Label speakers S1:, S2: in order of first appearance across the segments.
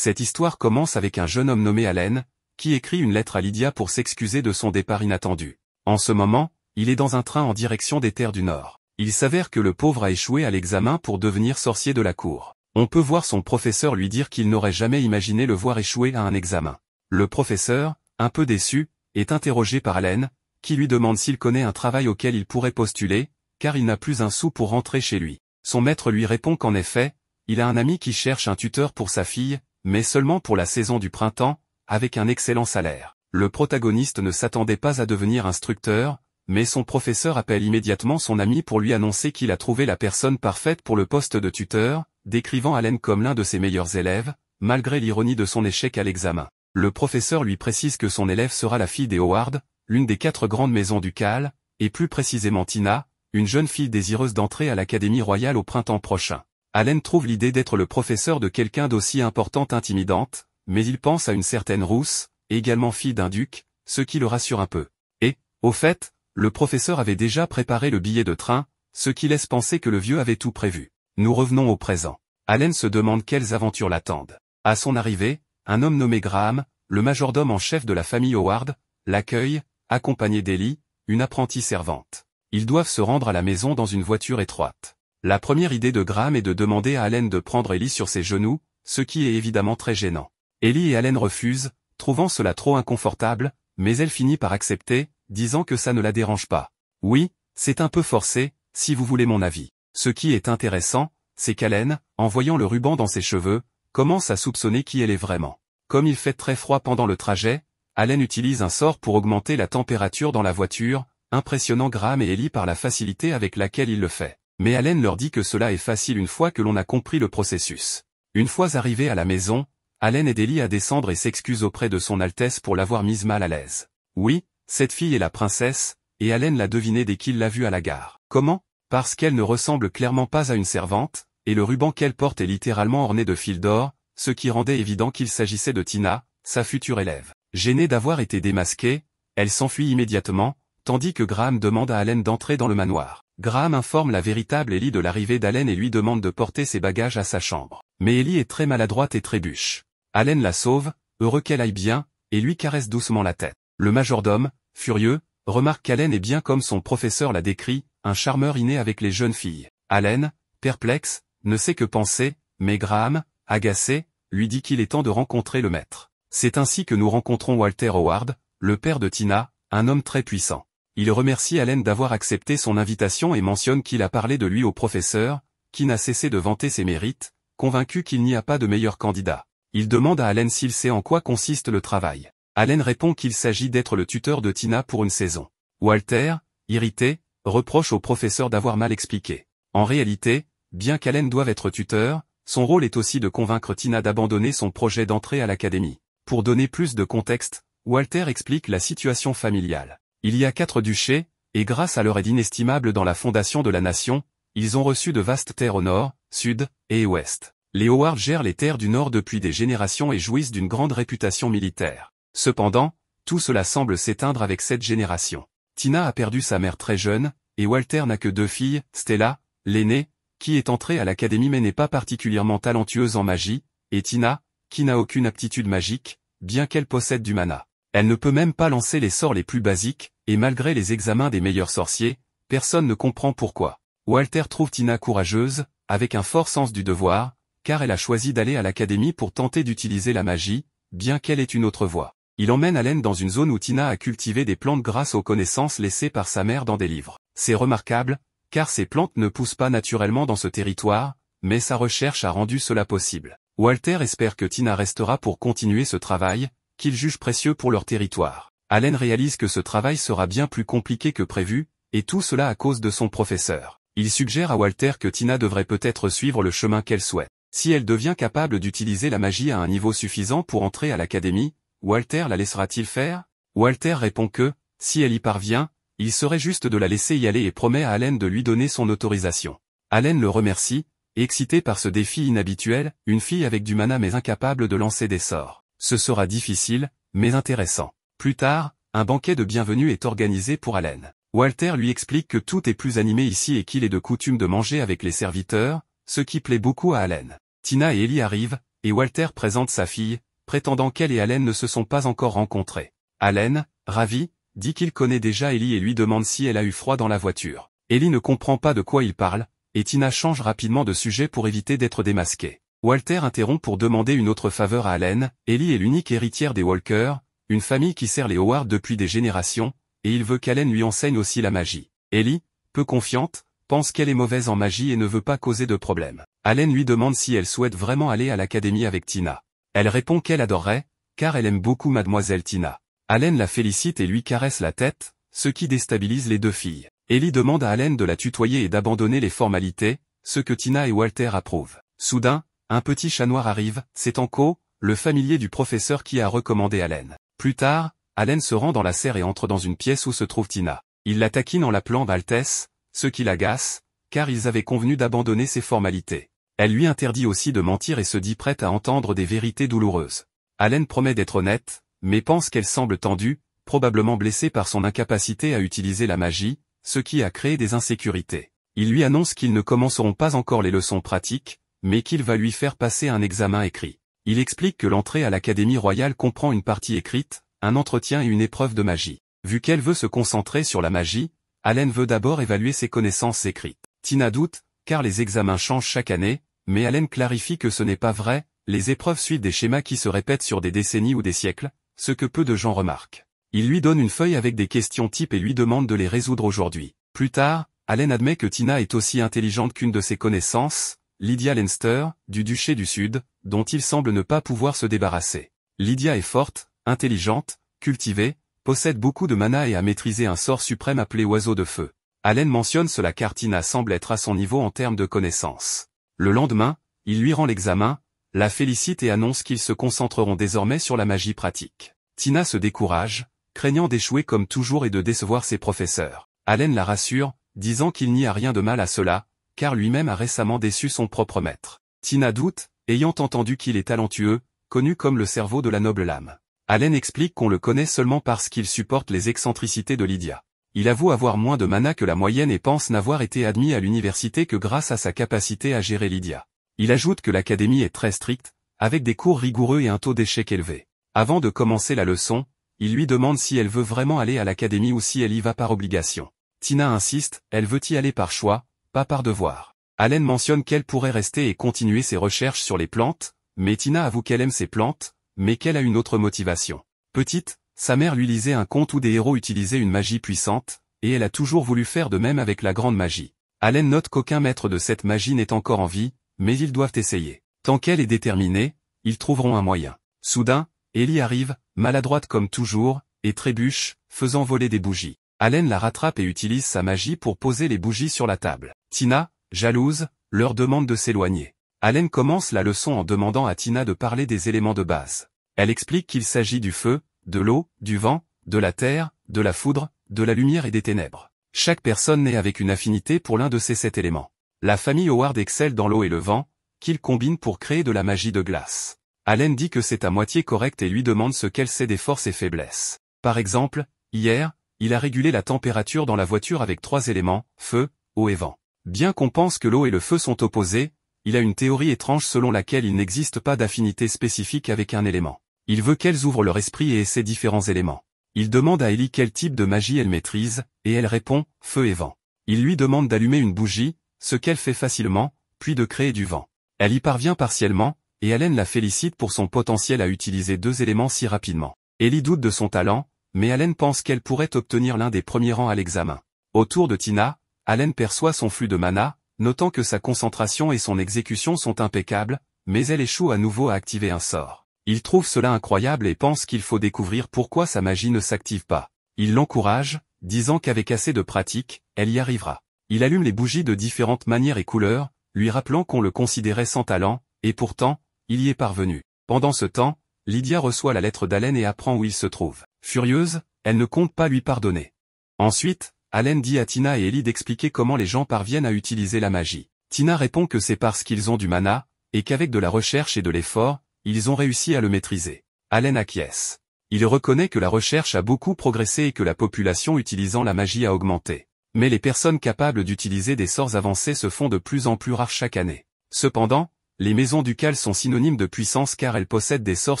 S1: Cette histoire commence avec un jeune homme nommé Allen, qui écrit une lettre à Lydia pour s'excuser de son départ inattendu. En ce moment, il est dans un train en direction des terres du Nord. Il s'avère que le pauvre a échoué à l'examen pour devenir sorcier de la cour. On peut voir son professeur lui dire qu'il n'aurait jamais imaginé le voir échouer à un examen. Le professeur, un peu déçu, est interrogé par Allen, qui lui demande s'il connaît un travail auquel il pourrait postuler, car il n'a plus un sou pour rentrer chez lui. Son maître lui répond qu'en effet, il a un ami qui cherche un tuteur pour sa fille, mais seulement pour la saison du printemps, avec un excellent salaire. Le protagoniste ne s'attendait pas à devenir instructeur, mais son professeur appelle immédiatement son ami pour lui annoncer qu'il a trouvé la personne parfaite pour le poste de tuteur, décrivant Allen comme l'un de ses meilleurs élèves, malgré l'ironie de son échec à l'examen. Le professeur lui précise que son élève sera la fille des Howard, l'une des 4 grandes maisons ducales, et plus précisément Tina, une jeune fille désireuse d'entrer à l'Académie royale au printemps prochain. Allen trouve l'idée d'être le professeur de quelqu'un d'aussi importante intimidante, mais il pense à une certaine Rousse, également fille d'un duc, ce qui le rassure un peu. Et, au fait, le professeur avait déjà préparé le billet de train, ce qui laisse penser que le vieux avait tout prévu. Nous revenons au présent. Allen se demande quelles aventures l'attendent. À son arrivée, un homme nommé Graham, le majordome en chef de la famille Howard, l'accueille, accompagné d'Ellie, une apprentie servante. Ils doivent se rendre à la maison dans une voiture étroite. La première idée de Graham est de demander à Allen de prendre Ellie sur ses genoux, ce qui est évidemment très gênant. Ellie et Allen refusent, trouvant cela trop inconfortable, mais elle finit par accepter, disant que ça ne la dérange pas. Oui, c'est un peu forcé, si vous voulez mon avis. Ce qui est intéressant, c'est qu'Allen, en voyant le ruban dans ses cheveux, commence à soupçonner qui elle est vraiment. Comme il fait très froid pendant le trajet, Allen utilise un sort pour augmenter la température dans la voiture, impressionnant Graham et Ellie par la facilité avec laquelle il le fait. Mais Allen leur dit que cela est facile une fois que l'on a compris le processus. Une fois arrivés à la maison, Allen aide Ellie à descendre et s'excuse auprès de son Altesse pour l'avoir mise mal à l'aise. Oui, cette fille est la princesse, et Allen l'a deviné dès qu'il l'a vue à la gare. Comment? Parce qu'elle ne ressemble clairement pas à une servante, et le ruban qu'elle porte est littéralement orné de fils d'or, ce qui rendait évident qu'il s'agissait de Tina, sa future élève. Gênée d'avoir été démasquée, elle s'enfuit immédiatement, tandis que Graham demande à Allen d'entrer dans le manoir. Graham informe la véritable Ellie de l'arrivée d'Allen et lui demande de porter ses bagages à sa chambre. Mais Ellie est très maladroite et trébuche. Allen la sauve, heureux qu'elle aille bien, et lui caresse doucement la tête. Le majordome, furieux, remarque qu'Allen est bien comme son professeur l'a décrit, un charmeur inné avec les jeunes filles. Allen, perplexe, ne sait que penser, mais Graham, agacé, lui dit qu'il est temps de rencontrer le maître. C'est ainsi que nous rencontrons Walter Howard, le père de Tina, un homme très puissant. Il remercie Allen d'avoir accepté son invitation et mentionne qu'il a parlé de lui au professeur, qui n'a cessé de vanter ses mérites, convaincu qu'il n'y a pas de meilleur candidat. Il demande à Allen s'il sait en quoi consiste le travail. Allen répond qu'il s'agit d'être le tuteur de Tina pour une saison. Walter, irrité, reproche au professeur d'avoir mal expliqué. En réalité, bien qu'Allen doive être tuteur, son rôle est aussi de convaincre Tina d'abandonner son projet d'entrée à l'académie. Pour donner plus de contexte, Walter explique la situation familiale. Il y a 4 duchés, et grâce à leur aide inestimable dans la fondation de la nation, ils ont reçu de vastes terres au nord, sud, et ouest. Les Howard gèrent les terres du nord depuis des générations et jouissent d'une grande réputation militaire. Cependant, tout cela semble s'éteindre avec cette génération. Tina a perdu sa mère très jeune, et Walter n'a que 2 filles, Stella, l'aînée, qui est entrée à l'académie mais n'est pas particulièrement talentueuse en magie, et Tina, qui n'a aucune aptitude magique, bien qu'elle possède du mana. Elle ne peut même pas lancer les sorts les plus basiques, et malgré les examens des meilleurs sorciers, personne ne comprend pourquoi. Walter trouve Tina courageuse, avec un fort sens du devoir, car elle a choisi d'aller à l'académie pour tenter d'utiliser la magie, bien qu'elle ait une autre voie. Il emmène Allen dans une zone où Tina a cultivé des plantes grâce aux connaissances laissées par sa mère dans des livres. C'est remarquable, car ces plantes ne poussent pas naturellement dans ce territoire, mais sa recherche a rendu cela possible. Walter espère que Tina restera pour continuer ce travail, qu'il juge précieux pour leur territoire. Allen réalise que ce travail sera bien plus compliqué que prévu, et tout cela à cause de son professeur. Il suggère à Walter que Tina devrait peut-être suivre le chemin qu'elle souhaite. Si elle devient capable d'utiliser la magie à un niveau suffisant pour entrer à l'académie, Walter la laissera-t-il faire? Walter répond que, si elle y parvient, il serait juste de la laisser y aller et promet à Allen de lui donner son autorisation. Allen le remercie, excité par ce défi inhabituel, une fille avec du mana mais incapable de lancer des sorts. Ce sera difficile, mais intéressant. Plus tard, un banquet de bienvenue est organisé pour Allen. Walter lui explique que tout est plus animé ici et qu'il est de coutume de manger avec les serviteurs, ce qui plaît beaucoup à Allen. Tina et Ellie arrivent, et Walter présente sa fille, prétendant qu'elle et Allen ne se sont pas encore rencontrés. Allen, ravi, dit qu'il connaît déjà Ellie et lui demande si elle a eu froid dans la voiture. Ellie ne comprend pas de quoi il parle, et Tina change rapidement de sujet pour éviter d'être démasquée. Walter interrompt pour demander une autre faveur à Allen. Ellie est l'unique héritière des Walker, une famille qui sert les Howard depuis des générations, et il veut qu'Allen lui enseigne aussi la magie. Ellie, peu confiante, pense qu'elle est mauvaise en magie et ne veut pas causer de problème. Allen lui demande si elle souhaite vraiment aller à l'académie avec Tina. Elle répond qu'elle adorerait, car elle aime beaucoup mademoiselle Tina. Allen la félicite et lui caresse la tête, ce qui déstabilise les deux filles. Ellie demande à Allen de la tutoyer et d'abandonner les formalités, ce que Tina et Walter approuvent. Soudain, un petit chat noir arrive, c'est Anko, le familier du professeur qui a recommandé Allen. Plus tard, Allen se rend dans la serre et entre dans une pièce où se trouve Tina. Il la taquine en l'appelant d'Altesse, ce qui l'agace, car ils avaient convenu d'abandonner ces formalités. Elle lui interdit aussi de mentir et se dit prête à entendre des vérités douloureuses. Allen promet d'être honnête, mais pense qu'elle semble tendue, probablement blessée par son incapacité à utiliser la magie, ce qui a créé des insécurités. Il lui annonce qu'ils ne commenceront pas encore les leçons pratiques, mais qu'il va lui faire passer un examen écrit. Il explique que l'entrée à l'Académie royale comprend une partie écrite, un entretien et une épreuve de magie. Vu qu'elle veut se concentrer sur la magie, Allen veut d'abord évaluer ses connaissances écrites. Tina doute, car les examens changent chaque année, mais Allen clarifie que ce n'est pas vrai, les épreuves suivent des schémas qui se répètent sur des décennies ou des siècles, ce que peu de gens remarquent. Il lui donne une feuille avec des questions types et lui demande de les résoudre aujourd'hui. Plus tard, Allen admet que Tina est aussi intelligente qu'une de ses connaissances, Lydia Leinster, du Duché du Sud, dont il semble ne pas pouvoir se débarrasser. Lydia est forte, intelligente, cultivée, possède beaucoup de mana et a maîtrisé un sort suprême appelé Oiseau de Feu. Allen mentionne cela car Tina semble être à son niveau en termes de connaissances. Le lendemain, il lui rend l'examen, la félicite et annonce qu'ils se concentreront désormais sur la magie pratique. Tina se décourage, craignant d'échouer comme toujours et de décevoir ses professeurs. Allen la rassure, disant qu'il n'y a rien de mal à cela, car lui-même a récemment déçu son propre maître. Tina doute, ayant entendu qu'il est talentueux, connu comme le cerveau de la noble lame. Allen explique qu'on le connaît seulement parce qu'il supporte les excentricités de Lydia. Il avoue avoir moins de mana que la moyenne et pense n'avoir été admis à l'université que grâce à sa capacité à gérer Lydia. Il ajoute que l'académie est très stricte, avec des cours rigoureux et un taux d'échec élevé. Avant de commencer la leçon, il lui demande si elle veut vraiment aller à l'académie ou si elle y va par obligation. Tina insiste, elle veut y aller par choix, pas par devoir. Allen mentionne qu'elle pourrait rester et continuer ses recherches sur les plantes, mais Tina avoue qu'elle aime ses plantes, mais qu'elle a une autre motivation. Petite, sa mère lui lisait un conte où des héros utilisaient une magie puissante, et elle a toujours voulu faire de même avec la grande magie. Allen note qu'aucun maître de cette magie n'est encore en vie, mais ils doivent essayer. Tant qu'elle est déterminée, ils trouveront un moyen. Soudain, Ellie arrive, maladroite comme toujours, et trébuche, faisant voler des bougies. Allen la rattrape et utilise sa magie pour poser les bougies sur la table. Tina, jalouse, leur demande de s'éloigner. Allen commence la leçon en demandant à Tina de parler des éléments de base. Elle explique qu'il s'agit du feu, de l'eau, du vent, de la terre, de la foudre, de la lumière et des ténèbres. Chaque personne naît avec une affinité pour l'un de ces 7 éléments. La famille Howard excelle dans l'eau et le vent, qu'ils combinent pour créer de la magie de glace. Allen dit que c'est à moitié correct et lui demande ce qu'elle sait des forces et faiblesses. Par exemple, hier, il a régulé la température dans la voiture avec 3 éléments, feu, eau et vent. Bien qu'on pense que l'eau et le feu sont opposés, il a une théorie étrange selon laquelle il n'existe pas d'affinité spécifique avec un élément. Il veut qu'elles ouvrent leur esprit et essaient différents éléments. Il demande à Ellie quel type de magie elle maîtrise, et elle répond, feu et vent. Il lui demande d'allumer une bougie, ce qu'elle fait facilement, puis de créer du vent. Elle y parvient partiellement, et Allen la félicite pour son potentiel à utiliser 2 éléments si rapidement. Ellie doute de son talent, mais Allen pense qu'elle pourrait obtenir l'un des premiers rangs à l'examen. Autour de Tina, Allen perçoit son flux de mana, notant que sa concentration et son exécution sont impeccables, mais elle échoue à nouveau à activer un sort. Il trouve cela incroyable et pense qu'il faut découvrir pourquoi sa magie ne s'active pas. Il l'encourage, disant qu'avec assez de pratique, elle y arrivera. Il allume les bougies de différentes manières et couleurs, lui rappelant qu'on le considérait sans talent, et pourtant, il y est parvenu. Pendant ce temps, Lydia reçoit la lettre d'Allen et apprend où il se trouve. Furieuse, elle ne compte pas lui pardonner. Ensuite, Allen dit à Tina et Ellie d'expliquer comment les gens parviennent à utiliser la magie. Tina répond que c'est parce qu'ils ont du mana, et qu'avec de la recherche et de l'effort, ils ont réussi à le maîtriser. Allen acquiesce. Il reconnaît que la recherche a beaucoup progressé et que la population utilisant la magie a augmenté. Mais les personnes capables d'utiliser des sorts avancés se font de plus en plus rares chaque année. Cependant, Les maisons ducales sont synonymes de puissance car elles possèdent des sorts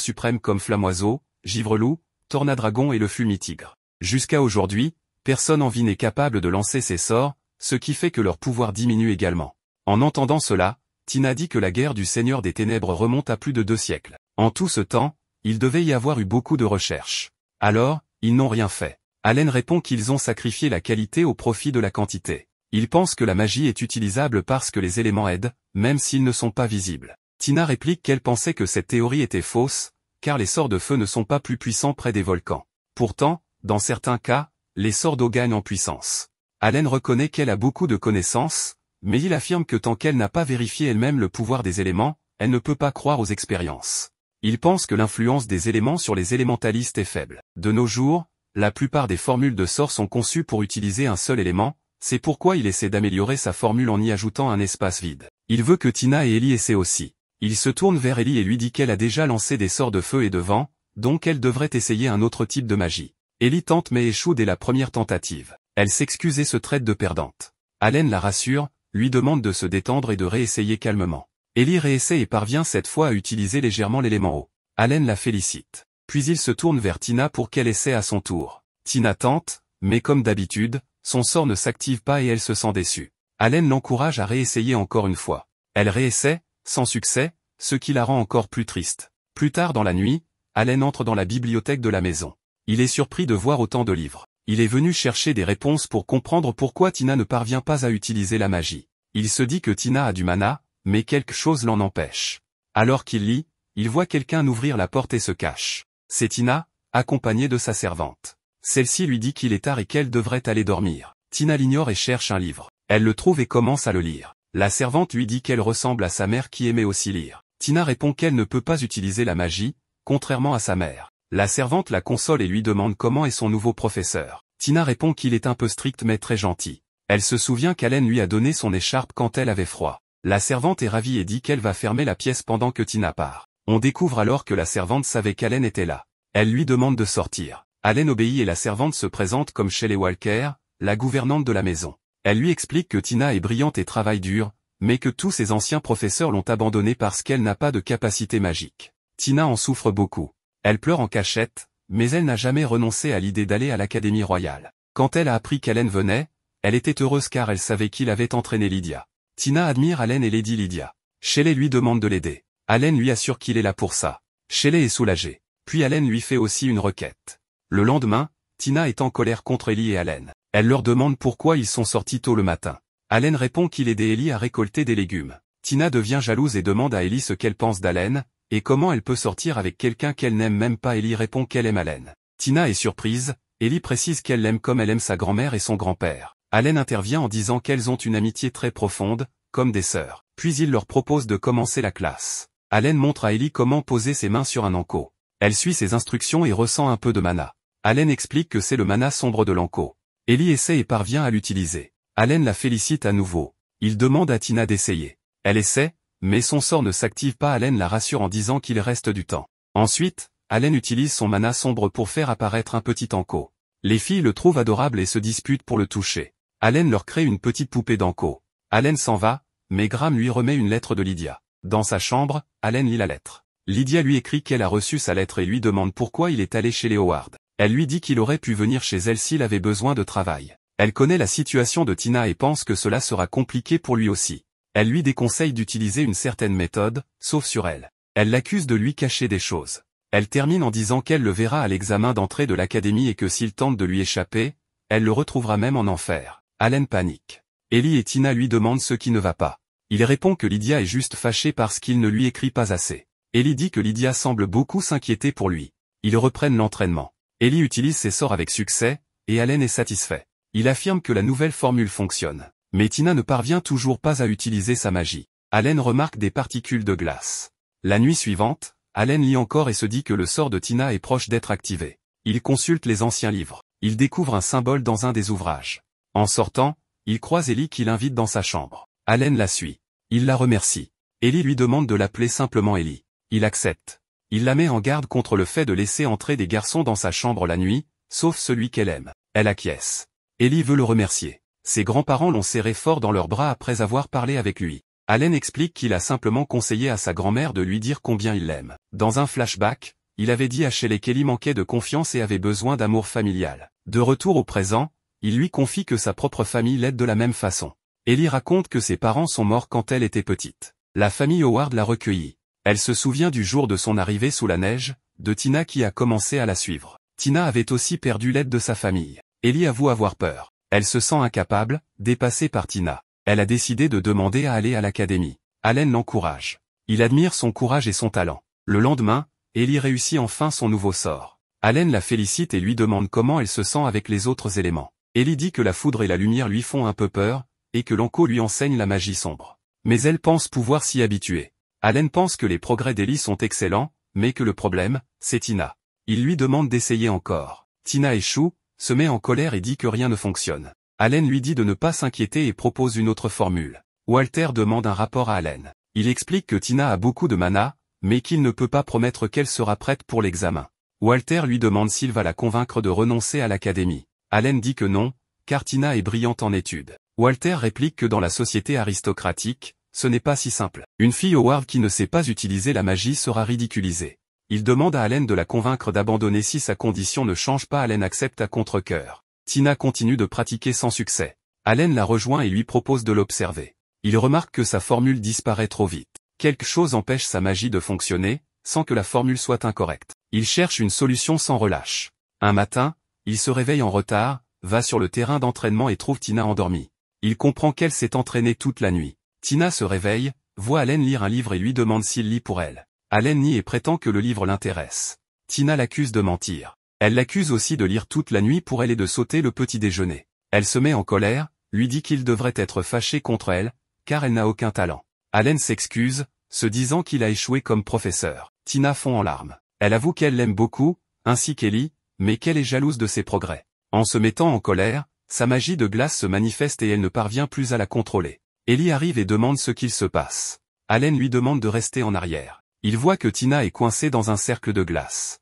S1: suprêmes comme Flamme-Oiseau, Givre-Loup, Tornadragon et le Fumitigre. Jusqu'à aujourd'hui, personne en vie n'est capable de lancer ces sorts, ce qui fait que leur pouvoir diminue également. En entendant cela, Tina dit que la guerre du Seigneur des Ténèbres remonte à plus de 2 siècles. En tout ce temps, il devait y avoir eu beaucoup de recherches. Alors, ils n'ont rien fait. Allen répond qu'ils ont sacrifié la qualité au profit de la quantité. Il pense que la magie est utilisable parce que les éléments aident, même s'ils ne sont pas visibles. Tina réplique qu'elle pensait que cette théorie était fausse, car les sorts de feu ne sont pas plus puissants près des volcans. Pourtant, dans certains cas, les sorts d'eau gagnent en puissance. Allen reconnaît qu'elle a beaucoup de connaissances, mais il affirme que tant qu'elle n'a pas vérifié elle-même le pouvoir des éléments, elle ne peut pas croire aux expériences. Il pense que l'influence des éléments sur les élémentalistes est faible. De nos jours, la plupart des formules de sorts sont conçues pour utiliser un seul élément, c'est pourquoi il essaie d'améliorer sa formule en y ajoutant un espace vide. Il veut que Tina et Ellie essaient aussi. Il se tourne vers Ellie et lui dit qu'elle a déjà lancé des sorts de feu et de vent, donc elle devrait essayer un autre type de magie. Ellie tente mais échoue dès la première tentative. Elle s'excuse et se traite de perdante. Allen la rassure, lui demande de se détendre et de réessayer calmement. Ellie réessaie et parvient cette fois à utiliser légèrement l'élément eau. Allen la félicite. Puis il se tourne vers Tina pour qu'elle essaie à son tour. Tina tente, mais comme d'habitude, son sort ne s'active pas et elle se sent déçue. Allen l'encourage à réessayer encore une fois. Elle réessaie, sans succès, ce qui la rend encore plus triste. Plus tard dans la nuit, Allen entre dans la bibliothèque de la maison. Il est surpris de voir autant de livres. Il est venu chercher des réponses pour comprendre pourquoi Tina ne parvient pas à utiliser la magie. Il se dit que Tina a du mana, mais quelque chose l'en empêche. Alors qu'il lit, il voit quelqu'un ouvrir la porte et se cache. C'est Tina, accompagnée de sa servante. Celle-ci lui dit qu'il est tard et qu'elle devrait aller dormir. Tina l'ignore et cherche un livre. Elle le trouve et commence à le lire. La servante lui dit qu'elle ressemble à sa mère qui aimait aussi lire. Tina répond qu'elle ne peut pas utiliser la magie, contrairement à sa mère. La servante la console et lui demande comment est son nouveau professeur. Tina répond qu'il est un peu strict mais très gentil. Elle se souvient qu'Allen lui a donné son écharpe quand elle avait froid. La servante est ravie et dit qu'elle va fermer la pièce pendant que Tina part. On découvre alors que la servante savait qu'Allen était là. Elle lui demande de sortir. Allen obéit et la servante se présente comme Shelley Walker, la gouvernante de la maison. Elle lui explique que Tina est brillante et travaille dur, mais que tous ses anciens professeurs l'ont abandonnée parce qu'elle n'a pas de capacité magique. Tina en souffre beaucoup. Elle pleure en cachette, mais elle n'a jamais renoncé à l'idée d'aller à l'Académie royale. Quand elle a appris qu'Allen venait, elle était heureuse car elle savait qu'il avait entraîné Lydia. Tina admire Allen et Lady Lydia. Shelley lui demande de l'aider. Allen lui assure qu'il est là pour ça. Shelley est soulagée. Puis Allen lui fait aussi une requête. Le lendemain, Tina est en colère contre Ellie et Allen. Elle leur demande pourquoi ils sont sortis tôt le matin. Allen répond qu'il aidait Ellie à récolter des légumes. Tina devient jalouse et demande à Ellie ce qu'elle pense d'Allen, et comment elle peut sortir avec quelqu'un qu'elle n'aime même pas. Ellie répond qu'elle aime Allen. Tina est surprise, Ellie précise qu'elle l'aime comme elle aime sa grand-mère et son grand-père. Allen intervient en disant qu'elles ont une amitié très profonde, comme des sœurs. Puis il leur propose de commencer la classe. Allen montre à Ellie comment poser ses mains sur un anko. Elle suit ses instructions et ressent un peu de mana. Allen explique que c'est le mana sombre de l'anko. Ellie essaie et parvient à l'utiliser. Allen la félicite à nouveau. Il demande à Tina d'essayer. Elle essaie, mais son sort ne s'active pas. Allen la rassure en disant qu'il reste du temps. Ensuite, Allen utilise son mana sombre pour faire apparaître un petit anko. Les filles le trouvent adorable et se disputent pour le toucher. Allen leur crée une petite poupée d'anko. Allen s'en va, mais Graham lui remet une lettre de Lydia. Dans sa chambre, Allen lit la lettre. Lydia lui écrit qu'elle a reçu sa lettre et lui demande pourquoi il est allé chez les Howard. Elle lui dit qu'il aurait pu venir chez elle s'il avait besoin de travail. Elle connaît la situation de Tina et pense que cela sera compliqué pour lui aussi. Elle lui déconseille d'utiliser une certaine méthode, sauf sur elle. Elle l'accuse de lui cacher des choses. Elle termine en disant qu'elle le verra à l'examen d'entrée de l'académie et que s'il tente de lui échapper, elle le retrouvera même en enfer. Allen panique. Ellie et Tina lui demandent ce qui ne va pas. Il répond que Lydia est juste fâchée parce qu'il ne lui écrit pas assez. Ellie dit que Lydia semble beaucoup s'inquiéter pour lui. Ils reprennent l'entraînement. Ellie utilise ses sorts avec succès, et Allen est satisfait. Il affirme que la nouvelle formule fonctionne. Mais Tina ne parvient toujours pas à utiliser sa magie. Allen remarque des particules de glace. La nuit suivante, Allen lit encore et se dit que le sort de Tina est proche d'être activé. Il consulte les anciens livres. Il découvre un symbole dans un des ouvrages. En sortant, il croise Ellie qui l'invite dans sa chambre. Allen la suit. Il la remercie. Ellie lui demande de l'appeler simplement Ellie. Il accepte. Il la met en garde contre le fait de laisser entrer des garçons dans sa chambre la nuit, sauf celui qu'elle aime. Elle acquiesce. Ellie veut le remercier. Ses grands-parents l'ont serré fort dans leurs bras après avoir parlé avec lui. Allen explique qu'il a simplement conseillé à sa grand-mère de lui dire combien il l'aime. Dans un flashback, il avait dit à Shelley qu'Ellie manquait de confiance et avait besoin d'amour familial. De retour au présent, il lui confie que sa propre famille l'aide de la même façon. Ellie raconte que ses parents sont morts quand elle était petite. La famille Howard l'a recueillie. Elle se souvient du jour de son arrivée sous la neige, de Tina qui a commencé à la suivre. Tina avait aussi perdu l'aide de sa famille. Ellie avoue avoir peur. Elle se sent incapable, dépassée par Tina. Elle a décidé de demander à aller à l'académie. Allen l'encourage. Il admire son courage et son talent. Le lendemain, Ellie réussit enfin son nouveau sort. Allen la félicite et lui demande comment elle se sent avec les autres éléments. Ellie dit que la foudre et la lumière lui font un peu peur, et que l'Anko lui enseigne la magie sombre. Mais elle pense pouvoir s'y habituer. Allen pense que les progrès d'Ellie sont excellents, mais que le problème, c'est Tina. Il lui demande d'essayer encore. Tina échoue, se met en colère et dit que rien ne fonctionne. Allen lui dit de ne pas s'inquiéter et propose une autre formule. Walter demande un rapport à Allen. Il explique que Tina a beaucoup de mana, mais qu'il ne peut pas promettre qu'elle sera prête pour l'examen. Walter lui demande s'il va la convaincre de renoncer à l'académie. Allen dit que non, car Tina est brillante en études. Walter réplique que dans la société aristocratique, ce n'est pas si simple. Une fille Howard qui ne sait pas utiliser la magie sera ridiculisée. Il demande à Allen de la convaincre d'abandonner si sa condition ne change pas. Allen accepte à contre-cœur. Tina continue de pratiquer sans succès. Allen la rejoint et lui propose de l'observer. Il remarque que sa formule disparaît trop vite. Quelque chose empêche sa magie de fonctionner, sans que la formule soit incorrecte. Il cherche une solution sans relâche. Un matin, il se réveille en retard, va sur le terrain d'entraînement et trouve Tina endormie. Il comprend qu'elle s'est entraînée toute la nuit. Tina se réveille, voit Allen lire un livre et lui demande s'il lit pour elle. Allen nie et prétend que le livre l'intéresse. Tina l'accuse de mentir. Elle l'accuse aussi de lire toute la nuit pour elle et de sauter le petit déjeuner. Elle se met en colère, lui dit qu'il devrait être fâché contre elle, car elle n'a aucun talent. Allen s'excuse, se disant qu'il a échoué comme professeur. Tina fond en larmes. Elle avoue qu'elle l'aime beaucoup, ainsi qu'Ellie, mais qu'elle est jalouse de ses progrès. En se mettant en colère, sa magie de glace se manifeste et elle ne parvient plus à la contrôler. Ellie arrive et demande ce qu'il se passe. Allen lui demande de rester en arrière. Il voit que Tina est coincée dans un cercle de glace.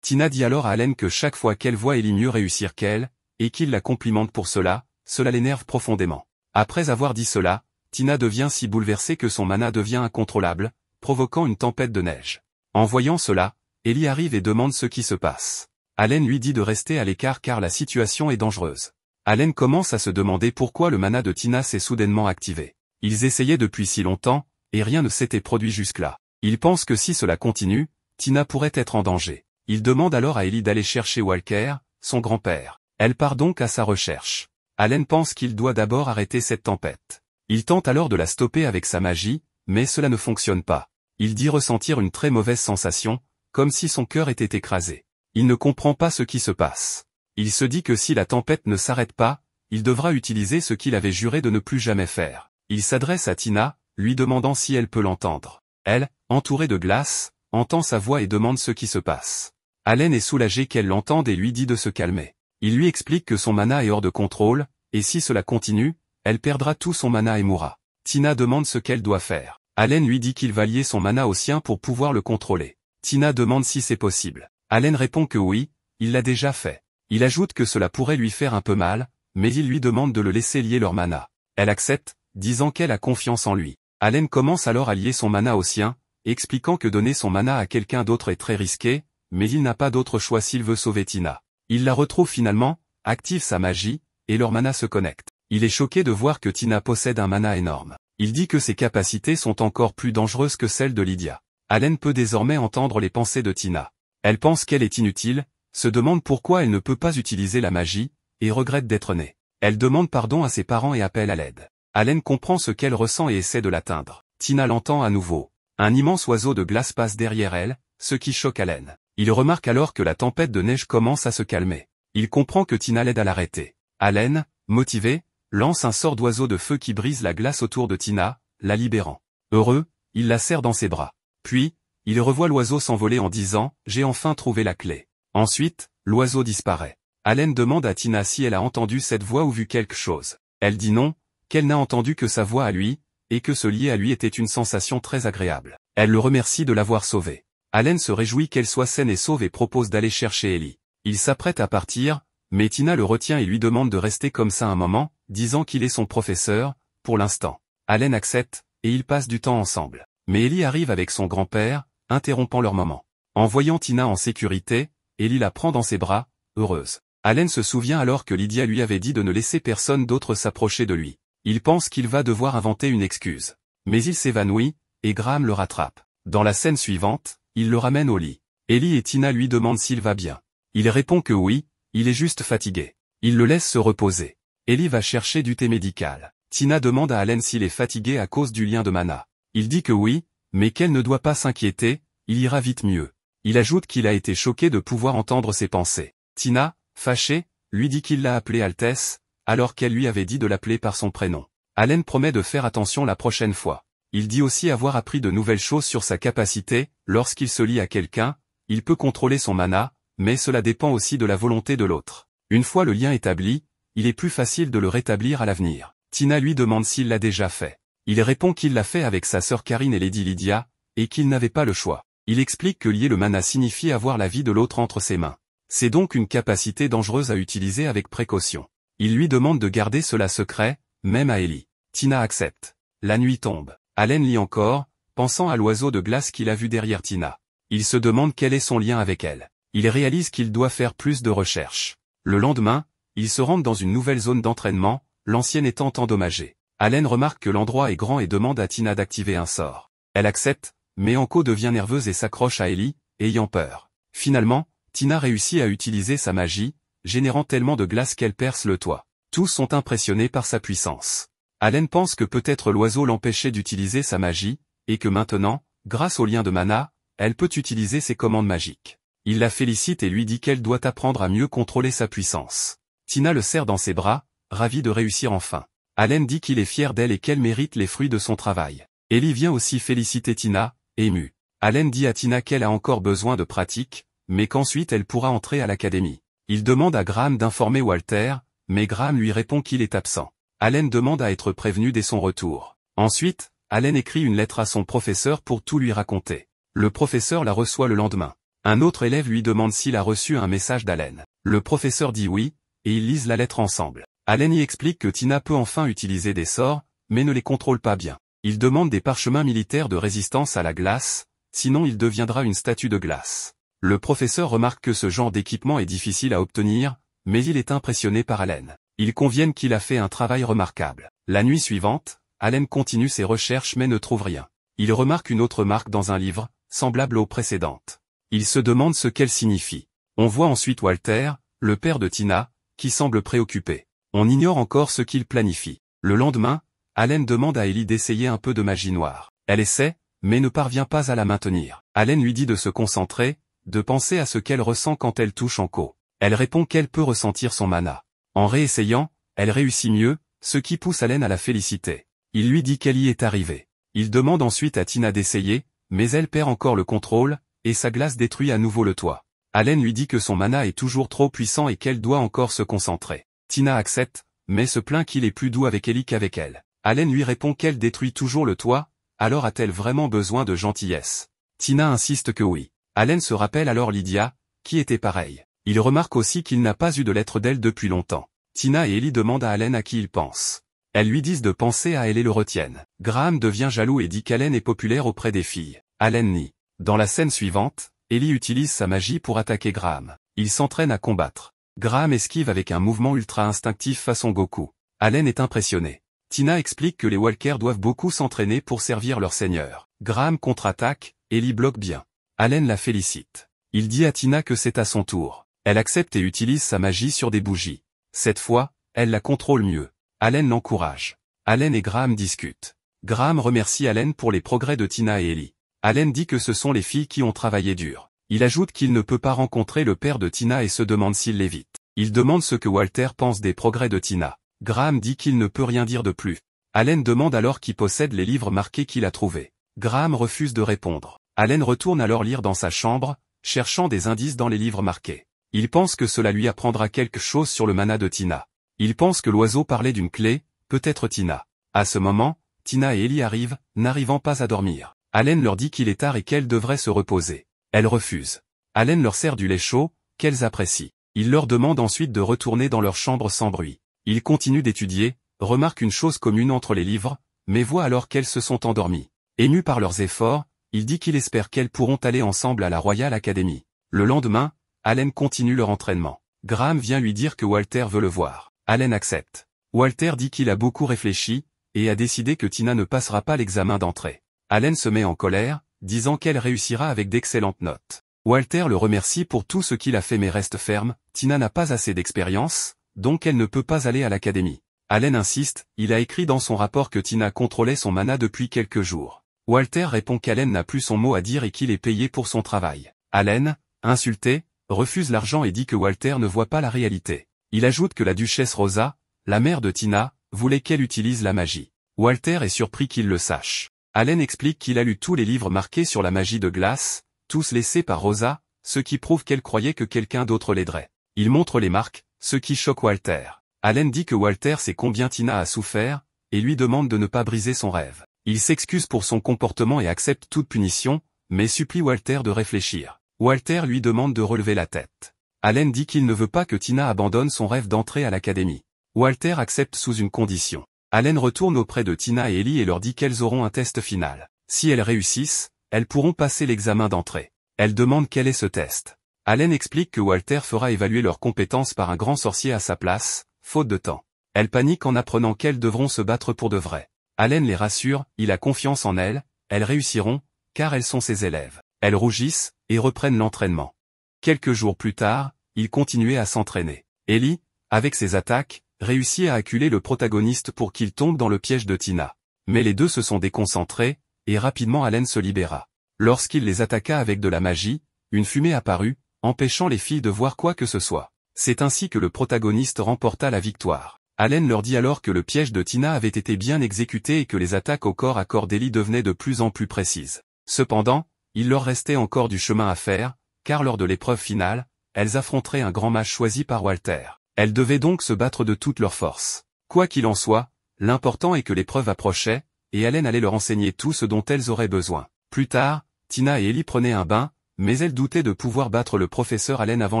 S1: Tina dit alors à Allen que chaque fois qu'elle voit Ellie mieux réussir qu'elle, et qu'il la complimente pour cela, cela l'énerve profondément. Après avoir dit cela, Tina devient si bouleversée que son mana devient incontrôlable, provoquant une tempête de neige. En voyant cela, Ellie arrive et demande ce qui se passe. Allen lui dit de rester à l'écart car la situation est dangereuse. Allen commence à se demander pourquoi le mana de Tina s'est soudainement activé. Ils essayaient depuis si longtemps, et rien ne s'était produit jusque-là. Il pense que si cela continue, Tina pourrait être en danger. Il demande alors à Ellie d'aller chercher Walker, son grand-père. Elle part donc à sa recherche. Allen pense qu'il doit d'abord arrêter cette tempête. Il tente alors de la stopper avec sa magie, mais cela ne fonctionne pas. Il dit ressentir une très mauvaise sensation, comme si son cœur était écrasé. Il ne comprend pas ce qui se passe. Il se dit que si la tempête ne s'arrête pas, il devra utiliser ce qu'il avait juré de ne plus jamais faire. Il s'adresse à Tina, lui demandant si elle peut l'entendre. Elle, entourée de glace, entend sa voix et demande ce qui se passe. Allen est soulagé qu'elle l'entende et lui dit de se calmer. Il lui explique que son mana est hors de contrôle, et si cela continue, elle perdra tout son mana et mourra. Tina demande ce qu'elle doit faire. Allen lui dit qu'il va lier son mana au sien pour pouvoir le contrôler. Tina demande si c'est possible. Allen répond que oui, il l'a déjà fait. Il ajoute que cela pourrait lui faire un peu mal, mais il lui demande de le laisser lier leur mana. Elle accepte, disant qu'elle a confiance en lui. Allen commence alors à lier son mana au sien, expliquant que donner son mana à quelqu'un d'autre est très risqué, mais il n'a pas d'autre choix s'il veut sauver Tina. Il la retrouve finalement, active sa magie, et leur mana se connecte. Il est choqué de voir que Tina possède un mana énorme. Il dit que ses capacités sont encore plus dangereuses que celles de Lydia. Allen peut désormais entendre les pensées de Tina. Elle pense qu'elle est inutile, se demande pourquoi elle ne peut pas utiliser la magie, et regrette d'être née. Elle demande pardon à ses parents et appelle à l'aide. Allen comprend ce qu'elle ressent et essaie de l'atteindre. Tina l'entend à nouveau. Un immense oiseau de glace passe derrière elle, ce qui choque Allen. Il remarque alors que la tempête de neige commence à se calmer. Il comprend que Tina l'aide à l'arrêter. Allen, motivé, lance un sort d'oiseau de feu qui brise la glace autour de Tina, la libérant. Heureux, il la serre dans ses bras. Puis, il revoit l'oiseau s'envoler en disant « J'ai enfin trouvé la clé ». Ensuite, l'oiseau disparaît. Allen demande à Tina si elle a entendu cette voix ou vu quelque chose. Elle dit non, qu'elle n'a entendu que sa voix à lui, et que se lier à lui était une sensation très agréable. Elle le remercie de l'avoir sauvé. Allen se réjouit qu'elle soit saine et sauve et propose d'aller chercher Ellie. Il s'apprête à partir, mais Tina le retient et lui demande de rester comme ça un moment, disant qu'il est son professeur, pour l'instant. Allen accepte, et ils passent du temps ensemble. Mais Ellie arrive avec son grand-père, interrompant leur moment. En voyant Tina en sécurité, Ellie la prend dans ses bras, heureuse. Allen se souvient alors que Lydia lui avait dit de ne laisser personne d'autre s'approcher de lui. Il pense qu'il va devoir inventer une excuse. Mais il s'évanouit, et Graham le rattrape. Dans la scène suivante, il le ramène au lit. Ellie et Tina lui demandent s'il va bien. Il répond que oui, il est juste fatigué. Il le laisse se reposer. Ellie va chercher du thé médical. Tina demande à Allen s'il est fatigué à cause du lien de mana. Il dit que oui, mais qu'elle ne doit pas s'inquiéter, il ira vite mieux. Il ajoute qu'il a été choqué de pouvoir entendre ses pensées. Tina, fâchée, lui dit qu'il l'a appelée Altesse, alors qu'elle lui avait dit de l'appeler par son prénom. Allen promet de faire attention la prochaine fois. Il dit aussi avoir appris de nouvelles choses sur sa capacité, lorsqu'il se lie à quelqu'un, il peut contrôler son mana, mais cela dépend aussi de la volonté de l'autre. Une fois le lien établi, il est plus facile de le rétablir à l'avenir. Tina lui demande s'il l'a déjà fait. Il répond qu'il l'a fait avec sa sœur Karine et Lady Lydia, et qu'il n'avait pas le choix. Il explique que lier le mana signifie avoir la vie de l'autre entre ses mains. C'est donc une capacité dangereuse à utiliser avec précaution. Il lui demande de garder cela secret, même à Ellie. Tina accepte. La nuit tombe. Allen lit encore, pensant à l'oiseau de glace qu'il a vu derrière Tina. Il se demande quel est son lien avec elle. Il réalise qu'il doit faire plus de recherches. Le lendemain, ils se rendent dans une nouvelle zone d'entraînement, l'ancienne étant endommagée. Allen remarque que l'endroit est grand et demande à Tina d'activer un sort. Elle accepte, mais Anko devient nerveuse et s'accroche à Ellie, ayant peur. Finalement, Tina réussit à utiliser sa magie, générant tellement de glace qu'elle perce le toit. Tous sont impressionnés par sa puissance. Allen pense que peut-être l'oiseau l'empêchait d'utiliser sa magie, et que maintenant, grâce au lien de mana, elle peut utiliser ses commandes magiques. Il la félicite et lui dit qu'elle doit apprendre à mieux contrôler sa puissance. Tina le serre dans ses bras, ravie de réussir enfin. Allen dit qu'il est fier d'elle et qu'elle mérite les fruits de son travail. Ellie vient aussi féliciter Tina, émue. Allen dit à Tina qu'elle a encore besoin de pratique, mais qu'ensuite elle pourra entrer à l'académie. Il demande à Graham d'informer Walter, mais Graham lui répond qu'il est absent. Allen demande à être prévenu dès son retour. Ensuite, Allen écrit une lettre à son professeur pour tout lui raconter. Le professeur la reçoit le lendemain. Un autre élève lui demande s'il a reçu un message d'Allen. Le professeur dit oui, et ils lisent la lettre ensemble. Allen y explique que Tina peut enfin utiliser des sorts, mais ne les contrôle pas bien. Il demande des parchemins militaires de résistance à la glace, sinon il deviendra une statue de glace. Le professeur remarque que ce genre d'équipement est difficile à obtenir, mais il est impressionné par Allen. Ils conviennent qu'il a fait un travail remarquable. La nuit suivante, Allen continue ses recherches mais ne trouve rien. Il remarque une autre marque dans un livre, semblable aux précédentes. Il se demande ce qu'elle signifie. On voit ensuite Walter, le père de Tina, qui semble préoccupé. On ignore encore ce qu'il planifie. Le lendemain, Allen demande à Ellie d'essayer un peu de magie noire. Elle essaie, mais ne parvient pas à la maintenir. Allen lui dit de se concentrer, de penser à ce qu'elle ressent quand elle touche Anko. Elle répond qu'elle peut ressentir son mana. En réessayant, elle réussit mieux, ce qui pousse Allen à la féliciter. Il lui dit qu'elle y est arrivée. Il demande ensuite à Tina d'essayer, mais elle perd encore le contrôle, et sa glace détruit à nouveau le toit. Allen lui dit que son mana est toujours trop puissant et qu'elle doit encore se concentrer. Tina accepte, mais se plaint qu'il est plus doux avec Ellie qu'avec elle. Allen lui répond qu'elle détruit toujours le toit, alors a-t-elle vraiment besoin de gentillesse? Tina insiste que oui. Allen se rappelle alors Lydia, qui était pareille. Il remarque aussi qu'il n'a pas eu de lettre d'elle depuis longtemps. Tina et Ellie demandent à Allen à qui il pense. Elles lui disent de penser à elle et le retiennent. Graham devient jaloux et dit qu'Allen est populaire auprès des filles. Allen nie. Dans la scène suivante, Ellie utilise sa magie pour attaquer Graham. Il s'entraîne à combattre. Graham esquive avec un mouvement ultra instinctif façon Goku. Allen est impressionné. Tina explique que les Walkers doivent beaucoup s'entraîner pour servir leur seigneur. Graham contre-attaque, Ellie bloque bien. Allen la félicite. Il dit à Tina que c'est à son tour. Elle accepte et utilise sa magie sur des bougies. Cette fois, elle la contrôle mieux. Allen l'encourage. Allen et Graham discutent. Graham remercie Allen pour les progrès de Tina et Ellie. Allen dit que ce sont les filles qui ont travaillé dur. Il ajoute qu'il ne peut pas rencontrer le père de Tina et se demande s'il l'évite. Il demande ce que Walter pense des progrès de Tina. Graham dit qu'il ne peut rien dire de plus. Allen demande alors qui possède les livres marqués qu'il a trouvés. Graham refuse de répondre. Allen retourne alors lire dans sa chambre, cherchant des indices dans les livres marqués. Il pense que cela lui apprendra quelque chose sur le mana de Tina. Il pense que l'oiseau parlait d'une clé, peut-être Tina. À ce moment, Tina et Ellie arrivent, n'arrivant pas à dormir. Allen leur dit qu'il est tard et qu'elles devraient se reposer. Elles refusent. Allen leur sert du lait chaud, qu'elles apprécient. Il leur demande ensuite de retourner dans leur chambre sans bruit. Ils continuent d'étudier, remarquent une chose commune entre les livres, mais voit alors qu'elles se sont endormies. Ému par leurs efforts, il dit qu'il espère qu'elles pourront aller ensemble à la Royal Academy. Le lendemain, Allen continue leur entraînement. Graham vient lui dire que Walter veut le voir. Allen accepte. Walter dit qu'il a beaucoup réfléchi, et a décidé que Tina ne passera pas l'examen d'entrée. Allen se met en colère, disant qu'elle réussira avec d'excellentes notes. Walter le remercie pour tout ce qu'il a fait mais reste ferme, Tina n'a pas assez d'expérience, donc elle ne peut pas aller à l'académie. Allen insiste, il a écrit dans son rapport que Tina contrôlait son mana depuis quelques jours. Walter répond qu'Allen n'a plus son mot à dire et qu'il est payé pour son travail. Allen, insulté, refuse l'argent et dit que Walter ne voit pas la réalité. Il ajoute que la duchesse Rosa, la mère de Tina, voulait qu'elle utilise la magie. Walter est surpris qu'il le sache. Allen explique qu'il a lu tous les livres marqués sur la magie de glace, tous laissés par Rosa, ce qui prouve qu'elle croyait que quelqu'un d'autre l'aiderait. Il montre les marques, ce qui choque Walter. Allen dit que Walter sait combien Tina a souffert, et lui demande de ne pas briser son rêve. Il s'excuse pour son comportement et accepte toute punition, mais supplie Walter de réfléchir. Walter lui demande de relever la tête. Allen dit qu'il ne veut pas que Tina abandonne son rêve d'entrer à l'académie. Walter accepte sous une condition. Allen retourne auprès de Tina et Ellie et leur dit qu'elles auront un test final. Si elles réussissent, elles pourront passer l'examen d'entrée. Elle demande quel est ce test. Allen explique que Walter fera évaluer leurs compétences par un grand sorcier à sa place, faute de temps. Elles paniquent en apprenant qu'elles devront se battre pour de vrai. Allen les rassure, il a confiance en elles réussiront, car elles sont ses élèves. Elles rougissent, et reprennent l'entraînement. Quelques jours plus tard, ils continuaient à s'entraîner. Ellie, avec ses attaques, réussit à acculer le protagoniste pour qu'il tombe dans le piège de Tina. Mais les deux se sont déconcentrés, et rapidement Allen se libéra. Lorsqu'il les attaqua avec de la magie, une fumée apparut, empêchant les filles de voir quoi que ce soit. C'est ainsi que le protagoniste remporta la victoire. Allen leur dit alors que le piège de Tina avait été bien exécuté et que les attaques au corps à corps d'Ellie devenaient de plus en plus précises. Cependant, il leur restait encore du chemin à faire, car lors de l'épreuve finale, elles affronteraient un grand mage choisi par Walter. Elles devaient donc se battre de toutes leurs forces. Quoi qu'il en soit, l'important est que l'épreuve approchait, et Allen allait leur enseigner tout ce dont elles auraient besoin. Plus tard, Tina et Ellie prenaient un bain, mais elles doutaient de pouvoir battre le professeur Allen avant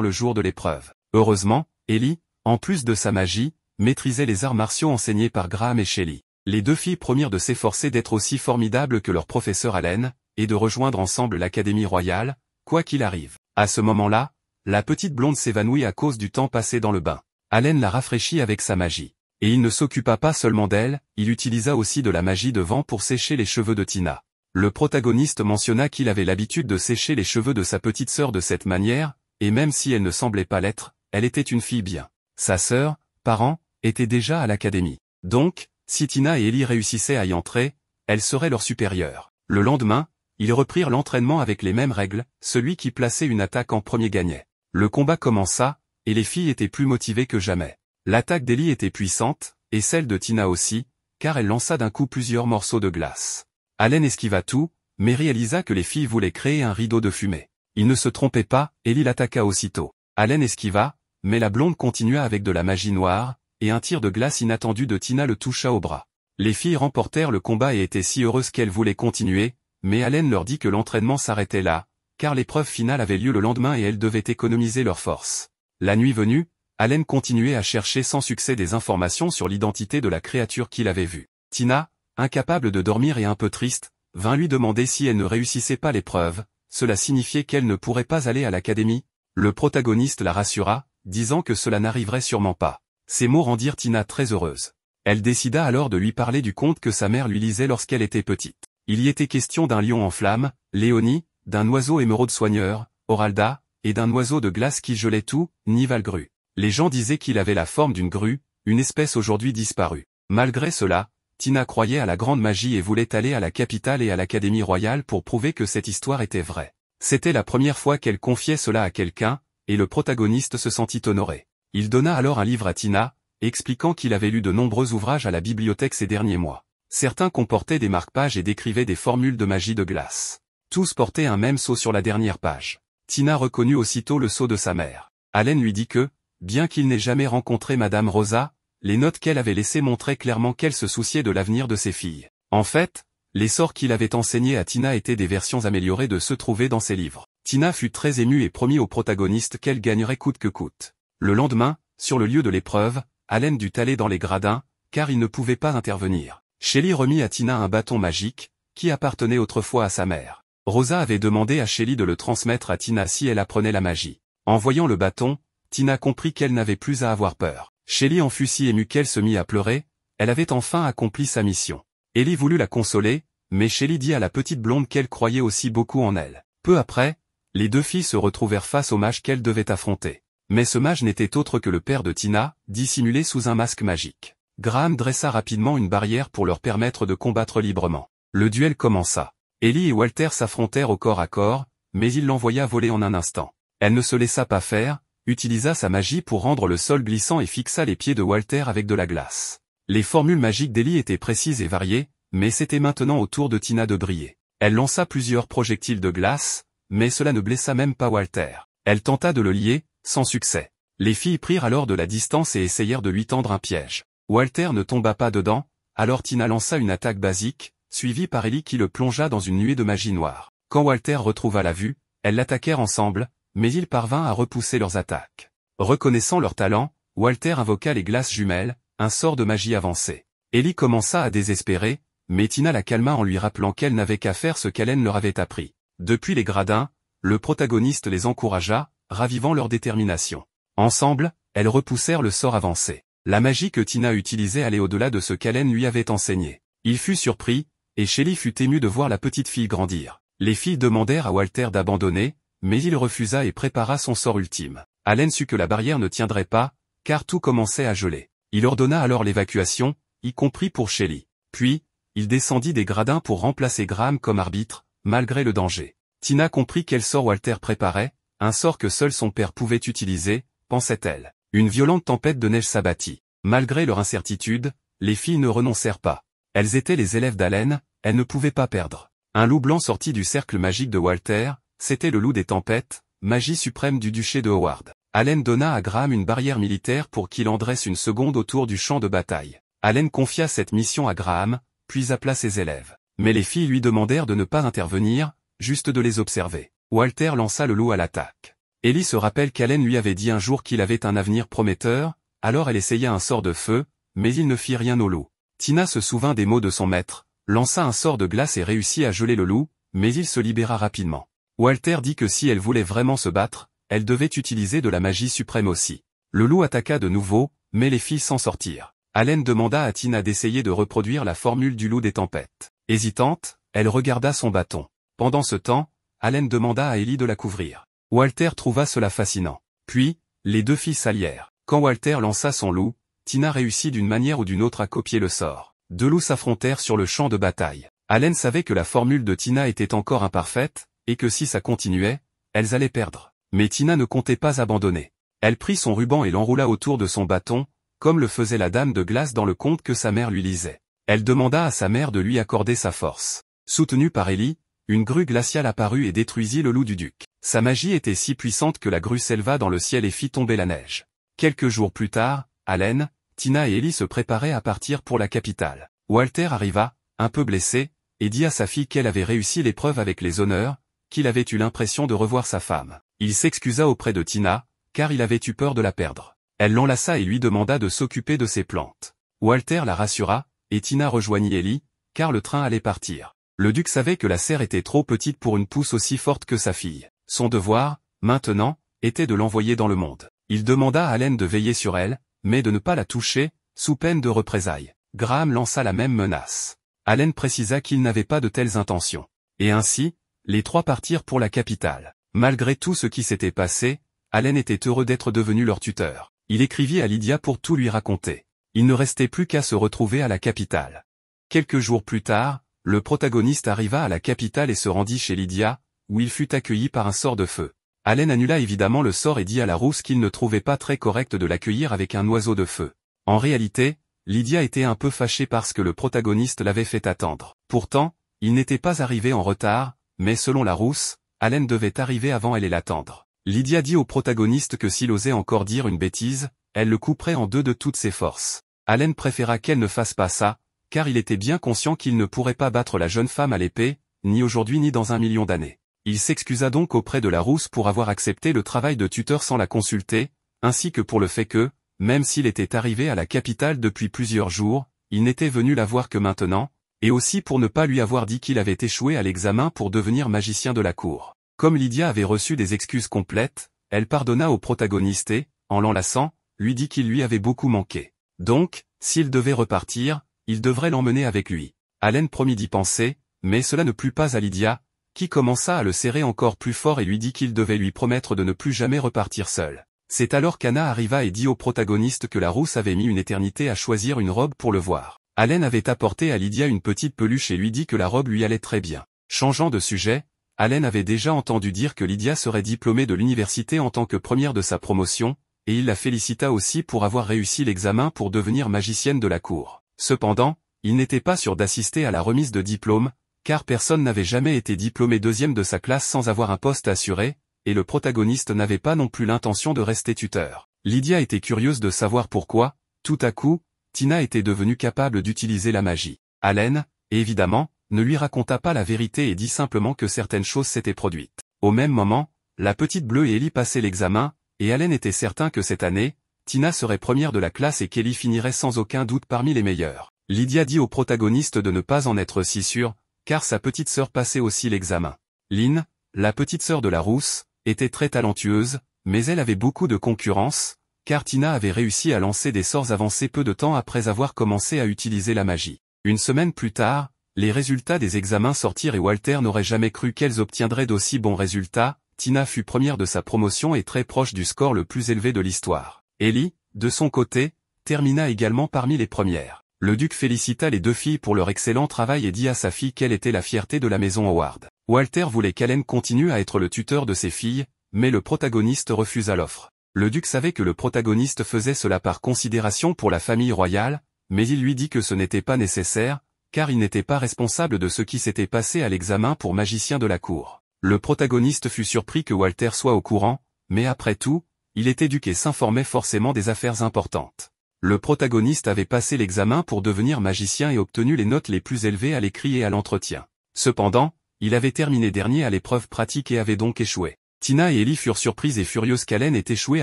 S1: le jour de l'épreuve. Heureusement, Ellie, en plus de sa magie, maîtrisait les arts martiaux enseignés par Graham et Shelley. Les deux filles promirent de s'efforcer d'être aussi formidables que leur professeur Allen, et de rejoindre ensemble l'Académie royale, quoi qu'il arrive. À ce moment-là, la petite blonde s'évanouit à cause du temps passé dans le bain. Allen la rafraîchit avec sa magie. Et il ne s'occupa pas seulement d'elle, il utilisa aussi de la magie de vent pour sécher les cheveux de Tina. Le protagoniste mentionna qu'il avait l'habitude de sécher les cheveux de sa petite sœur de cette manière, et même si elle ne semblait pas l'être, elle était une fille bien. Sa sœur, parent, était déjà à l'académie. Donc, si Tina et Ellie réussissaient à y entrer, elle serait leur supérieure. Le lendemain, ils reprirent l'entraînement avec les mêmes règles, celui qui plaçait une attaque en premier gagnait. Le combat commença, et les filles étaient plus motivées que jamais. L'attaque d'Ellie était puissante, et celle de Tina aussi, car elle lança d'un coup plusieurs morceaux de glace. Allen esquiva tout, mais réalisa que les filles voulaient créer un rideau de fumée. Il ne se trompait pas, Ellie l'attaqua aussitôt. Allen esquiva, mais la blonde continua avec de la magie noire, et un tir de glace inattendu de Tina le toucha au bras. Les filles remportèrent le combat et étaient si heureuses qu'elles voulaient continuer, mais Allen leur dit que l'entraînement s'arrêtait là, car l'épreuve finale avait lieu le lendemain et elles devaient économiser leurs forces. La nuit venue, Allen continuait à chercher sans succès des informations sur l'identité de la créature qu'il avait vue. Tina, incapable de dormir et un peu triste, vint lui demander si elle ne réussissait pas l'épreuve, cela signifiait qu'elle ne pourrait pas aller à l'académie. Le protagoniste la rassura, disant que cela n'arriverait sûrement pas. Ces mots rendirent Tina très heureuse. Elle décida alors de lui parler du conte que sa mère lui lisait lorsqu'elle était petite. Il y était question d'un lion en flammes, Léonie, d'un oiseau émeraude soigneur, Oralda, et d'un oiseau de glace qui gelait tout, Nivalgru. Les gens disaient qu'il avait la forme d'une grue, une espèce aujourd'hui disparue. Malgré cela, Tina croyait à la grande magie et voulait aller à la capitale et à l'Académie royale pour prouver que cette histoire était vraie. C'était la première fois qu'elle confiait cela à quelqu'un, et le protagoniste se sentit honoré. Il donna alors un livre à Tina, expliquant qu'il avait lu de nombreux ouvrages à la bibliothèque ces derniers mois. Certains comportaient des marque-pages et décrivaient des formules de magie de glace. Tous portaient un même sceau sur la dernière page. Tina reconnut aussitôt le sceau de sa mère. Allen lui dit que, bien qu'il n'ait jamais rencontré Madame Rosa, les notes qu'elle avait laissées montraient clairement qu'elle se souciait de l'avenir de ses filles. En fait, les sorts qu'il avait enseignés à Tina étaient des versions améliorées de ceux trouvés dans ses livres. Tina fut très émue et promit au protagoniste qu'elle gagnerait coûte que coûte. Le lendemain, sur le lieu de l'épreuve, Allen dut aller dans les gradins, car il ne pouvait pas intervenir. Shelly remit à Tina un bâton magique, qui appartenait autrefois à sa mère. Rosa avait demandé à Shelly de le transmettre à Tina si elle apprenait la magie. En voyant le bâton, Tina comprit qu'elle n'avait plus à avoir peur. Shelly en fut si émue qu'elle se mit à pleurer, elle avait enfin accompli sa mission. Ellie voulut la consoler, mais Shelly dit à la petite blonde qu'elle croyait aussi beaucoup en elle. Peu après, les deux filles se retrouvèrent face au mage qu'elles devaient affronter. Mais ce mage n'était autre que le père de Tina, dissimulé sous un masque magique. Graham dressa rapidement une barrière pour leur permettre de combattre librement. Le duel commença. Ellie et Walter s'affrontèrent au corps à corps, mais il l'envoya voler en un instant. Elle ne se laissa pas faire, utilisa sa magie pour rendre le sol glissant et fixa les pieds de Walter avec de la glace. Les formules magiques d'Ellie étaient précises et variées, mais c'était maintenant au tour de Tina de briller. Elle lança plusieurs projectiles de glace, mais cela ne blessa même pas Walter. Elle tenta de le lier, sans succès. Les filles prirent alors de la distance et essayèrent de lui tendre un piège. Walter ne tomba pas dedans, alors Tina lança une attaque basique, suivie par Ellie qui le plongea dans une nuée de magie noire. Quand Walter retrouva la vue, elles l'attaquèrent ensemble, mais il parvint à repousser leurs attaques. Reconnaissant leur talent, Walter invoqua les glaces jumelles, un sort de magie avancé. Ellie commença à désespérer, mais Tina la calma en lui rappelant qu'elle n'avait qu'à faire ce qu'Hélène leur avait appris. Depuis les gradins, le protagoniste les encouragea, ravivant leur détermination. Ensemble, elles repoussèrent le sort avancé. La magie que Tina utilisait allait au-delà de ce qu'Hélène lui avait enseigné. Il fut surpris, et Shelly fut émue de voir la petite fille grandir. Les filles demandèrent à Walter d'abandonner, mais il refusa et prépara son sort ultime. Hélène sut que la barrière ne tiendrait pas, car tout commençait à geler. Il ordonna alors l'évacuation, y compris pour Shelly. Puis, il descendit des gradins pour remplacer Graham comme arbitre, malgré le danger. Tina comprit quel sort Walter préparait, un sort que seul son père pouvait utiliser, pensait-elle. Une violente tempête de neige s'abattit. Malgré leur incertitude, les filles ne renoncèrent pas. Elles étaient les élèves d'Hélène, elles ne pouvaient pas perdre. Un loup blanc sortit du cercle magique de Walter, c'était le loup des tempêtes, magie suprême du duché de Howard. Hélène donna à Graham une barrière militaire pour qu'il en dresse une seconde autour du champ de bataille. Hélène confia cette mission à Graham, puis appela ses élèves. Mais les filles lui demandèrent de ne pas intervenir, juste de les observer. Walter lança le loup à l'attaque. Ellie se rappelle qu'Hélène lui avait dit un jour qu'il avait un avenir prometteur, alors elle essaya un sort de feu, mais il ne fit rien au loup. Tina se souvint des mots de son maître, lança un sort de glace et réussit à geler le loup, mais il se libéra rapidement. Walter dit que si elle voulait vraiment se battre, elle devait utiliser de la magie suprême aussi. Le loup attaqua de nouveau, mais les filles s'en sortirent. Hélène demanda à Tina d'essayer de reproduire la formule du loup des tempêtes. Hésitante, elle regarda son bâton. Pendant ce temps, Hélène demanda à Ellie de la couvrir. Walter trouva cela fascinant. Puis, les deux filles s'allièrent. Quand Walter lança son loup, Tina réussit d'une manière ou d'une autre à copier le sort. Deux loups s'affrontèrent sur le champ de bataille. Hélène savait que la formule de Tina était encore imparfaite, et que si ça continuait, elles allaient perdre. Mais Tina ne comptait pas abandonner. Elle prit son ruban et l'enroula autour de son bâton, comme le faisait la dame de glace dans le conte que sa mère lui lisait. Elle demanda à sa mère de lui accorder sa force. Soutenue par Ellie, une grue glaciale apparut et détruisit le loup du duc. Sa magie était si puissante que la grue s'éleva dans le ciel et fit tomber la neige. Quelques jours plus tard, Hélène, Tina et Ellie se préparaient à partir pour la capitale. Walter arriva, un peu blessé, et dit à sa fille qu'elle avait réussi l'épreuve avec les honneurs, qu'il avait eu l'impression de revoir sa femme. Il s'excusa auprès de Tina, car il avait eu peur de la perdre. Elle l'enlaça et lui demanda de s'occuper de ses plantes. Walter la rassura, et Tina rejoignit Ellie, car le train allait partir. Le duc savait que la serre était trop petite pour une pousse aussi forte que sa fille. Son devoir, maintenant, était de l'envoyer dans le monde. Il demanda à Hélène de veiller sur elle, mais de ne pas la toucher, sous peine de représailles. Graham lança la même menace. Hélène précisa qu'il n'avait pas de telles intentions. Et ainsi, les trois partirent pour la capitale. Malgré tout ce qui s'était passé, Hélène était heureux d'être devenu leur tuteur. Il écrivit à Lydia pour tout lui raconter. Il ne restait plus qu'à se retrouver à la capitale. Quelques jours plus tard, le protagoniste arriva à la capitale et se rendit chez Lydia, où il fut accueilli par un sort de feu. Hélène annula évidemment le sort et dit à la rousse qu'il ne trouvait pas très correct de l'accueillir avec un oiseau de feu. En réalité, Lydia était un peu fâchée parce que le protagoniste l'avait fait attendre. Pourtant, il n'était pas arrivé en retard, mais selon la rousse, Hélène devait arriver avant elle et l'attendre. Lydia dit au protagoniste que s'il osait encore dire une bêtise, elle le couperait en deux de toutes ses forces. Hélène préféra qu'elle ne fasse pas ça, car il était bien conscient qu'il ne pourrait pas battre la jeune femme à l'épée, ni aujourd'hui ni dans 1 million d'années. Il s'excusa donc auprès de la rousse pour avoir accepté le travail de tuteur sans la consulter, ainsi que pour le fait que, même s'il était arrivé à la capitale depuis plusieurs jours, il n'était venu la voir que maintenant, et aussi pour ne pas lui avoir dit qu'il avait échoué à l'examen pour devenir magicien de la cour. Comme Lydia avait reçu des excuses complètes, elle pardonna au protagoniste et, en l'enlaçant, lui dit qu'il lui avait beaucoup manqué. Donc, s'il devait repartir, il devrait l'emmener avec lui. Allen promit d'y penser, mais cela ne plut pas à Lydia, qui commença à le serrer encore plus fort et lui dit qu'il devait lui promettre de ne plus jamais repartir seul. C'est alors qu'Anna arriva et dit au protagoniste que la rousse avait mis une éternité à choisir une robe pour le voir. Allen avait apporté à Lydia une petite peluche et lui dit que la robe lui allait très bien. Changeant de sujet, Allen avait déjà entendu dire que Lydia serait diplômée de l'université en tant que première de sa promotion, et il la félicita aussi pour avoir réussi l'examen pour devenir magicienne de la cour. Cependant, il n'était pas sûr d'assister à la remise de diplôme, car personne n'avait jamais été diplômé deuxième de sa classe sans avoir un poste assuré, et le protagoniste n'avait pas non plus l'intention de rester tuteur. Lydia était curieuse de savoir pourquoi, tout à coup, Tina était devenue capable d'utiliser la magie. Allen, évidemment, ne lui raconta pas la vérité et dit simplement que certaines choses s'étaient produites. Au même moment, la petite bleue et Ellie passaient l'examen, et Allen était certain que cette année, Tina serait première de la classe et qu'Ellie finirait sans aucun doute parmi les meilleures. Lydia dit au protagoniste de ne pas en être si sûr, car sa petite sœur passait aussi l'examen. Lynn, la petite sœur de la rousse, était très talentueuse, mais elle avait beaucoup de concurrence, car Tina avait réussi à lancer des sorts avancés peu de temps après avoir commencé à utiliser la magie. Une semaine plus tard, les résultats des examens sortirent et Walter n'aurait jamais cru qu'elles obtiendraient d'aussi bons résultats. Tina fut première de sa promotion et très proche du score le plus élevé de l'histoire. Ellie, de son côté, termina également parmi les premières. Le duc félicita les deux filles pour leur excellent travail et dit à sa fille qu'elle était la fierté de la maison Howard. Walter voulait qu'Allen continue à être le tuteur de ses filles, mais le protagoniste refusa l'offre. Le duc savait que le protagoniste faisait cela par considération pour la famille royale, mais il lui dit que ce n'était pas nécessaire, car il n'était pas responsable de ce qui s'était passé à l'examen pour magicien de la cour. Le protagoniste fut surpris que Walter soit au courant, mais après tout, il était duc et s'informait forcément des affaires importantes. Le protagoniste avait passé l'examen pour devenir magicien et obtenu les notes les plus élevées à l'écrit et à l'entretien. Cependant, il avait terminé dernier à l'épreuve pratique et avait donc échoué. Tina et Ellie furent surprises et furieuses qu'Allen ait échoué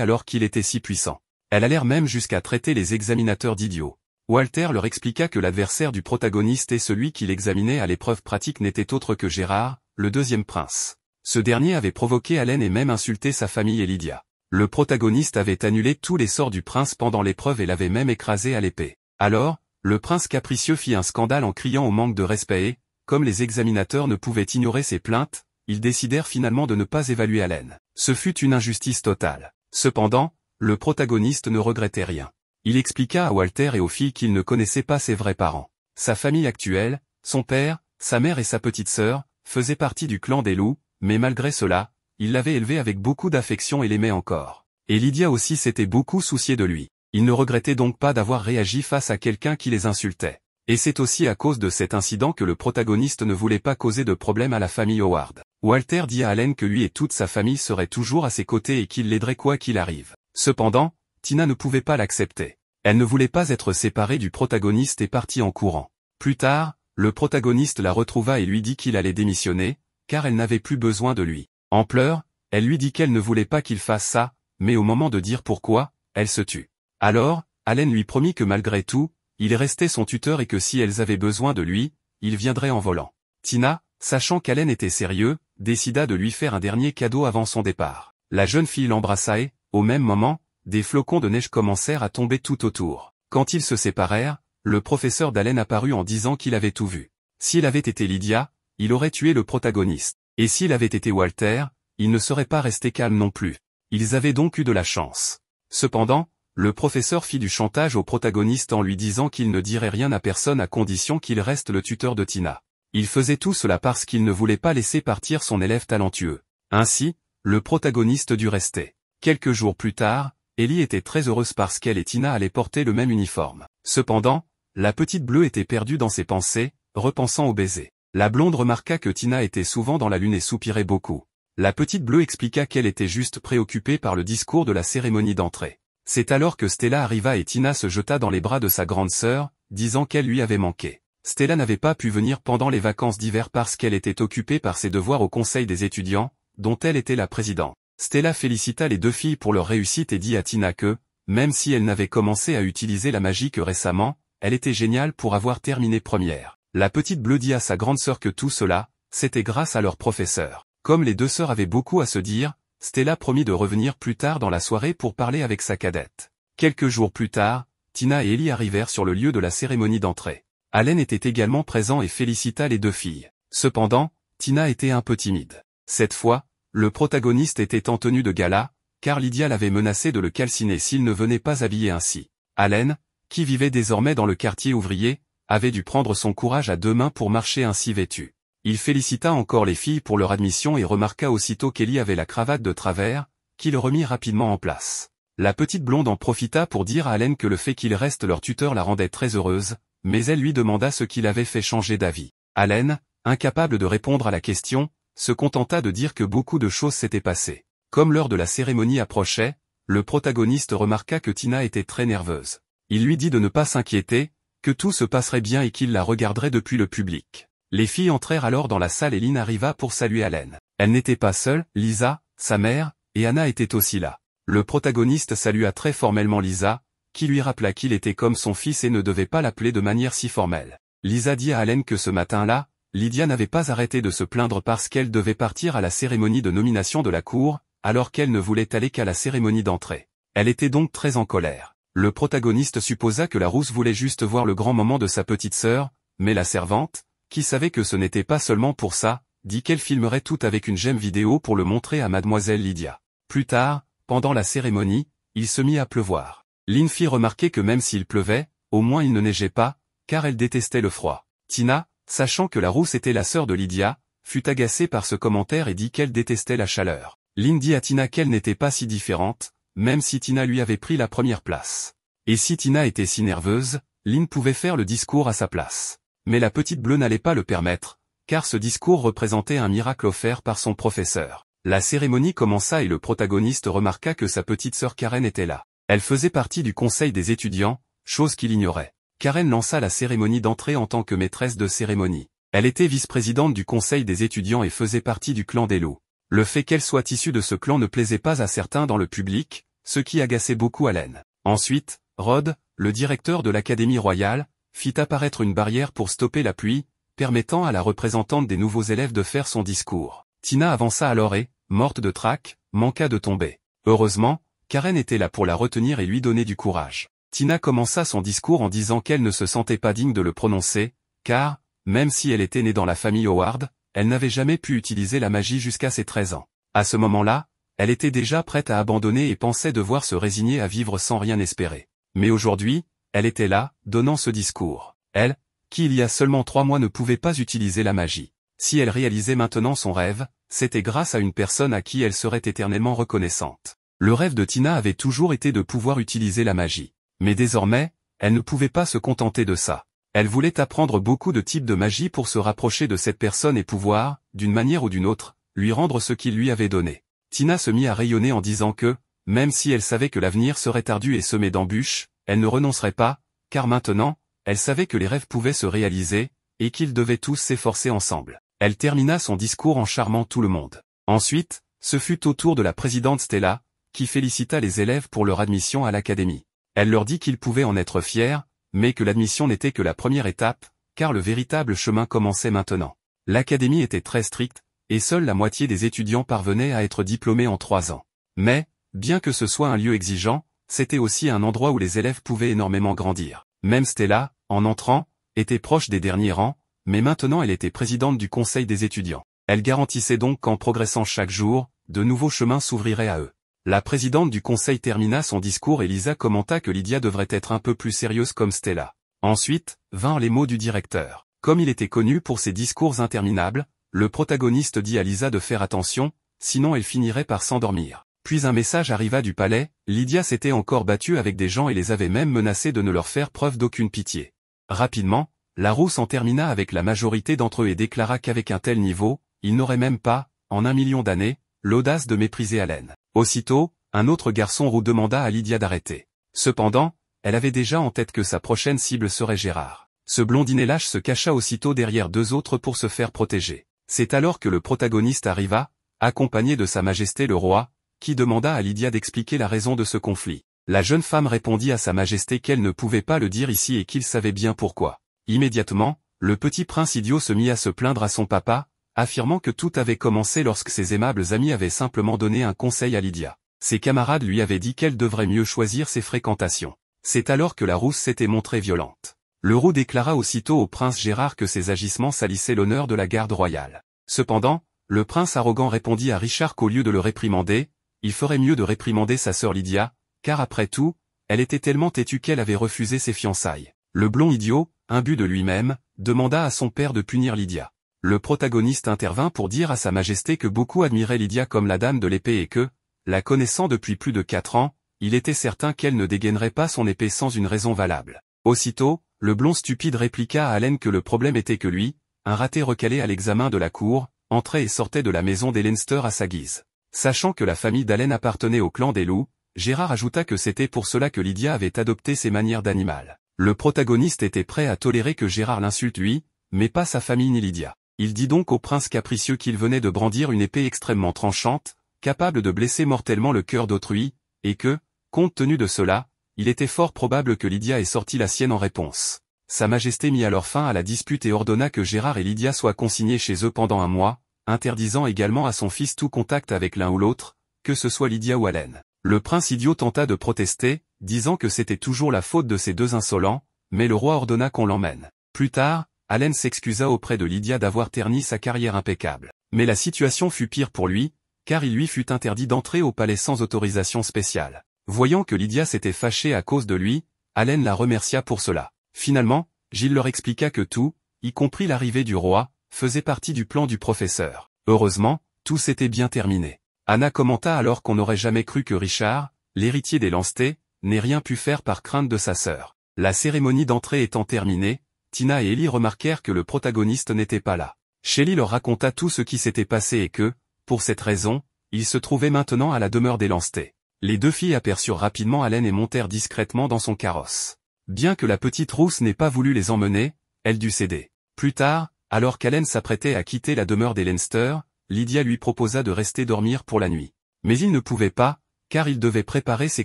S1: alors qu'il était si puissant. Elles allèrent même jusqu'à traiter les examinateurs d'idiots. Walter leur expliqua que l'adversaire du protagoniste et celui qui l'examinait à l'épreuve pratique n'était autre que Gérard, le deuxième prince. Ce dernier avait provoqué Allen et même insulté sa famille et Lydia. Le protagoniste avait annulé tous les sorts du prince pendant l'épreuve et l'avait même écrasé à l'épée. Alors, le prince capricieux fit un scandale en criant au manque de respect et, comme les examinateurs ne pouvaient ignorer ses plaintes, ils décidèrent finalement de ne pas évaluer Allen. Ce fut une injustice totale. Cependant, le protagoniste ne regrettait rien. Il expliqua à Walter et aux filles qu'il ne connaissait pas ses vrais parents. Sa famille actuelle, son père, sa mère et sa petite sœur, faisaient partie du clan des loups, mais malgré cela, il l'avait élevé avec beaucoup d'affection et l'aimait encore. Et Lydia aussi s'était beaucoup souciée de lui. Il ne regrettait donc pas d'avoir réagi face à quelqu'un qui les insultait. Et c'est aussi à cause de cet incident que le protagoniste ne voulait pas causer de problème à la famille Howard. Walter dit à Allen que lui et toute sa famille seraient toujours à ses côtés et qu'il l'aiderait quoi qu'il arrive. Cependant, Tina ne pouvait pas l'accepter. Elle ne voulait pas être séparée du protagoniste et partit en courant. Plus tard, le protagoniste la retrouva et lui dit qu'il allait démissionner, car elle n'avait plus besoin de lui. En pleurs, elle lui dit qu'elle ne voulait pas qu'il fasse ça, mais au moment de dire pourquoi, elle se tut. Alors, Allen lui promit que malgré tout, il restait son tuteur et que si elles avaient besoin de lui, il viendrait en volant. Tina, sachant qu'Allen était sérieux, décida de lui faire un dernier cadeau avant son départ. La jeune fille l'embrassa et, au même moment, des flocons de neige commencèrent à tomber tout autour. Quand ils se séparèrent, le professeur d'Allen apparut en disant qu'il avait tout vu. S'il avait été Lydia, il aurait tué le protagoniste. Et s'il avait été Walter, il ne serait pas resté calme non plus. Ils avaient donc eu de la chance. Cependant, le professeur fit du chantage au protagoniste en lui disant qu'il ne dirait rien à personne à condition qu'il reste le tuteur de Tina. Il faisait tout cela parce qu'il ne voulait pas laisser partir son élève talentueux. Ainsi, le protagoniste dut rester. Quelques jours plus tard, Ellie était très heureuse parce qu'elle et Tina allaient porter le même uniforme. Cependant, la petite bleue était perdue dans ses pensées, repensant au baiser. La blonde remarqua que Tina était souvent dans la lune et soupirait beaucoup. La petite bleue expliqua qu'elle était juste préoccupée par le discours de la cérémonie d'entrée. C'est alors que Stella arriva et Tina se jeta dans les bras de sa grande sœur, disant qu'elle lui avait manqué. Stella n'avait pas pu venir pendant les vacances d'hiver parce qu'elle était occupée par ses devoirs au conseil des étudiants, dont elle était la présidente. Stella félicita les deux filles pour leur réussite et dit à Tina que, même si elle n'avait commencé à utiliser la magie que récemment, elle était géniale pour avoir terminé première. La petite bleue dit à sa grande sœur que tout cela, c'était grâce à leur professeur. Comme les deux sœurs avaient beaucoup à se dire, Stella promit de revenir plus tard dans la soirée pour parler avec sa cadette. Quelques jours plus tard, Tina et Ellie arrivèrent sur le lieu de la cérémonie d'entrée. Allen était également présent et félicita les deux filles. Cependant, Tina était un peu timide. Cette fois, le protagoniste était en tenue de gala, car Lydia l'avait menacé de le calciner s'il ne venait pas habillé ainsi. Allen, qui vivait désormais dans le quartier ouvrier, avait dû prendre son courage à deux mains pour marcher ainsi vêtu. Il félicita encore les filles pour leur admission et remarqua aussitôt qu'Ellie avait la cravate de travers, qu'il remit rapidement en place. La petite blonde en profita pour dire à Allen que le fait qu'il reste leur tuteur la rendait très heureuse, mais elle lui demanda ce qui l'avait fait changer d'avis. Allen, incapable de répondre à la question, se contenta de dire que beaucoup de choses s'étaient passées. Comme l'heure de la cérémonie approchait, le protagoniste remarqua que Tina était très nerveuse. Il lui dit de ne pas s'inquiéter, que tout se passerait bien et qu'il la regarderait depuis le public. Les filles entrèrent alors dans la salle et Lynn arriva pour saluer Allen. Elle n'était pas seule, Lisa, sa mère, et Anna étaient aussi là. Le protagoniste salua très formellement Lisa, qui lui rappela qu'il était comme son fils et ne devait pas l'appeler de manière si formelle. Lisa dit à Allen que ce matin-là, Lydia n'avait pas arrêté de se plaindre parce qu'elle devait partir à la cérémonie de nomination de la cour, alors qu'elle ne voulait aller qu'à la cérémonie d'entrée. Elle était donc très en colère. Le protagoniste supposa que la rousse voulait juste voir le grand moment de sa petite sœur, mais la servante, qui savait que ce n'était pas seulement pour ça, dit qu'elle filmerait tout avec une gemme vidéo pour le montrer à mademoiselle Lydia. Plus tard, pendant la cérémonie, il se mit à pleuvoir. Lynn fit remarquer que même s'il pleuvait, au moins il ne neigeait pas, car elle détestait le froid. Tina, sachant que la rousse était la sœur de Lydia, fut agacée par ce commentaire et dit qu'elle détestait la chaleur. Lynn dit à Tina qu'elle n'était pas si différente, même si Tina lui avait pris la première place. Et si Tina était si nerveuse, Lynn pouvait faire le discours à sa place. Mais la petite bleue n'allait pas le permettre, car ce discours représentait un miracle offert par son professeur. La cérémonie commença et le protagoniste remarqua que sa petite sœur Karen était là. Elle faisait partie du conseil des étudiants, chose qu'il ignorait. Karen lança la cérémonie d'entrée en tant que maîtresse de cérémonie. Elle était vice-présidente du conseil des étudiants et faisait partie du clan des loups. Le fait qu'elle soit issue de ce clan ne plaisait pas à certains dans le public, ce qui agaçait beaucoup Allen. Ensuite, Rod, le directeur de l'Académie royale, fit apparaître une barrière pour stopper la pluie, permettant à la représentante des nouveaux élèves de faire son discours. Tina avança alors et, morte de trac, manqua de tomber. Heureusement, Karen était là pour la retenir et lui donner du courage. Tina commença son discours en disant qu'elle ne se sentait pas digne de le prononcer, car, même si elle était née dans la famille Howard, elle n'avait jamais pu utiliser la magie jusqu'à ses 13 ans. À ce moment-là, elle était déjà prête à abandonner et pensait devoir se résigner à vivre sans rien espérer. Mais aujourd'hui, elle était là, donnant ce discours. Elle, qui il y a seulement 3 mois ne pouvait pas utiliser la magie. Si elle réalisait maintenant son rêve, c'était grâce à une personne à qui elle serait éternellement reconnaissante. Le rêve de Tina avait toujours été de pouvoir utiliser la magie. Mais désormais, elle ne pouvait pas se contenter de ça. Elle voulait apprendre beaucoup de types de magie pour se rapprocher de cette personne et pouvoir, d'une manière ou d'une autre, lui rendre ce qu'il lui avait donné. Tina se mit à rayonner en disant que, même si elle savait que l'avenir serait ardu et semé d'embûches, elle ne renoncerait pas, car maintenant, elle savait que les rêves pouvaient se réaliser, et qu'ils devaient tous s'efforcer ensemble. Elle termina son discours en charmant tout le monde. Ensuite, ce fut au tour de la présidente Stella, qui félicita les élèves pour leur admission à l'académie. Elle leur dit qu'ils pouvaient en être fiers, mais que l'admission n'était que la première étape, car le véritable chemin commençait maintenant. L'académie était très stricte, et seule la moitié des étudiants parvenaient à être diplômés en 3 ans. Mais, bien que ce soit un lieu exigeant, c'était aussi un endroit où les élèves pouvaient énormément grandir. Même Stella, en entrant, était proche des derniers rangs, mais maintenant elle était présidente du conseil des étudiants. Elle garantissait donc qu'en progressant chaque jour, de nouveaux chemins s'ouvriraient à eux. La présidente du conseil termina son discours et Lisa commenta que Lydia devrait être un peu plus sérieuse comme Stella. Ensuite, vinrent les mots du directeur. Comme il était connu pour ses discours interminables, le protagoniste dit à Lisa de faire attention, sinon elle finirait par s'endormir. Puis un message arriva du palais, Lydia s'était encore battue avec des gens et les avait même menacés de ne leur faire preuve d'aucune pitié. Rapidement, la rousse en termina avec la majorité d'entre eux et déclara qu'avec un tel niveau, il n'aurait même pas, en 1 million d'années, l'audace de mépriser Allen. Aussitôt, un autre garçon roux demanda à Lydia d'arrêter. Cependant, elle avait déjà en tête que sa prochaine cible serait Gérard. Ce blondinet lâche se cacha aussitôt derrière 2 autres pour se faire protéger. C'est alors que le protagoniste arriva, accompagné de Sa Majesté le Roi, qui demanda à Lydia d'expliquer la raison de ce conflit. La jeune femme répondit à sa majesté qu'elle ne pouvait pas le dire ici et qu'il savait bien pourquoi. Immédiatement, le petit prince idiot se mit à se plaindre à son papa, affirmant que tout avait commencé lorsque ses aimables amis avaient simplement donné un conseil à Lydia. Ses camarades lui avaient dit qu'elle devrait mieux choisir ses fréquentations. C'est alors que la rousse s'était montrée violente. Le roux déclara aussitôt au prince Gérard que ses agissements salissaient l'honneur de la garde royale. Cependant, le prince arrogant répondit à Richard qu'au lieu de le réprimander, il ferait mieux de réprimander sa sœur Lydia, car après tout, elle était tellement têtue qu'elle avait refusé ses fiançailles. Le blond idiot, imbu de lui-même, demanda à son père de punir Lydia. Le protagoniste intervint pour dire à sa majesté que beaucoup admiraient Lydia comme la dame de l'épée et que, la connaissant depuis plus de 4 ans, il était certain qu'elle ne dégainerait pas son épée sans une raison valable. Aussitôt, le blond stupide répliqua à Haleine que le problème était que lui, un raté recalé à l'examen de la cour, entrait et sortait de la maison des Leinster à sa guise. Sachant que la famille d'Haleine appartenait au clan des loups, Gérard ajouta que c'était pour cela que Lydia avait adopté ses manières d'animal. Le protagoniste était prêt à tolérer que Gérard l'insulte lui, mais pas sa famille ni Lydia. Il dit donc au prince capricieux qu'il venait de brandir une épée extrêmement tranchante, capable de blesser mortellement le cœur d'autrui, et que, compte tenu de cela, il était fort probable que Lydia ait sorti la sienne en réponse. Sa majesté mit alors fin à la dispute et ordonna que Gérard et Lydia soient consignés chez eux pendant 1 mois, interdisant également à son fils tout contact avec l'un ou l'autre, que ce soit Lydia ou Haleine. Le prince idiot tenta de protester, disant que c'était toujours la faute de ces 2 insolents, mais le roi ordonna qu'on l'emmène. Plus tard, Haleine s'excusa auprès de Lydia d'avoir terni sa carrière impeccable. Mais la situation fut pire pour lui, car il lui fut interdit d'entrer au palais sans autorisation spéciale. Voyant que Lydia s'était fâchée à cause de lui, Haleine la remercia pour cela. Finalement, Gilles leur expliqua que tout, y compris l'arrivée du roi, faisait partie du plan du professeur. Heureusement, tout s'était bien terminé. Anna commenta alors qu'on n'aurait jamais cru que Richard, l'héritier des Lancet, n'ait rien pu faire par crainte de sa sœur. La cérémonie d'entrée étant terminée, Tina et Ellie remarquèrent que le protagoniste n'était pas là. Shelley leur raconta tout ce qui s'était passé et que, pour cette raison, il se trouvait maintenant à la demeure des Lancet. Les 2 filles aperçurent rapidement Haleine et montèrent discrètement dans son carrosse. Bien que la petite rousse n'ait pas voulu les emmener, elle dut céder. Plus tard, alors qu'Haleine s'apprêtait à quitter la demeure des Leinster, Lydia lui proposa de rester dormir pour la nuit. Mais il ne pouvait pas, car il devait préparer ses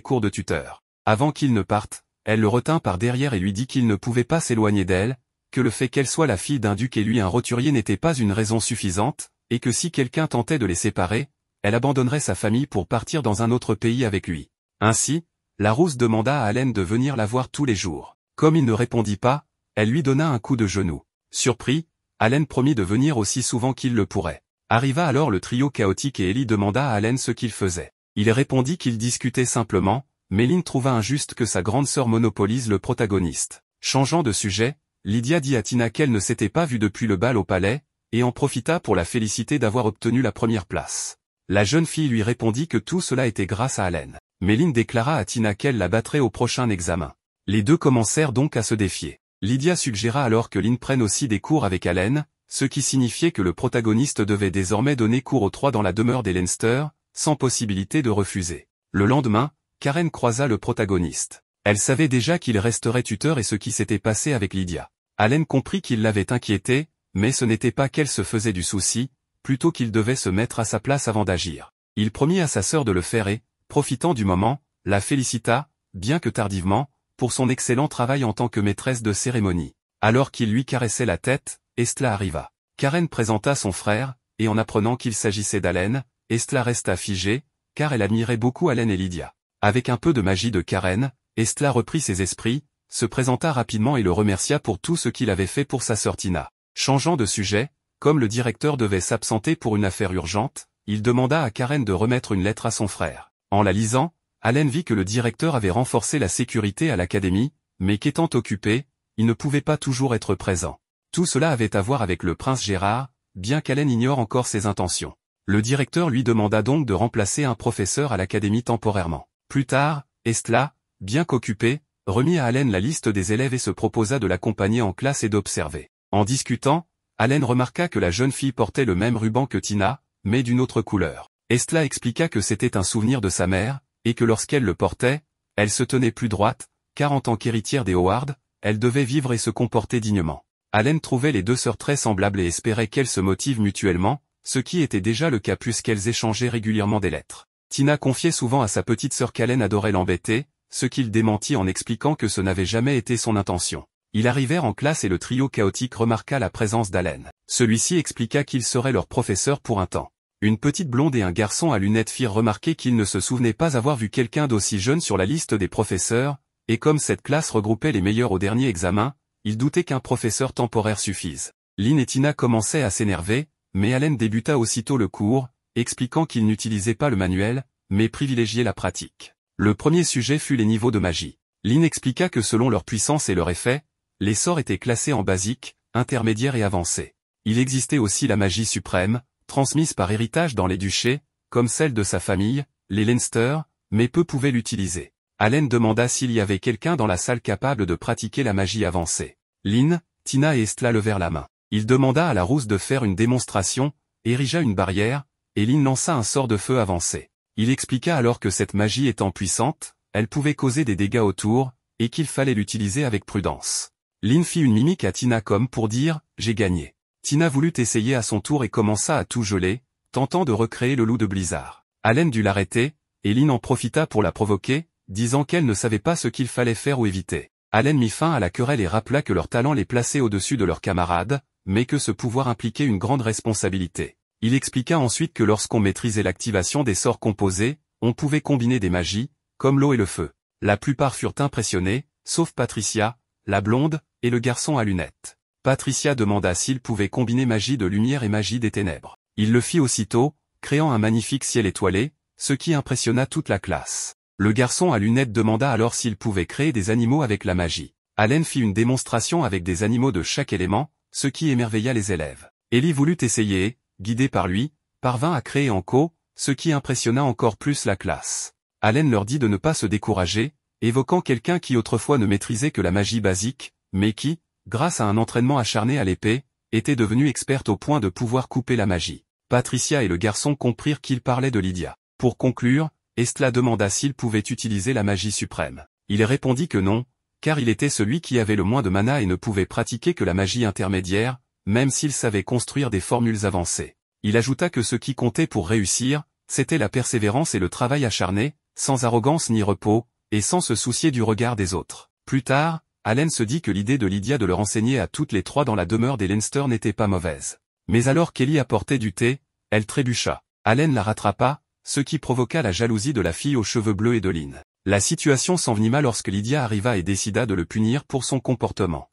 S1: cours de tuteur. Avant qu'il ne parte, elle le retint par derrière et lui dit qu'il ne pouvait pas s'éloigner d'elle, que le fait qu'elle soit la fille d'un duc et lui un roturier n'était pas une raison suffisante, et que si quelqu'un tentait de les séparer, elle abandonnerait sa famille pour partir dans un autre pays avec lui. Ainsi, la rousse demanda à Haleine de venir la voir tous les jours. Comme il ne répondit pas, elle lui donna un coup de genou. Surpris, Haleine promit de venir aussi souvent qu'il le pourrait. Arriva alors le trio chaotique et Ellie demanda à Haleine ce qu'il faisait. Il répondit qu'il discutait simplement, mais Lynn trouva injuste que sa grande sœur monopolise le protagoniste. Changeant de sujet, Lydia dit à Tina qu'elle ne s'était pas vue depuis le bal au palais, et en profita pour la féliciter d'avoir obtenu la première place. La jeune fille lui répondit que tout cela était grâce à Haleine. Mais Lynn déclara à Tina qu'elle la battrait au prochain examen. Les 2 commencèrent donc à se défier. Lydia suggéra alors que Lynn prenne aussi des cours avec Haleine, ce qui signifiait que le protagoniste devait désormais donner cours aux 3 dans la demeure des Leinster, sans possibilité de refuser. Le lendemain, Karen croisa le protagoniste. Elle savait déjà qu'il resterait tuteur et ce qui s'était passé avec Lydia. Haleine comprit qu'il l'avait inquiétée, mais ce n'était pas qu'elle se faisait du souci, plutôt qu'il devait se mettre à sa place avant d'agir. Il promit à sa sœur de le faire et, profitant du moment, la félicita, bien que tardivement, pour son excellent travail en tant que maîtresse de cérémonie. Alors qu'il lui caressait la tête, Estla arriva. Karen présenta son frère, et en apprenant qu'il s'agissait d'Haleine, Estla resta figée, car elle admirait beaucoup Haleine et Lydia. Avec un peu de magie de Karen, Estla reprit ses esprits, se présenta rapidement et le remercia pour tout ce qu'il avait fait pour sa sœur Tina. Changeant de sujet, comme le directeur devait s'absenter pour une affaire urgente, il demanda à Karen de remettre une lettre à son frère. En la lisant, Haleine vit que le directeur avait renforcé la sécurité à l'académie, mais qu'étant occupé, il ne pouvait pas toujours être présent. Tout cela avait à voir avec le prince Gérard, bien qu'Haleine ignore encore ses intentions. Le directeur lui demanda donc de remplacer un professeur à l'académie temporairement. Plus tard, Estla, bien qu'occupée, remit à Haleine la liste des élèves et se proposa de l'accompagner en classe et d'observer. En discutant, Haleine remarqua que la jeune fille portait le même ruban que Tina, mais d'une autre couleur. Estla expliqua que c'était un souvenir de sa mère, et que lorsqu'elle le portait, elle se tenait plus droite, car en tant qu'héritière des Howard, elle devait vivre et se comporter dignement. Haleine trouvait les 2 sœurs très semblables et espérait qu'elles se motivent mutuellement, ce qui était déjà le cas puisqu'elles échangeaient régulièrement des lettres. Tina confiait souvent à sa petite sœur qu'Haleine adorait l'embêter, ce qu'il démentit en expliquant que ce n'avait jamais été son intention. Ils arrivèrent en classe et le trio chaotique remarqua la présence d'Allen. Celui-ci expliqua qu'il serait leur professeur pour un temps. Une petite blonde et un garçon à lunettes firent remarquer qu'ils ne se souvenaient pas avoir vu quelqu'un d'aussi jeune sur la liste des professeurs, et comme cette classe regroupait les meilleurs au dernier examen, ils doutaient qu'un professeur temporaire suffise. Lynn et Tina commençaient à s'énerver, mais Allen débuta aussitôt le cours, expliquant qu'il n'utilisait pas le manuel, mais privilégiait la pratique. Le premier sujet fut les niveaux de magie. Lynn expliqua que selon leur puissance et leur effet, les sorts étaient classés en basique, intermédiaire et avancé. Il existait aussi la magie suprême, transmise par héritage dans les duchés, comme celle de sa famille, les Leinster, mais peu pouvaient l'utiliser. Allen demanda s'il y avait quelqu'un dans la salle capable de pratiquer la magie avancée. Lynn, Tina et Estla levèrent la main. Il demanda à la rousse de faire une démonstration, érigea une barrière, et Lynn lança un sort de feu avancé. Il expliqua alors que cette magie étant puissante, elle pouvait causer des dégâts autour, et qu'il fallait l'utiliser avec prudence. Lynn fit une mimique à Tina comme pour dire « j'ai gagné ». Tina voulut essayer à son tour et commença à tout geler, tentant de recréer le loup de Blizzard. Allen dut l'arrêter, et Lynn en profita pour la provoquer, disant qu'elle ne savait pas ce qu'il fallait faire ou éviter. Allen mit fin à la querelle et rappela que leur talent les plaçait au-dessus de leurs camarades, mais que ce pouvoir impliquait une grande responsabilité. Il expliqua ensuite que lorsqu'on maîtrisait l'activation des sorts composés, on pouvait combiner des magies, comme l'eau et le feu. La plupart furent impressionnés, sauf Patricia, la blonde, et le garçon à lunettes. Patricia demanda s'il pouvait combiner magie de lumière et magie des ténèbres. Il le fit aussitôt, créant un magnifique ciel étoilé, ce qui impressionna toute la classe. Le garçon à lunettes demanda alors s'il pouvait créer des animaux avec la magie. Allen fit une démonstration avec des animaux de chaque élément, ce qui émerveilla les élèves. Ellie voulut essayer et, guidé par lui, parvint à créer Anko, ce qui impressionna encore plus la classe. Allen leur dit de ne pas se décourager, évoquant quelqu'un qui autrefois ne maîtrisait que la magie basique, mais qui, grâce à un entraînement acharné à l'épée, était devenue experte au point de pouvoir couper la magie. Patricia et le garçon comprirent qu'il parlait de Lydia. Pour conclure, Estla demanda s'il pouvait utiliser la magie suprême. Il répondit que non, car il était celui qui avait le moins de mana et ne pouvait pratiquer que la magie intermédiaire, même s'il savait construire des formules avancées. Il ajouta que ce qui comptait pour réussir, c'était la persévérance et le travail acharné, sans arrogance ni repos, et sans se soucier du regard des autres. Plus tard, Allen se dit que l'idée de Lydia de leur enseigner à toutes les trois dans la demeure des Leinster n'était pas mauvaise. Mais alors qu'Ellie apportait du thé, elle trébucha. Allen la rattrapa, ce qui provoqua la jalousie de la fille aux cheveux bleus et de Lynn. La situation s'envenima lorsque Lydia arriva et décida de le punir pour son comportement.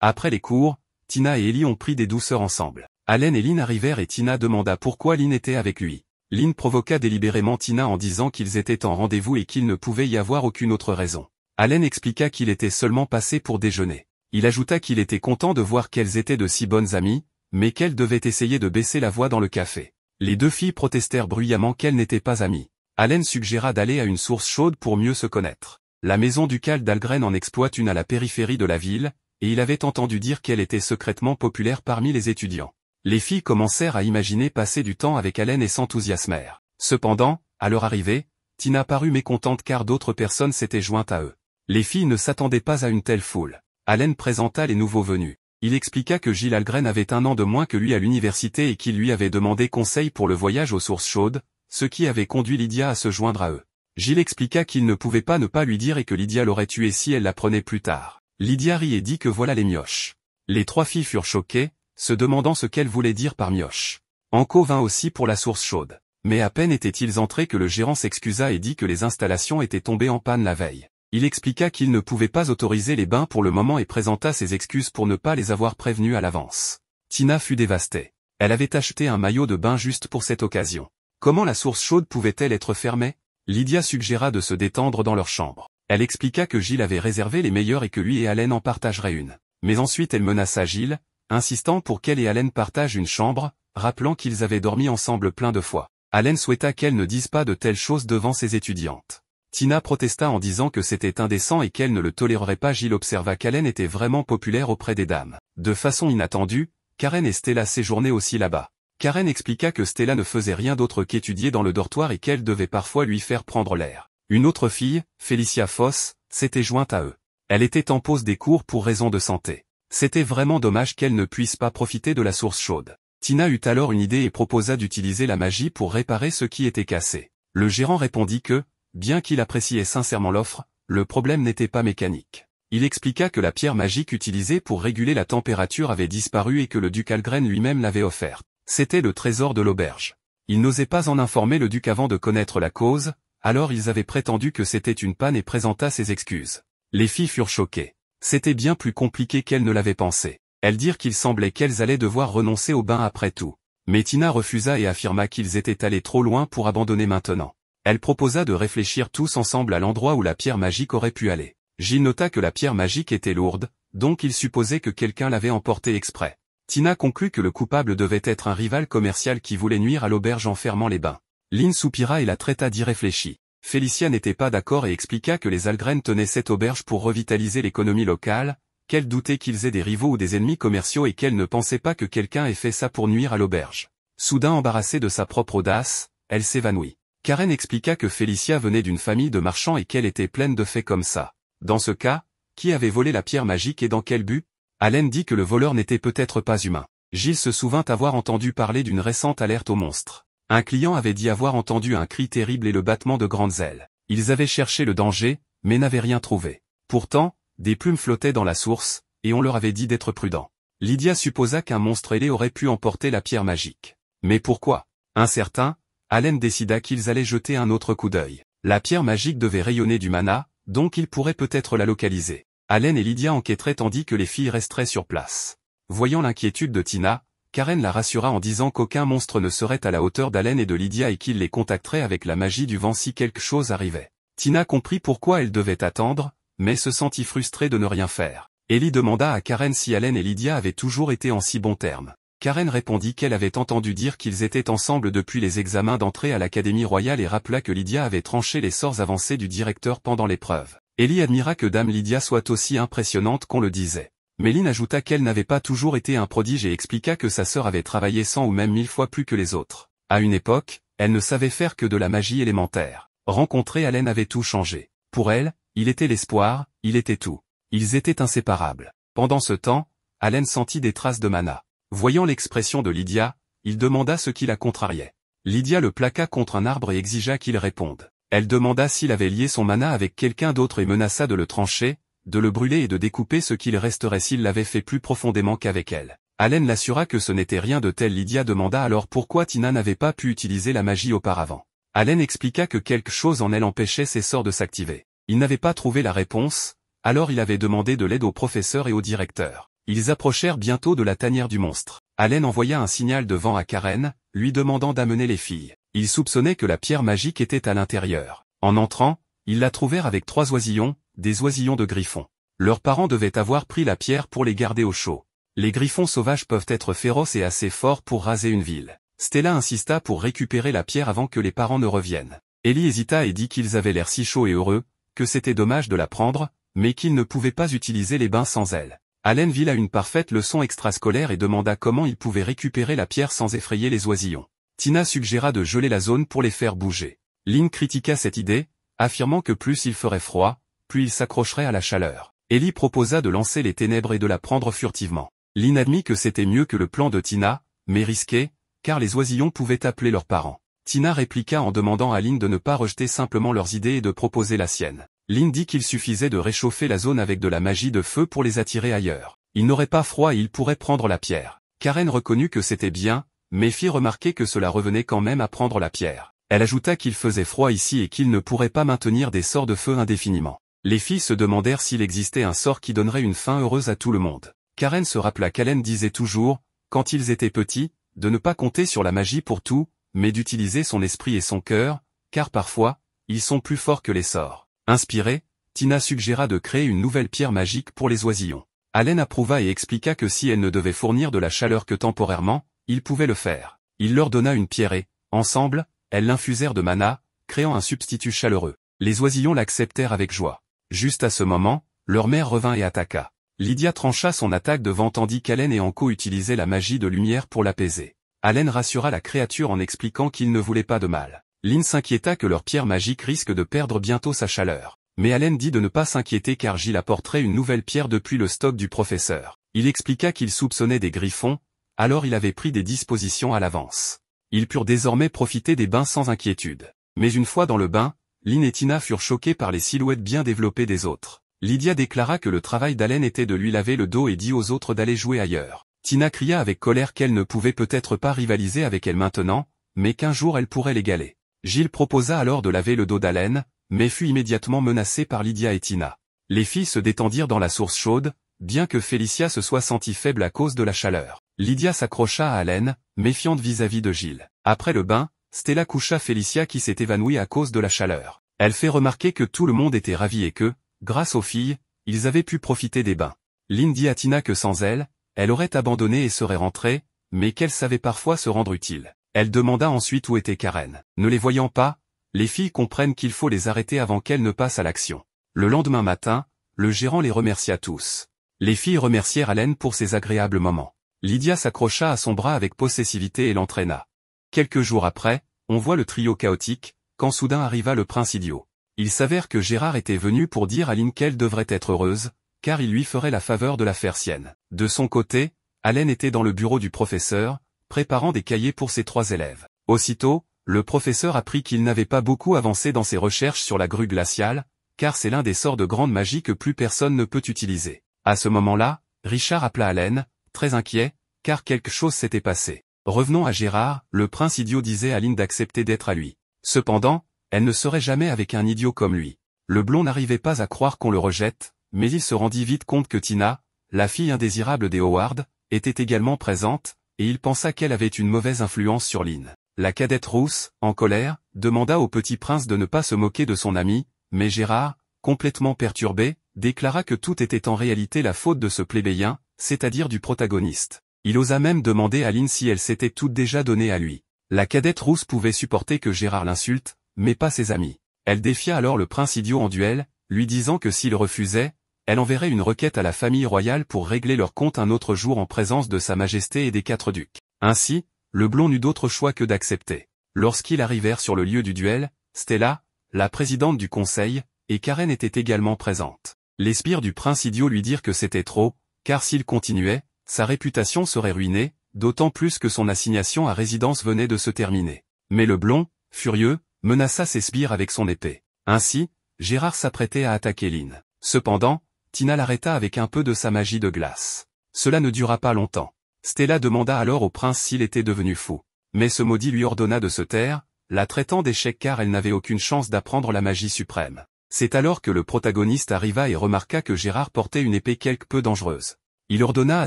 S1: Après les cours, Tina et Ellie ont pris des douceurs ensemble. Allen et Lynn arrivèrent et Tina demanda pourquoi Lynn était avec lui. Lynn provoqua délibérément Tina en disant qu'ils étaient en rendez-vous et qu'il ne pouvait y avoir aucune autre raison. Allen expliqua qu'il était seulement passé pour déjeuner. Il ajouta qu'il était content de voir qu'elles étaient de si bonnes amies, mais qu'elles devaient essayer de baisser la voix dans le café. Les deux filles protestèrent bruyamment qu'elles n'étaient pas amies. Allen suggéra d'aller à une source chaude pour mieux se connaître. La maison ducale d'Algren en exploite une à la périphérie de la ville, et il avait entendu dire qu'elle était secrètement populaire parmi les étudiants. Les filles commencèrent à imaginer passer du temps avec Allen et s'enthousiasmèrent. Cependant, à leur arrivée, Tina parut mécontente car d'autres personnes s'étaient jointes à eux. Les filles ne s'attendaient pas à une telle foule. Allen présenta les nouveaux venus. Il expliqua que Gilles Algren avait 1 an de moins que lui à l'université et qu'il lui avait demandé conseil pour le voyage aux sources chaudes, ce qui avait conduit Lydia à se joindre à eux. Gilles expliqua qu'il ne pouvait pas ne pas lui dire et que Lydia l'aurait tué si elle l'apprenait plus tard. Lydia rit et dit que voilà les mioches. Les 3 filles furent choquées, se demandant ce qu'elle voulait dire par mioche. Anko vint aussi pour la source chaude. Mais à peine étaient-ils entrés que le gérant s'excusa et dit que les installations étaient tombées en panne la veille. Il expliqua qu'il ne pouvait pas autoriser les bains pour le moment et présenta ses excuses pour ne pas les avoir prévenus à l'avance. Tina fut dévastée. Elle avait acheté un maillot de bain juste pour cette occasion. Comment la source chaude pouvait-elle être fermée? Lydia suggéra de se détendre dans leur chambre. Elle expliqua que Gilles avait réservé les meilleures et que lui et Allen en partageraient une. Mais ensuite elle menaça Gilles, insistant pour qu'elle et Allen partagent une chambre, rappelant qu'ils avaient dormi ensemble plein de fois. Allen souhaita qu'elle ne dise pas de telles choses devant ses étudiantes. Tina protesta en disant que c'était indécent et qu'elle ne le tolérerait pas. Gilles observa qu'Allen était vraiment populaire auprès des dames. De façon inattendue, Karen et Stella séjournaient aussi là-bas. Karen expliqua que Stella ne faisait rien d'autre qu'étudier dans le dortoir et qu'elle devait parfois lui faire prendre l'air. Une autre fille, Felicia Foss, s'était jointe à eux. Elle était en pause des cours pour raison de santé. C'était vraiment dommage qu'elle ne puisse pas profiter de la source chaude. Tina eut alors une idée et proposa d'utiliser la magie pour réparer ce qui était cassé. Le gérant répondit que, bien qu'il appréciait sincèrement l'offre, le problème n'était pas mécanique. Il expliqua que la pierre magique utilisée pour réguler la température avait disparu et que le duc Algren lui-même l'avait offerte. C'était le trésor de l'auberge. Il n'osait pas en informer le duc avant de connaître la cause, alors ils avaient prétendu que c'était une panne et présenta ses excuses. Les filles furent choquées. C'était bien plus compliqué qu'elles ne l'avaient pensé. Elles dirent qu'il semblait qu'elles allaient devoir renoncer au bain après tout. Mais Tina refusa et affirma qu'ils étaient allés trop loin pour abandonner maintenant. Elle proposa de réfléchir tous ensemble à l'endroit où la pierre magique aurait pu aller. Gilles nota que la pierre magique était lourde, donc il supposait que quelqu'un l'avait emportée exprès. Tina conclut que le coupable devait être un rival commercial qui voulait nuire à l'auberge en fermant les bains. Lynn soupira et la traita d'irréfléchie. Félicia n'était pas d'accord et expliqua que les Algren tenaient cette auberge pour revitaliser l'économie locale, qu'elle doutait qu'ils aient des rivaux ou des ennemis commerciaux et qu'elle ne pensait pas que quelqu'un ait fait ça pour nuire à l'auberge. Soudain embarrassée de sa propre audace, elle s'évanouit. Karen expliqua que Félicia venait d'une famille de marchands et qu'elle était pleine de faits comme ça. Dans ce cas, qui avait volé la pierre magique et dans quel but? Allen dit que le voleur n'était peut-être pas humain. Gilles se souvint avoir entendu parler d'une récente alerte aux monstres. Un client avait dit avoir entendu un cri terrible et le battement de grandes ailes. Ils avaient cherché le danger, mais n'avaient rien trouvé. Pourtant, des plumes flottaient dans la source, et on leur avait dit d'être prudents. Lydia supposa qu'un monstre ailé aurait pu emporter la pierre magique. Mais pourquoi? Incertain, Allen décida qu'ils allaient jeter un autre coup d'œil. La pierre magique devait rayonner du mana, donc il pourrait peut-être la localiser. Allen et Lydia enquêteraient tandis que les filles resteraient sur place. Voyant l'inquiétude de Tina, Karen la rassura en disant qu'aucun monstre ne serait à la hauteur d'Allen et de Lydia et qu'il les contacterait avec la magie du vent si quelque chose arrivait. Tina comprit pourquoi elle devait attendre, mais se sentit frustrée de ne rien faire. Ellie demanda à Karen si Allen et Lydia avaient toujours été en si bons termes. Karen répondit qu'elle avait entendu dire qu'ils étaient ensemble depuis les examens d'entrée à l'Académie royale et rappela que Lydia avait tranché les sorts avancés du directeur pendant l'épreuve. Ellie admira que Dame Lydia soit aussi impressionnante qu'on le disait. Méline ajouta qu'elle n'avait pas toujours été un prodige et expliqua que sa sœur avait travaillé 100 ou même 1000 fois plus que les autres. À une époque, elle ne savait faire que de la magie élémentaire. Rencontrer Allen avait tout changé. Pour elle, il était l'espoir, il était tout. Ils étaient inséparables. Pendant ce temps, Allen sentit des traces de mana. Voyant l'expression de Lydia, il demanda ce qui la contrariait. Lydia le plaqua contre un arbre et exigea qu'il réponde. Elle demanda s'il avait lié son mana avec quelqu'un d'autre et menaça de le trancher, de le brûler et de découper ce qu'il resterait s'il l'avait fait plus profondément qu'avec elle. Allen l'assura que ce n'était rien de tel. Lydia demanda alors pourquoi Tina n'avait pas pu utiliser la magie auparavant. Allen expliqua que quelque chose en elle empêchait ses sorts de s'activer. Il n'avait pas trouvé la réponse, alors il avait demandé de l'aide au professeur et au directeur. Ils approchèrent bientôt de la tanière du monstre. Allen envoya un signal de vent à Karen, lui demandant d'amener les filles. Il soupçonnait que la pierre magique était à l'intérieur. En entrant, ils la trouvèrent avec 3 oisillons, des oisillons de griffons. Leurs parents devaient avoir pris la pierre pour les garder au chaud. Les griffons sauvages peuvent être féroces et assez forts pour raser une ville. Stella insista pour récupérer la pierre avant que les parents ne reviennent. Ellie hésita et dit qu'ils avaient l'air si chauds et heureux, que c'était dommage de la prendre, mais qu'ils ne pouvaient pas utiliser les bains sans elle. Allen vit là une parfaite leçon extrascolaire et demanda comment ils pouvaient récupérer la pierre sans effrayer les oisillons. Tina suggéra de geler la zone pour les faire bouger. Lynn critiqua cette idée, affirmant que plus il ferait froid, plus il s'accrocherait à la chaleur. Ellie proposa de lancer les ténèbres et de la prendre furtivement. Lynn admit que c'était mieux que le plan de Tina, mais risqué, car les oisillons pouvaient appeler leurs parents. Tina répliqua en demandant à Lynn de ne pas rejeter simplement leurs idées et de proposer la sienne. Lynn dit qu'il suffisait de réchauffer la zone avec de la magie de feu pour les attirer ailleurs. Ils n'auraient pas froid et ils pourraient prendre la pierre. Karen reconnut que c'était bien, mais fit remarquer que cela revenait quand même à prendre la pierre. Elle ajouta qu'il faisait froid ici et qu'ils ne pourraient pas maintenir des sorts de feu indéfiniment. Les filles se demandèrent s'il existait un sort qui donnerait une fin heureuse à tout le monde. Karen se rappela qu'Allen disait toujours, quand ils étaient petits, de ne pas compter sur la magie pour tout, mais d'utiliser son esprit et son cœur, car parfois, ils sont plus forts que les sorts. Inspirée, Tina suggéra de créer une nouvelle pierre magique pour les oisillons. Allen approuva et expliqua que si elle ne devait fournir de la chaleur que temporairement, il pouvait le faire. Il leur donna une pierre et, ensemble, elles l'infusèrent de mana, créant un substitut chaleureux. Les oisillons l'acceptèrent avec joie. Juste à ce moment, leur mère revint et attaqua. Lydia trancha son attaque devant tandis qu'Allen et Anko utilisaient la magie de lumière pour l'apaiser. Allen rassura la créature en expliquant qu'il ne voulait pas de mal. Lynn s'inquiéta que leur pierre magique risque de perdre bientôt sa chaleur. Mais Allen dit de ne pas s'inquiéter car Gilles apporterait une nouvelle pierre depuis le stock du professeur. Il expliqua qu'il soupçonnait des griffons, alors il avait pris des dispositions à l'avance. Ils purent désormais profiter des bains sans inquiétude. Mais une fois dans le bain, Lynn et Tina furent choqués par les silhouettes bien développées des autres. Lydia déclara que le travail d'Allen était de lui laver le dos et dit aux autres d'aller jouer ailleurs. Tina cria avec colère qu'elle ne pouvait peut-être pas rivaliser avec elle maintenant, mais qu'un jour elle pourrait l'égaler. Gilles proposa alors de laver le dos d'Allen, mais fut immédiatement menacé par Lydia et Tina. Les filles se détendirent dans la source chaude, bien que Félicia se soit sentie faible à cause de la chaleur. Lydia s'accrocha à Allen, méfiante vis-à-vis de Gilles. Après le bain, Stella coucha Félicia qui s'est évanouie à cause de la chaleur. Elle fait remarquer que tout le monde était ravi et que, grâce aux filles, ils avaient pu profiter des bains. Lynn dit à Tina que sans elle, elle aurait abandonné et serait rentrée, mais qu'elle savait parfois se rendre utile. Elle demanda ensuite où était Karen. Ne les voyant pas, les filles comprennent qu'il faut les arrêter avant qu'elles ne passent à l'action. Le lendemain matin, le gérant les remercia tous. Les filles remercièrent Allen pour ces agréables moments. Lydia s'accrocha à son bras avec possessivité et l'entraîna. Quelques jours après, on voit le trio chaotique, quand soudain arriva le prince idiot. Il s'avère que Gérard était venu pour dire à Lynn qu'elle devrait être heureuse, car il lui ferait la faveur de la faire sienne. De son côté, Allen était dans le bureau du professeur, préparant des cahiers pour ses 3 élèves. Aussitôt, le professeur apprit qu'il n'avait pas beaucoup avancé dans ses recherches sur la grue glaciale, car c'est l'un des sorts de grande magie que plus personne ne peut utiliser. À ce moment-là, Richard appela Allen, très inquiet, car quelque chose s'était passé. Revenons à Gérard, le prince idiot disait à Lynn d'accepter d'être à lui. Cependant, elle ne serait jamais avec un idiot comme lui. Le blond n'arrivait pas à croire qu'on le rejette, mais il se rendit vite compte que Tina, la fille indésirable des Howard, était également présente, et il pensa qu'elle avait une mauvaise influence sur Lynn. La cadette rousse, en colère, demanda au petit prince de ne pas se moquer de son ami, mais Gérard, complètement perturbé, déclara que tout était en réalité la faute de ce plébéien, c'est-à-dire du protagoniste. Il osa même demander à Lynn si elle s'était toutes déjà données à lui. La cadette rousse pouvait supporter que Gérard l'insulte, mais pas ses amis. Elle défia alors le prince idiot en duel, lui disant que s'il refusait, elle enverrait une requête à la famille royale pour régler leur compte un autre jour en présence de sa majesté et des 4 ducs. Ainsi, le blond n'eut d'autre choix que d'accepter. Lorsqu'ils arrivèrent sur le lieu du duel, Stella, la présidente du conseil, et Karen étaient également présentes. Les sbires du prince idiot lui dirent que c'était trop, car s'il continuait, sa réputation serait ruinée, d'autant plus que son assignation à résidence venait de se terminer. Mais le blond, furieux, menaça ses sbires avec son épée. Ainsi, Gérard s'apprêtait à attaquer Lynn. Cependant, Tina l'arrêta avec un peu de sa magie de glace. Cela ne dura pas longtemps. Stella demanda alors au prince s'il était devenu fou. Mais ce maudit lui ordonna de se taire, la traitant d'échec car elle n'avait aucune chance d'apprendre la magie suprême. C'est alors que le protagoniste arriva et remarqua que Gérard portait une épée quelque peu dangereuse. Il ordonna à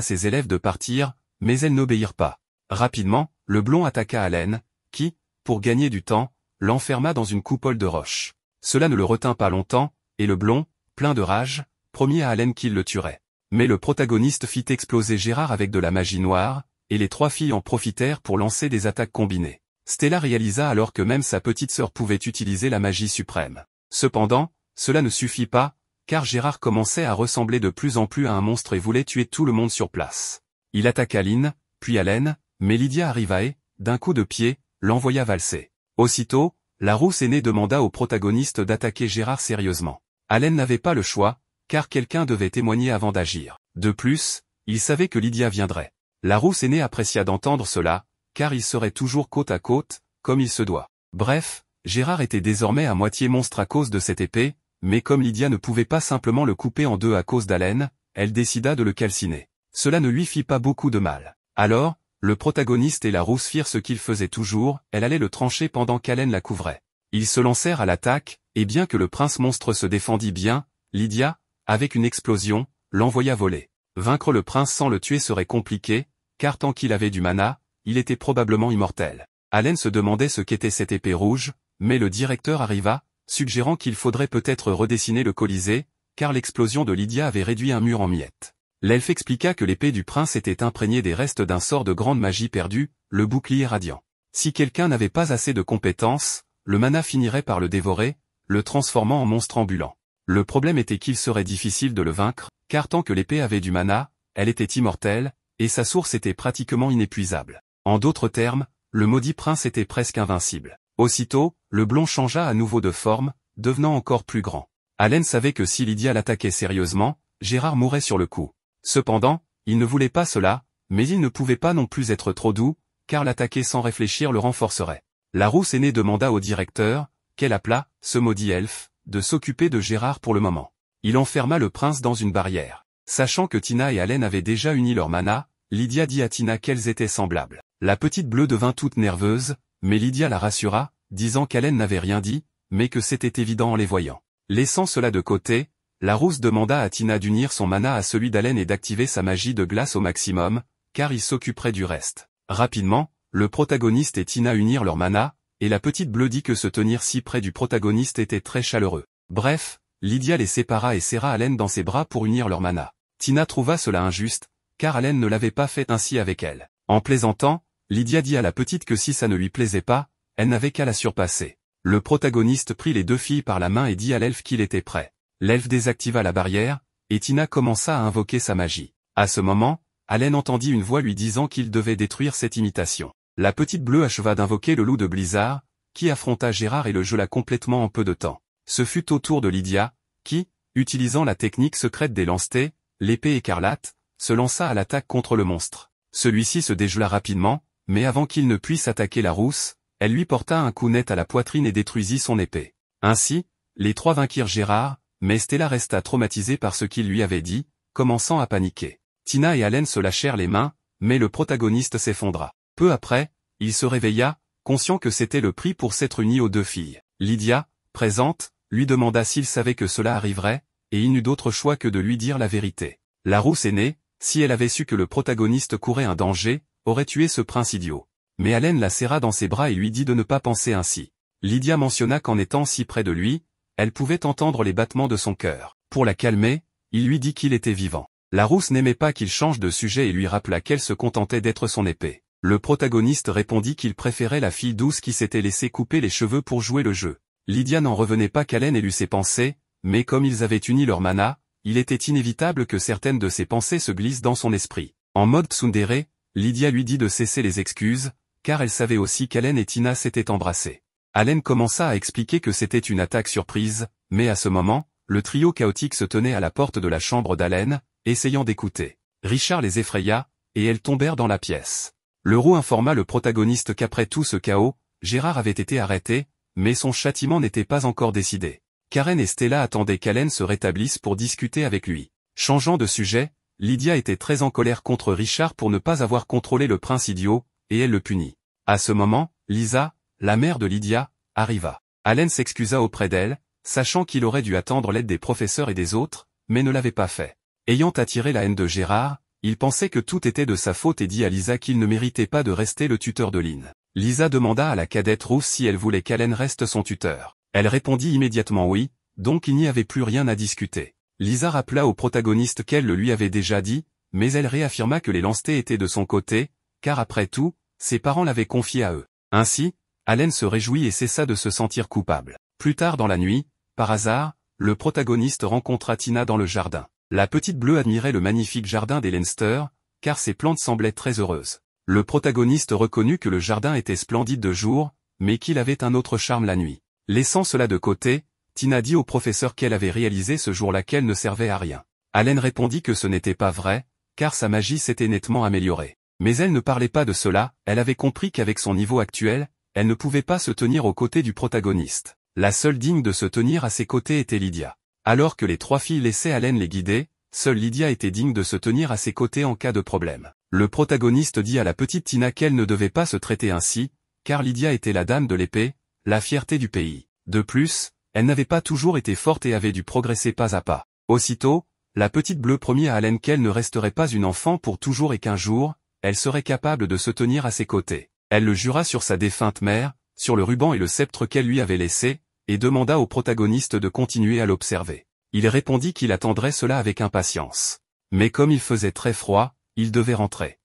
S1: ses élèves de partir, mais elles n'obéirent pas. Rapidement, le blond attaqua Allen, qui, pour gagner du temps, l'enferma dans une coupole de roche. Cela ne le retint pas longtemps, et le blond, plein de rage, promit à Allen qu'il le tuerait. Mais le protagoniste fit exploser Gérard avec de la magie noire, et les 3 filles en profitèrent pour lancer des attaques combinées. Stella réalisa alors que même sa petite sœur pouvait utiliser la magie suprême. Cependant, cela ne suffit pas, car Gérard commençait à ressembler de plus en plus à un monstre et voulait tuer tout le monde sur place. Il attaqua Lynn, puis Allen, mais Lydia arriva et, d'un coup de pied, l'envoya valser. Aussitôt, la rousse aînée demanda au protagoniste d'attaquer Gérard sérieusement. Allen n'avait pas le choix, car quelqu'un devait témoigner avant d'agir. De plus, il savait que Lydia viendrait. La rousse aînée apprécia d'entendre cela, car ils seraient toujours côte à côte, comme il se doit. Bref, Gérard était désormais à moitié monstre à cause de cette épée, mais comme Lydia ne pouvait pas simplement le couper en 2 à cause d'Allen, elle décida de le calciner. Cela ne lui fit pas beaucoup de mal. Alors, le protagoniste et la rousse firent ce qu'ils faisaient toujours, elle allait le trancher pendant qu'Allen la couvrait. Ils se lancèrent à l'attaque, et bien que le prince monstre se défendit bien, Lydia, avec une explosion, l'envoya voler. Vaincre le prince sans le tuer serait compliqué, car tant qu'il avait du mana, il était probablement immortel. Allen se demandait ce qu'était cette épée rouge, mais le directeur arriva, suggérant qu'il faudrait peut-être redessiner le Colisée, car l'explosion de Lydia avait réduit un mur en miettes. L'elfe expliqua que l'épée du prince était imprégnée des restes d'un sort de grande magie perdu, le bouclier radiant. Si quelqu'un n'avait pas assez de compétences, le mana finirait par le dévorer, le transformant en monstre ambulant. Le problème était qu'il serait difficile de le vaincre, car tant que l'épée avait du mana, elle était immortelle, et sa source était pratiquement inépuisable. En d'autres termes, le maudit prince était presque invincible. Aussitôt, le blond changea à nouveau de forme, devenant encore plus grand. Allen savait que si Lydia l'attaquait sérieusement, Gérard mourrait sur le coup. Cependant, il ne voulait pas cela, mais il ne pouvait pas non plus être trop doux, car l'attaquer sans réfléchir le renforcerait. La rousse aînée demanda au directeur, qu'elle appela, ce maudit elfe, de s'occuper de Gérard pour le moment. Il enferma le prince dans une barrière. Sachant que Tina et Allen avaient déjà uni leur mana, Lydia dit à Tina qu'elles étaient semblables. La petite bleue devint toute nerveuse, mais Lydia la rassura, disant qu'Allen n'avait rien dit, mais que c'était évident en les voyant. Laissant cela de côté, la rousse demanda à Tina d'unir son mana à celui d'Allen et d'activer sa magie de glace au maximum, car il s'occuperait du reste. Rapidement, le protagoniste et Tina unirent leur mana, et la petite bleue dit que se tenir si près du protagoniste était très chaleureux. Bref, Lydia les sépara et serra Allen dans ses bras pour unir leur mana. Tina trouva cela injuste, car Allen ne l'avait pas fait ainsi avec elle. En plaisantant, Lydia dit à la petite que si ça ne lui plaisait pas, elle n'avait qu'à la surpasser. Le protagoniste prit les deux filles par la main et dit à l'elfe qu'il était prêt. L'elfe désactiva la barrière, et Tina commença à invoquer sa magie. À ce moment, Allen entendit une voix lui disant qu'il devait détruire cette imitation. La petite bleue acheva d'invoquer le loup de Blizzard, qui affronta Gérard et le gela complètement en peu de temps. Ce fut au tour de Lydia, qui, utilisant la technique secrète des lance-t, l'épée écarlate, se lança à l'attaque contre le monstre. Celui-ci se dégela rapidement, mais avant qu'il ne puisse attaquer la rousse, elle lui porta un coup net à la poitrine et détruisit son épée. Ainsi, les trois vainquirent Gérard, mais Stella resta traumatisée par ce qu'il lui avait dit, commençant à paniquer. Tina et Allen se lâchèrent les mains, mais le protagoniste s'effondra. Peu après, il se réveilla, conscient que c'était le prix pour s'être uni aux deux filles. Lydia, présente, lui demanda s'il savait que cela arriverait, et il n'eut d'autre choix que de lui dire la vérité. La rousse aînée, si elle avait su que le protagoniste courait un danger, aurait tué ce prince idiot. Mais Allen la serra dans ses bras et lui dit de ne pas penser ainsi. Lydia mentionna qu'en étant si près de lui, elle pouvait entendre les battements de son cœur. Pour la calmer, il lui dit qu'il était vivant. La rousse n'aimait pas qu'il change de sujet et lui rappela qu'elle se contentait d'être son épée. Le protagoniste répondit qu'il préférait la fille douce qui s'était laissé couper les cheveux pour jouer le jeu. Lydia n'en revenait pas qu'Allen ait lu ses pensées, mais comme ils avaient uni leur mana, il était inévitable que certaines de ses pensées se glissent dans son esprit. En mode tsundere, Lydia lui dit de cesser les excuses, car elle savait aussi qu'Allen et Tina s'étaient embrassés. Allen commença à expliquer que c'était une attaque surprise, mais à ce moment, le trio chaotique se tenait à la porte de la chambre d'Allen, essayant d'écouter. Richard les effraya, et elles tombèrent dans la pièce. Le roux informa le protagoniste qu'après tout ce chaos, Gérard avait été arrêté, mais son châtiment n'était pas encore décidé. Karen et Stella attendaient qu'Allen se rétablisse pour discuter avec lui. Changeant de sujet, Lydia était très en colère contre Richard pour ne pas avoir contrôlé le prince idiot, et elle le punit. À ce moment, Lisa, la mère de Lydia, arriva. Allen s'excusa auprès d'elle, sachant qu'il aurait dû attendre l'aide des professeurs et des autres, mais ne l'avait pas fait. Ayant attiré la haine de Gérard, il pensait que tout était de sa faute et dit à Lisa qu'il ne méritait pas de rester le tuteur de Lynn. Lisa demanda à la cadette rousse si elle voulait qu'Allen reste son tuteur. Elle répondit immédiatement oui, donc il n'y avait plus rien à discuter. Lisa rappela au protagoniste qu'elle le lui avait déjà dit, mais elle réaffirma que les lance-t étaient de son côté, car après tout, ses parents l'avaient confié à eux. Ainsi, Allen se réjouit et cessa de se sentir coupable. Plus tard dans la nuit, par hasard, le protagoniste rencontra Tina dans le jardin. La petite bleue admirait le magnifique jardin des Leinster, car ses plantes semblaient très heureuses. Le protagoniste reconnut que le jardin était splendide de jour, mais qu'il avait un autre charme la nuit. Laissant cela de côté, Tina dit au professeur qu'elle avait réalisé ce jour-là qu'elle ne servait à rien. Allen répondit que ce n'était pas vrai, car sa magie s'était nettement améliorée. Mais elle ne parlait pas de cela, elle avait compris qu'avec son niveau actuel, elle ne pouvait pas se tenir aux côtés du protagoniste. La seule digne de se tenir à ses côtés était Lydia. Alors que les trois filles laissaient Allen les guider, seule Lydia était digne de se tenir à ses côtés en cas de problème. Le protagoniste dit à la petite Tina qu'elle ne devait pas se traiter ainsi, car Lydia était la dame de l'épée, la fierté du pays. De plus, elle n'avait pas toujours été forte et avait dû progresser pas à pas. Aussitôt, la petite bleue promit à Allen qu'elle ne resterait pas une enfant pour toujours et qu'un jour, elle serait capable de se tenir à ses côtés. Elle le jura sur sa défunte mère, sur le ruban et le sceptre qu'elle lui avait laissé, et demanda au protagoniste de continuer à l'observer. Il répondit qu'il attendrait cela avec impatience. Mais comme il faisait très froid, il devait rentrer.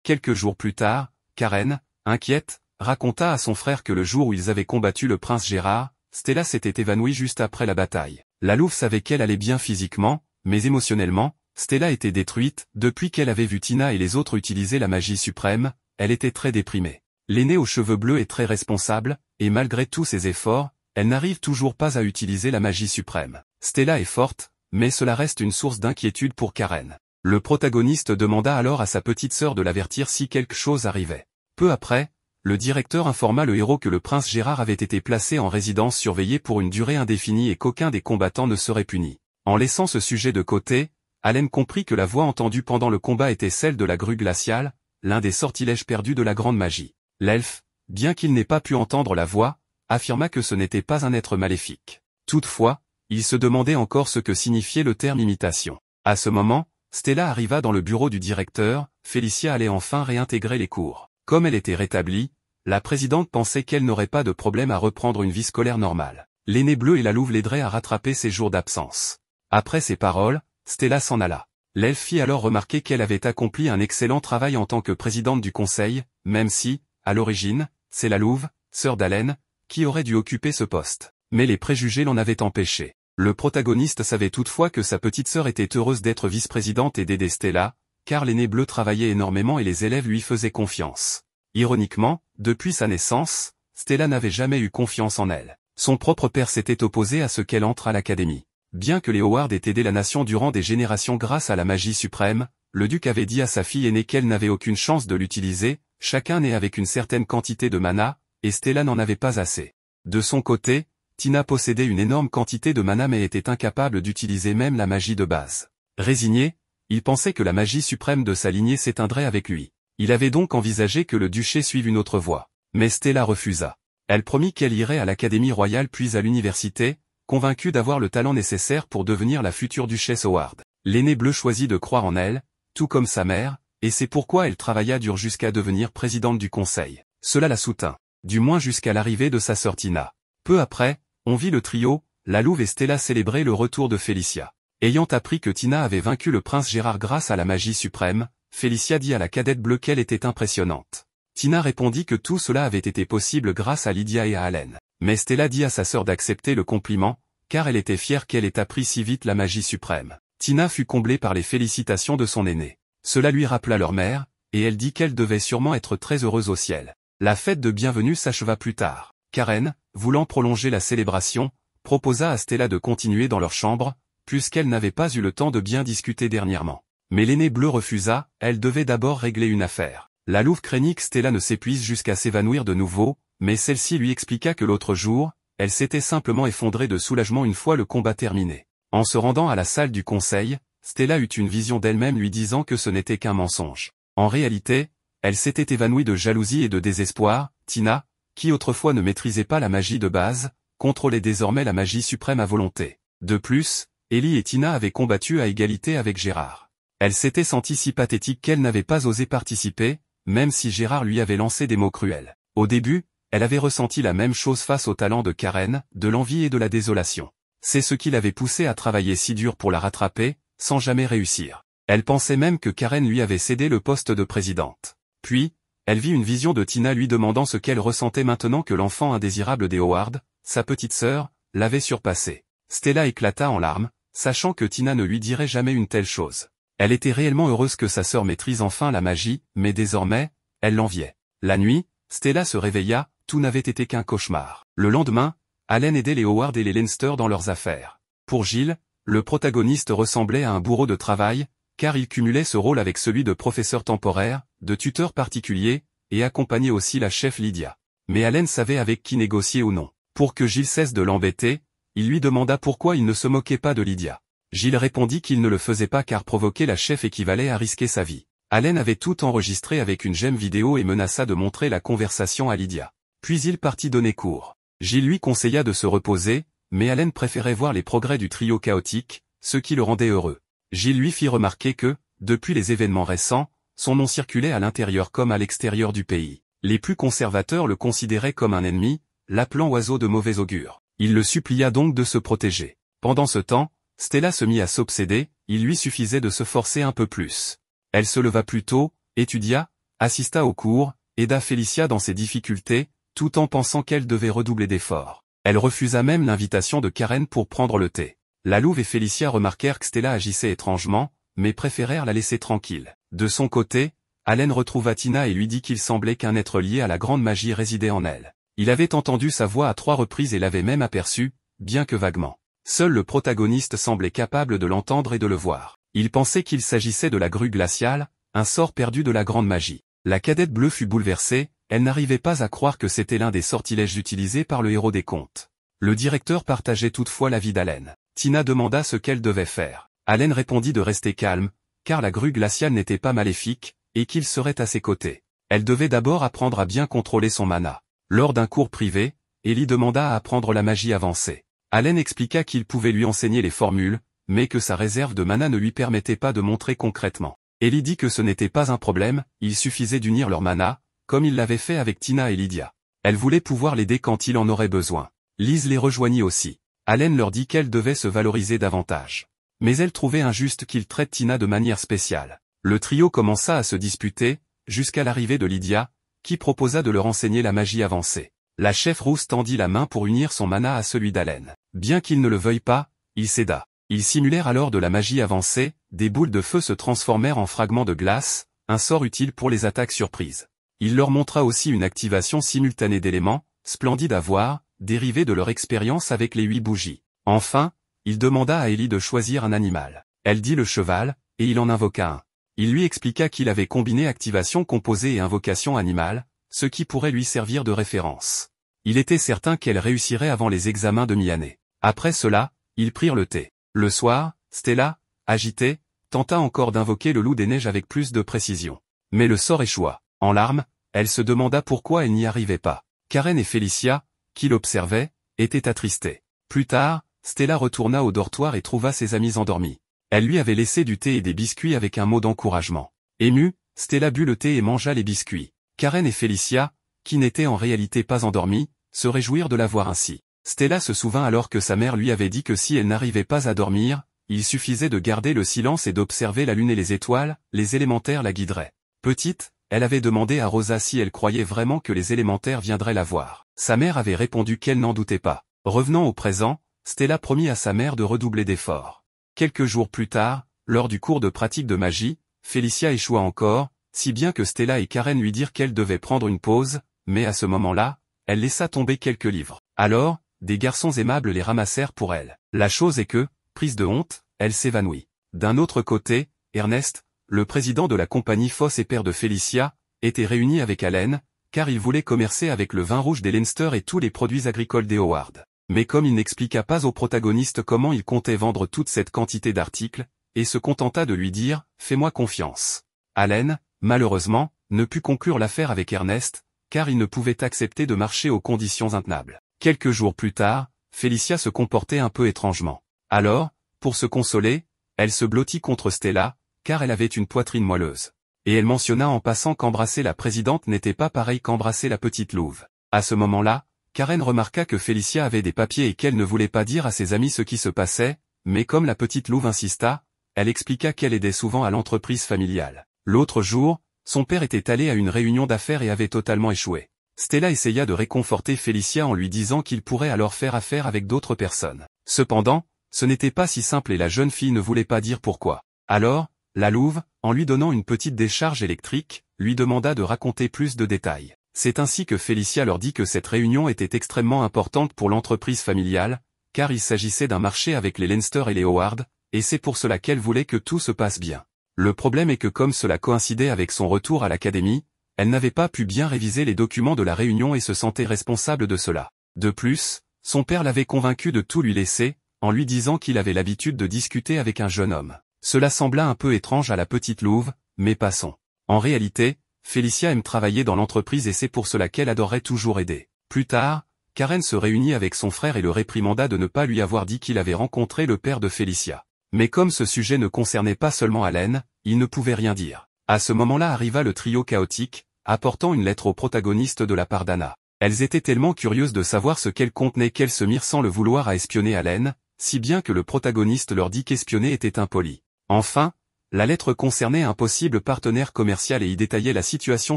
S1: Quelques jours plus tard, Karen, inquiète, raconta à son frère que le jour où ils avaient combattu le prince Gérard, Stella s'était évanouie juste après la bataille. La louve savait qu'elle allait bien physiquement, mais émotionnellement, Stella était détruite. Depuis qu'elle avait vu Tina et les autres utiliser la magie suprême, elle était très déprimée. L'aînée aux cheveux bleus est très responsable, et malgré tous ses efforts, elle n'arrive toujours pas à utiliser la magie suprême. Stella est forte, mais cela reste une source d'inquiétude pour Karen. Le protagoniste demanda alors à sa petite sœur de l'avertir si quelque chose arrivait. Peu après, le directeur informa le héros que le prince Gérard avait été placé en résidence surveillée pour une durée indéfinie et qu'aucun des combattants ne serait puni. En laissant ce sujet de côté, Allen comprit que la voix entendue pendant le combat était celle de la grue glaciale, l'un des sortilèges perdus de la grande magie. L'elfe, bien qu'il n'ait pas pu entendre la voix, affirma que ce n'était pas un être maléfique. Toutefois, il se demandait encore ce que signifiait le terme imitation. À ce moment, Stella arriva dans le bureau du directeur, Félicia allait enfin réintégrer les cours. Comme elle était rétablie, la présidente pensait qu'elle n'aurait pas de problème à reprendre une vie scolaire normale. L'aîné bleu et la louve l'aideraient à rattraper ses jours d'absence. Après ces paroles, Stella s'en alla. L'elfe fit alors remarquer qu'elle avait accompli un excellent travail en tant que présidente du conseil, même si, à l'origine, c'est la louve, sœur d'Allen, qui aurait dû occuper ce poste. Mais les préjugés l'en avaient empêché. Le protagoniste savait toutefois que sa petite sœur était heureuse d'être vice-présidente et d'aider Stella, car l'aîné bleu travaillait énormément et les élèves lui faisaient confiance. Ironiquement, depuis sa naissance, Stella n'avait jamais eu confiance en elle. Son propre père s'était opposé à ce qu'elle entre à l'académie. Bien que les Howard aient aidé la nation durant des générations grâce à la magie suprême, le duc avait dit à sa fille aînée qu'elle n'avait aucune chance de l'utiliser, chacun né avec une certaine quantité de mana, et Stella n'en avait pas assez. De son côté, Tina possédait une énorme quantité de mana mais était incapable d'utiliser même la magie de base. Résigné, il pensait que la magie suprême de sa lignée s'éteindrait avec lui. Il avait donc envisagé que le duché suive une autre voie. Mais Stella refusa. Elle promit qu'elle irait à l'Académie royale puis à l'université, convaincue d'avoir le talent nécessaire pour devenir la future duchesse Howard. L'aîné bleu choisit de croire en elle, tout comme sa mère, et c'est pourquoi elle travailla dur jusqu'à devenir présidente du conseil. Cela la soutint, du moins jusqu'à l'arrivée de sa sœur Tina. Peu après, on vit le trio, la louve et Stella célébrer le retour de Félicia. Ayant appris que Tina avait vaincu le prince Gérard grâce à la magie suprême, Félicia dit à la cadette bleue qu'elle était impressionnante. Tina répondit que tout cela avait été possible grâce à Lydia et à Allen. Mais Stella dit à sa sœur d'accepter le compliment, car elle était fière qu'elle ait appris si vite la magie suprême. Tina fut comblée par les félicitations de son aînée. Cela lui rappela leur mère, et elle dit qu'elle devait sûrement être très heureuse au ciel. La fête de bienvenue s'acheva plus tard. Karen, voulant prolonger la célébration, proposa à Stella de continuer dans leur chambre, puisqu'elle n'avait pas eu le temps de bien discuter dernièrement. Mais l'aîné bleu refusa, elle devait d'abord régler une affaire. La louve craignit que Stella ne s'épuise jusqu'à s'évanouir de nouveau, mais celle-ci lui expliqua que l'autre jour, elle s'était simplement effondrée de soulagement une fois le combat terminé. En se rendant à la salle du conseil, Stella eut une vision d'elle-même lui disant que ce n'était qu'un mensonge. En réalité, elle s'était évanouie de jalousie et de désespoir. Tina, qui autrefois ne maîtrisait pas la magie de base, contrôlait désormais la magie suprême à volonté. De plus, Ellie et Tina avaient combattu à égalité avec Gérard. Elle s'était sentie si pathétique qu'elle n'avait pas osé participer, même si Gérard lui avait lancé des mots cruels. Au début, elle avait ressenti la même chose face au talent de Karen, de l'envie et de la désolation. C'est ce qui l'avait poussée à travailler si dur pour la rattraper, sans jamais réussir. Elle pensait même que Karen lui avait cédé le poste de présidente. Puis, elle vit une vision de Tina lui demandant ce qu'elle ressentait maintenant que l'enfant indésirable des Howard, sa petite sœur, l'avait surpassée. Stella éclata en larmes, sachant que Tina ne lui dirait jamais une telle chose. Elle était réellement heureuse que sa sœur maîtrise enfin la magie, mais désormais, elle l'enviait. La nuit, Stella se réveilla, tout n'avait été qu'un cauchemar. Le lendemain, Allen aidait les Howard et les Leinster dans leurs affaires. Pour Gilles, le protagoniste ressemblait à un bourreau de travail, car il cumulait ce rôle avec celui de professeur temporaire, de tuteur particulier, et accompagnait aussi la chef Lydia. Mais Allen savait avec qui négocier ou non. Pour que Gilles cesse de l'embêter, il lui demanda pourquoi il ne se moquait pas de Lydia. Gilles répondit qu'il ne le faisait pas car provoquer la chef équivalait à risquer sa vie. Allen avait tout enregistré avec une gemme vidéo et menaça de montrer la conversation à Lydia. Puis il partit donner cours. Gilles lui conseilla de se reposer, mais Allen préférait voir les progrès du trio chaotique, ce qui le rendait heureux. Gilles lui fit remarquer que, depuis les événements récents, son nom circulait à l'intérieur comme à l'extérieur du pays. Les plus conservateurs le considéraient comme un ennemi, l'appelant oiseau de mauvais augure. Il le supplia donc de se protéger. Pendant ce temps, Stella se mit à s'obséder, il lui suffisait de se forcer un peu plus. Elle se leva plus tôt, étudia, assista aux cours, aida Félicia dans ses difficultés, tout en pensant qu'elle devait redoubler d'efforts. Elle refusa même l'invitation de Karen pour prendre le thé. La louve et Félicia remarquèrent que Stella agissait étrangement, mais préférèrent la laisser tranquille. De son côté, Allen retrouva Tina et lui dit qu'il semblait qu'un être lié à la grande magie résidait en elle. Il avait entendu sa voix à 3 reprises et l'avait même aperçue, bien que vaguement. Seul le protagoniste semblait capable de l'entendre et de le voir. Il pensait qu'il s'agissait de la grue glaciale, un sort perdu de la grande magie. La cadette bleue fut bouleversée, elle n'arrivait pas à croire que c'était l'un des sortilèges utilisés par le héros des contes. Le directeur partageait toutefois l'avis d'Allen. Tina demanda ce qu'elle devait faire. Allen répondit de rester calme, car la grue glaciale n'était pas maléfique, et qu'il serait à ses côtés. Elle devait d'abord apprendre à bien contrôler son mana. Lors d'un cours privé, Ellie demanda à apprendre la magie avancée. Allen expliqua qu'il pouvait lui enseigner les formules, mais que sa réserve de mana ne lui permettait pas de montrer concrètement. Ellie dit que ce n'était pas un problème, il suffisait d'unir leur mana, comme il l'avait fait avec Tina et Lydia. Elle voulait pouvoir l'aider quand il en aurait besoin. Liz les rejoignit aussi. Allen leur dit qu'elle devait se valoriser davantage. Mais elle trouvait injuste qu'il traite Tina de manière spéciale. Le trio commença à se disputer, jusqu'à l'arrivée de Lydia, qui proposa de leur enseigner la magie avancée. La chef rousse tendit la main pour unir son mana à celui d'Allen. Bien qu'il ne le veuille pas, il céda. Ils simulèrent alors de la magie avancée, des boules de feu se transformèrent en fragments de glace, un sort utile pour les attaques surprises. Il leur montra aussi une activation simultanée d'éléments, splendide à voir, dérivée de leur expérience avec les 8 bougies. Enfin, il demanda à Ellie de choisir un animal. Elle dit le cheval, et il en invoqua un. Il lui expliqua qu'il avait combiné activation composée et invocation animale, ce qui pourrait lui servir de référence. Il était certain qu'elle réussirait avant les examens de mi-année. Après cela, ils prirent le thé. Le soir, Stella, agitée, tenta encore d'invoquer le loup des neiges avec plus de précision. Mais le sort échoua. En larmes, elle se demanda pourquoi elle n'y arrivait pas. Karen et Felicia, qui l'observaient, étaient attristées. Plus tard, Stella retourna au dortoir et trouva ses amis endormis. Elle lui avait laissé du thé et des biscuits avec un mot d'encouragement. Émue, Stella but le thé et mangea les biscuits. Karen et Felicia, qui n'étaient en réalité pas endormies, se réjouirent de la voir ainsi. Stella se souvint alors que sa mère lui avait dit que si elle n'arrivait pas à dormir, il suffisait de garder le silence et d'observer la lune et les étoiles, les élémentaires la guideraient. Petite, elle avait demandé à Rosa si elle croyait vraiment que les élémentaires viendraient la voir. Sa mère avait répondu qu'elle n'en doutait pas. Revenant au présent, Stella promit à sa mère de redoubler d'efforts. Quelques jours plus tard, lors du cours de pratique de magie, Felicia échoua encore, si bien que Stella et Karen lui dirent qu'elle devait prendre une pause, mais à ce moment-là, elle laissa tomber quelques livres. Alors, des garçons aimables les ramassèrent pour elle. La chose est que, prise de honte, elle s'évanouit. D'un autre côté, Ernest, le président de la compagnie Foss et père de Felicia, était réuni avec Allen, car il voulait commercer avec le vin rouge des Leinster et tous les produits agricoles des Howard. Mais comme il n'expliqua pas au protagoniste comment il comptait vendre toute cette quantité d'articles, et se contenta de lui dire « Fais-moi confiance ». Allen, malheureusement, ne put conclure l'affaire avec Ernest, car il ne pouvait accepter de marcher aux conditions intenables. Quelques jours plus tard, Felicia se comportait un peu étrangement. Alors, pour se consoler, elle se blottit contre Stella, car elle avait une poitrine moelleuse. Et elle mentionna en passant qu'embrasser la présidente n'était pas pareil qu'embrasser la petite louve. À ce moment-là, Karen remarqua que Felicia avait des papiers et qu'elle ne voulait pas dire à ses amis ce qui se passait, mais comme la petite louve insista, elle expliqua qu'elle aidait souvent à l'entreprise familiale. L'autre jour, son père était allé à une réunion d'affaires et avait totalement échoué. Stella essaya de réconforter Felicia en lui disant qu'il pourrait alors faire affaire avec d'autres personnes. Cependant, ce n'était pas si simple et la jeune fille ne voulait pas dire pourquoi. Alors, la louve, en lui donnant une petite décharge électrique, lui demanda de raconter plus de détails. C'est ainsi que Felicia leur dit que cette réunion était extrêmement importante pour l'entreprise familiale, car il s'agissait d'un marché avec les Leinster et les Howard, et c'est pour cela qu'elle voulait que tout se passe bien. Le problème est que comme cela coïncidait avec son retour à l'académie, elle n'avait pas pu bien réviser les documents de la réunion et se sentait responsable de cela. De plus, son père l'avait convaincu de tout lui laisser, en lui disant qu'il avait l'habitude de discuter avec un jeune homme. Cela sembla un peu étrange à la petite louve, mais passons. En réalité, Felicia aime travailler dans l'entreprise et c'est pour cela qu'elle adorerait toujours aider. Plus tard, Karen se réunit avec son frère et le réprimanda de ne pas lui avoir dit qu'il avait rencontré le père de Felicia. Mais comme ce sujet ne concernait pas seulement Allen, il ne pouvait rien dire. À ce moment-là arriva le trio chaotique, apportant une lettre au protagoniste de la part d'Anna. Elles étaient tellement curieuses de savoir ce qu'elle contenait qu'elles se mirent sans le vouloir à espionner Allen, si bien que le protagoniste leur dit qu'espionner était impoli. Enfin, la lettre concernait un possible partenaire commercial et y détaillait la situation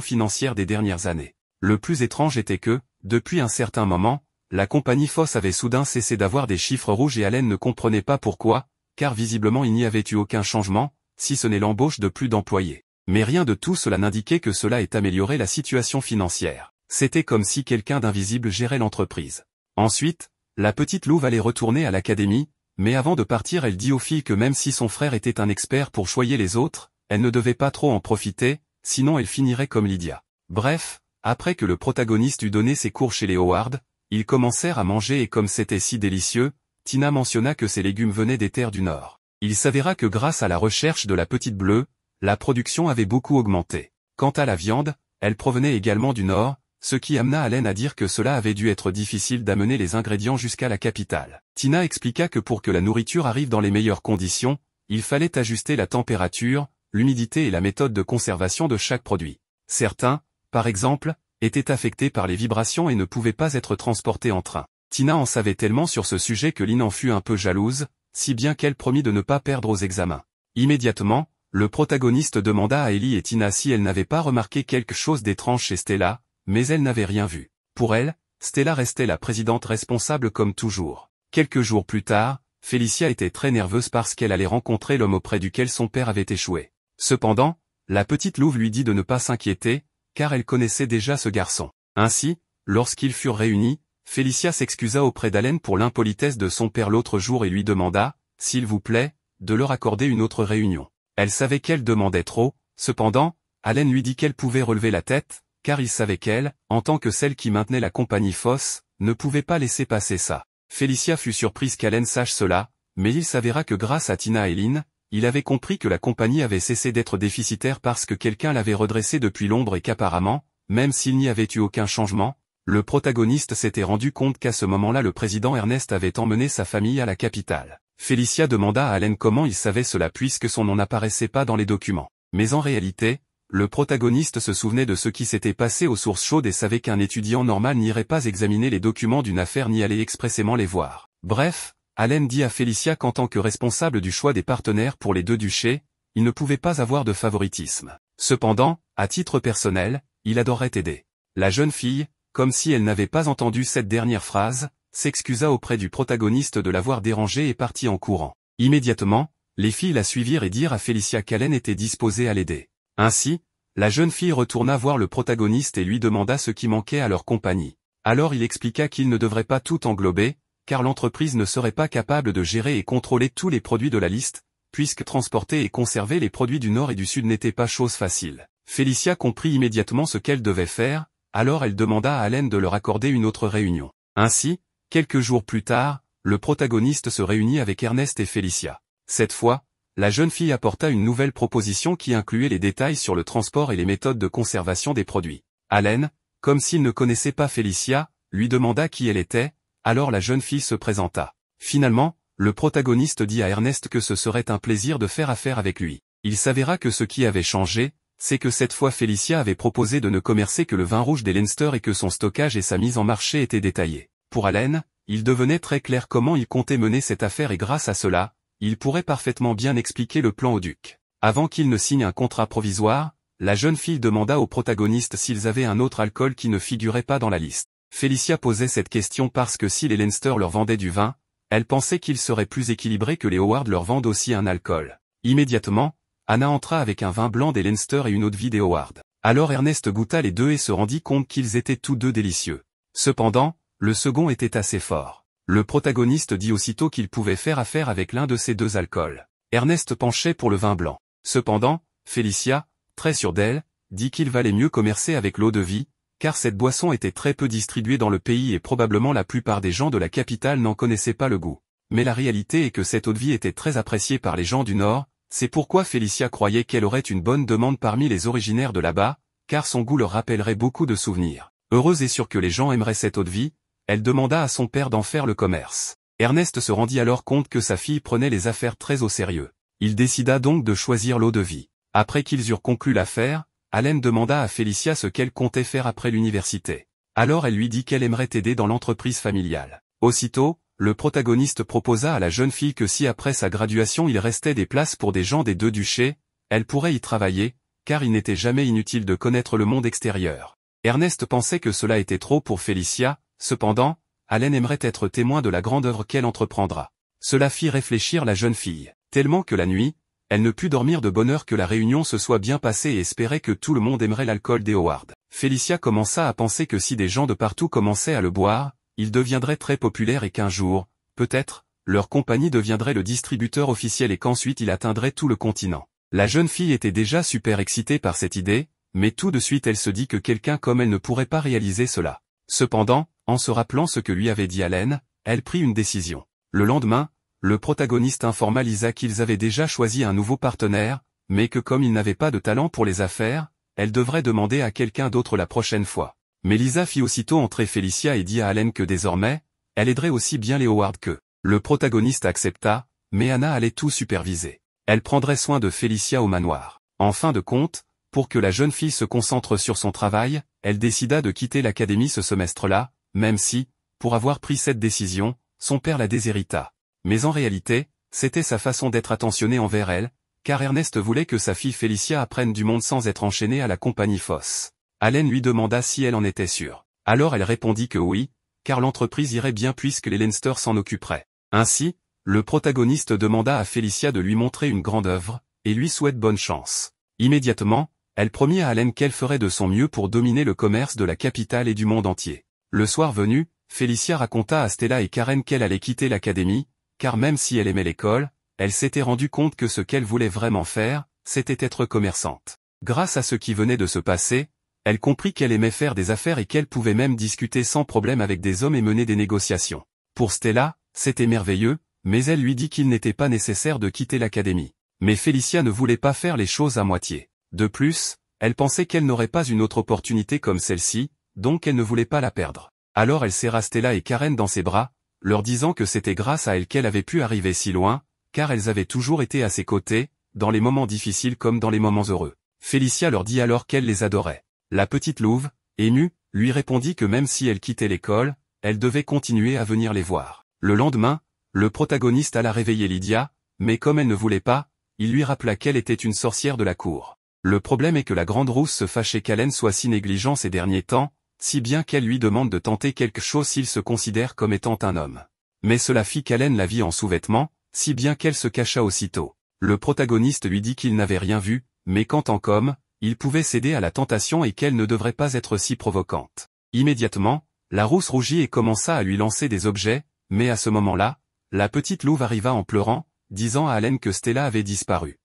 S1: financière des dernières années. Le plus étrange était que, depuis un certain moment, la compagnie Foss avait soudain cessé d'avoir des chiffres rouges et Allen ne comprenait pas pourquoi, car visiblement il n'y avait eu aucun changement, si ce n'est l'embauche de plus d'employés. Mais rien de tout cela n'indiquait que cela ait amélioré la situation financière. C'était comme si quelqu'un d'invisible gérait l'entreprise. Ensuite, la petite louve allait retourner à l'académie, mais avant de partir elle dit aux filles que même si son frère était un expert pour choyer les autres, elle ne devait pas trop en profiter, sinon elle finirait comme Lydia. Bref, après que le protagoniste eut donné ses cours chez les Howard, ils commencèrent à manger et comme c'était si délicieux, Tina mentionna que ces légumes venaient des terres du Nord. Il s'avéra que grâce à la recherche de la petite bleue, la production avait beaucoup augmenté. Quant à la viande, elle provenait également du Nord, ce qui amena Allen à dire que cela avait dû être difficile d'amener les ingrédients jusqu'à la capitale. Tina expliqua que pour que la nourriture arrive dans les meilleures conditions, il fallait ajuster la température, l'humidité et la méthode de conservation de chaque produit. Certains, par exemple, étaient affectés par les vibrations et ne pouvaient pas être transportés en train. Tina en savait tellement sur ce sujet que Lynn en fut un peu jalouse, si bien qu'elle promit de ne pas perdre aux examens. Immédiatement, le protagoniste demanda à Ellie et Tina si elles n'avaient pas remarqué quelque chose d'étrange chez Stella, mais elles n'avaient rien vu. Pour elle, Stella restait la présidente responsable comme toujours. Quelques jours plus tard, Felicia était très nerveuse parce qu'elle allait rencontrer l'homme auprès duquel son père avait échoué. Cependant, la petite louve lui dit de ne pas s'inquiéter, car elle connaissait déjà ce garçon. Ainsi, lorsqu'ils furent réunis, Felicia s'excusa auprès d'Allen pour l'impolitesse de son père l'autre jour et lui demanda, s'il vous plaît, de leur accorder une autre réunion. Elle savait qu'elle demandait trop, cependant, Allen lui dit qu'elle pouvait relever la tête, car il savait qu'elle, en tant que celle qui maintenait la compagnie Foss, ne pouvait pas laisser passer ça. Felicia fut surprise qu'Allen sache cela, mais il s'avéra que grâce à Tina et Lynn, il avait compris que la compagnie avait cessé d'être déficitaire parce que quelqu'un l'avait redressée depuis l'ombre et qu'apparemment, même s'il n'y avait eu aucun changement, le protagoniste s'était rendu compte qu'à ce moment-là le président Ernest avait emmené sa famille à la capitale. Felicia demanda à Allen comment il savait cela puisque son nom n'apparaissait pas dans les documents. Mais en réalité, le protagoniste se souvenait de ce qui s'était passé aux sources chaudes et savait qu'un étudiant normal n'irait pas examiner les documents d'une affaire ni aller expressément les voir. Bref, Allen dit à Felicia qu'en tant que responsable du choix des partenaires pour les deux duchés, il ne pouvait pas avoir de favoritisme. Cependant, à titre personnel, il adorait aider. La jeune fille, comme si elle n'avait pas entendu cette dernière phrase, s'excusa auprès du protagoniste de l'avoir dérangée et partit en courant. Immédiatement, les filles la suivirent et dirent à Felicia qu'Allen était disposé à l'aider. Ainsi, la jeune fille retourna voir le protagoniste et lui demanda ce qui manquait à leur compagnie. Alors il expliqua qu'il ne devrait pas tout englober, car l'entreprise ne serait pas capable de gérer et contrôler tous les produits de la liste, puisque transporter et conserver les produits du Nord et du Sud n'était pas chose facile. Felicia comprit immédiatement ce qu'elle devait faire, alors elle demanda à Allen de leur accorder une autre réunion. Ainsi, quelques jours plus tard, le protagoniste se réunit avec Ernest et Felicia. Cette fois, la jeune fille apporta une nouvelle proposition qui incluait les détails sur le transport et les méthodes de conservation des produits. Allen, comme s'il ne connaissait pas Felicia, lui demanda qui elle était, alors la jeune fille se présenta. Finalement, le protagoniste dit à Ernest que ce serait un plaisir de faire affaire avec lui. Il s'avéra que ce qui avait changé, c'est que cette fois Felicia avait proposé de ne commercer que le vin rouge des Leinster et que son stockage et sa mise en marché étaient détaillés. Pour Allen, il devenait très clair comment il comptait mener cette affaire et grâce à cela, il pourrait parfaitement bien expliquer le plan au duc. Avant qu'il ne signe un contrat provisoire, la jeune fille demanda aux protagonistes s'ils avaient un autre alcool qui ne figurait pas dans la liste. Felicia posait cette question parce que si les Leinster leur vendaient du vin, elle pensait qu'il serait plus équilibré que les Howard leur vendent aussi un alcool. Immédiatement, Anna entra avec un vin blanc des Leinster et une eau-de-vie des Howard. Alors Ernest goûta les deux et se rendit compte qu'ils étaient tous deux délicieux. Cependant, le second était assez fort. Le protagoniste dit aussitôt qu'il pouvait faire affaire avec l'un de ces deux alcools. Ernest penchait pour le vin blanc. Cependant, Felicia, très sûre d'elle, dit qu'il valait mieux commercer avec l'eau-de-vie, car cette boisson était très peu distribuée dans le pays et probablement la plupart des gens de la capitale n'en connaissaient pas le goût. Mais la réalité est que cette eau-de-vie était très appréciée par les gens du Nord, c'est pourquoi Felicia croyait qu'elle aurait une bonne demande parmi les originaires de là-bas, car son goût leur rappellerait beaucoup de souvenirs. Heureuse et sûre que les gens aimeraient cette eau-de-vie, elle demanda à son père d'en faire le commerce. Ernest se rendit alors compte que sa fille prenait les affaires très au sérieux. Il décida donc de choisir l'eau-de-vie. Après qu'ils eurent conclu l'affaire, Allen demanda à Felicia ce qu'elle comptait faire après l'université. Alors elle lui dit qu'elle aimerait aider dans l'entreprise familiale. Aussitôt, le protagoniste proposa à la jeune fille que si après sa graduation il restait des places pour des gens des deux duchés, elle pourrait y travailler, car il n'était jamais inutile de connaître le monde extérieur. Ernest pensait que cela était trop pour Felicia, cependant, Allen aimerait être témoin de la grande œuvre qu'elle entreprendra. Cela fit réfléchir la jeune fille, tellement que la nuit, elle ne put dormir de bonne heure que la réunion se soit bien passée et espérait que tout le monde aimerait l'alcool des Howard. Felicia commença à penser que si des gens de partout commençaient à le boire, il deviendrait très populaire et qu'un jour, peut-être, leur compagnie deviendrait le distributeur officiel et qu'ensuite il atteindrait tout le continent. La jeune fille était déjà super excitée par cette idée, mais tout de suite elle se dit que quelqu'un comme elle ne pourrait pas réaliser cela. Cependant, en se rappelant ce que lui avait dit Allen, elle prit une décision. Le lendemain, le protagoniste informa Lisa qu'ils avaient déjà choisi un nouveau partenaire, mais que comme il n'avait pas de talent pour les affaires, elle devrait demander à quelqu'un d'autre la prochaine fois. Mais Lisa fit aussitôt entrer Felicia et dit à Allen que désormais, elle aiderait aussi bien les Howard qu'eux. Le protagoniste accepta, mais Anna allait tout superviser. Elle prendrait soin de Felicia au manoir. En fin de compte, pour que la jeune fille se concentre sur son travail, elle décida de quitter l'académie ce semestre-là, même si, pour avoir pris cette décision, son père la déshérita. Mais en réalité, c'était sa façon d'être attentionné envers elle, car Ernest voulait que sa fille Felicia apprenne du monde sans être enchaînée à la compagnie Foss. Allen lui demanda si elle en était sûre. Alors elle répondit que oui, car l'entreprise irait bien puisque les Leinster s'en occuperaient. Ainsi, le protagoniste demanda à Felicia de lui montrer une grande œuvre, et lui souhaite bonne chance. Immédiatement, elle promit à Allen qu'elle ferait de son mieux pour dominer le commerce de la capitale et du monde entier. Le soir venu, Felicia raconta à Stella et Karen qu'elle allait quitter l'académie, car même si elle aimait l'école, elle s'était rendue compte que ce qu'elle voulait vraiment faire, c'était être commerçante. Grâce à ce qui venait de se passer, elle comprit qu'elle aimait faire des affaires et qu'elle pouvait même discuter sans problème avec des hommes et mener des négociations. Pour Stella, c'était merveilleux, mais elle lui dit qu'il n'était pas nécessaire de quitter l'académie. Mais Felicia ne voulait pas faire les choses à moitié. De plus, elle pensait qu'elle n'aurait pas une autre opportunité comme celle-ci, donc elle ne voulait pas la perdre. Alors elle serra Stella et Karen dans ses bras, leur disant que c'était grâce à elle qu'elle avait pu arriver si loin, car elles avaient toujours été à ses côtés, dans les moments difficiles comme dans les moments heureux. Felicia leur dit alors qu'elle les adorait. La petite louve, émue, lui répondit que même si elle quittait l'école, elle devait continuer à venir les voir. Le lendemain, le protagoniste alla réveiller Lydia, mais comme elle ne voulait pas, il lui rappela qu'elle était une sorcière de la cour. Le problème est que la grande rousse se fâchait qu'Allen soit si négligent ces derniers temps, si bien qu'elle lui demande de tenter quelque chose s'il se considère comme étant un homme. Mais cela fit qu'Allen la vit en sous-vêtements, si bien qu'elle se cacha aussitôt. Le protagoniste lui dit qu'il n'avait rien vu, mais qu'en tant qu'homme, il pouvait céder à la tentation et qu'elle ne devrait pas être si provocante. Immédiatement, la rousse rougit et commença à lui lancer des objets, mais à ce moment-là, la petite louve arriva en pleurant, disant à Allen que Stella avait disparu.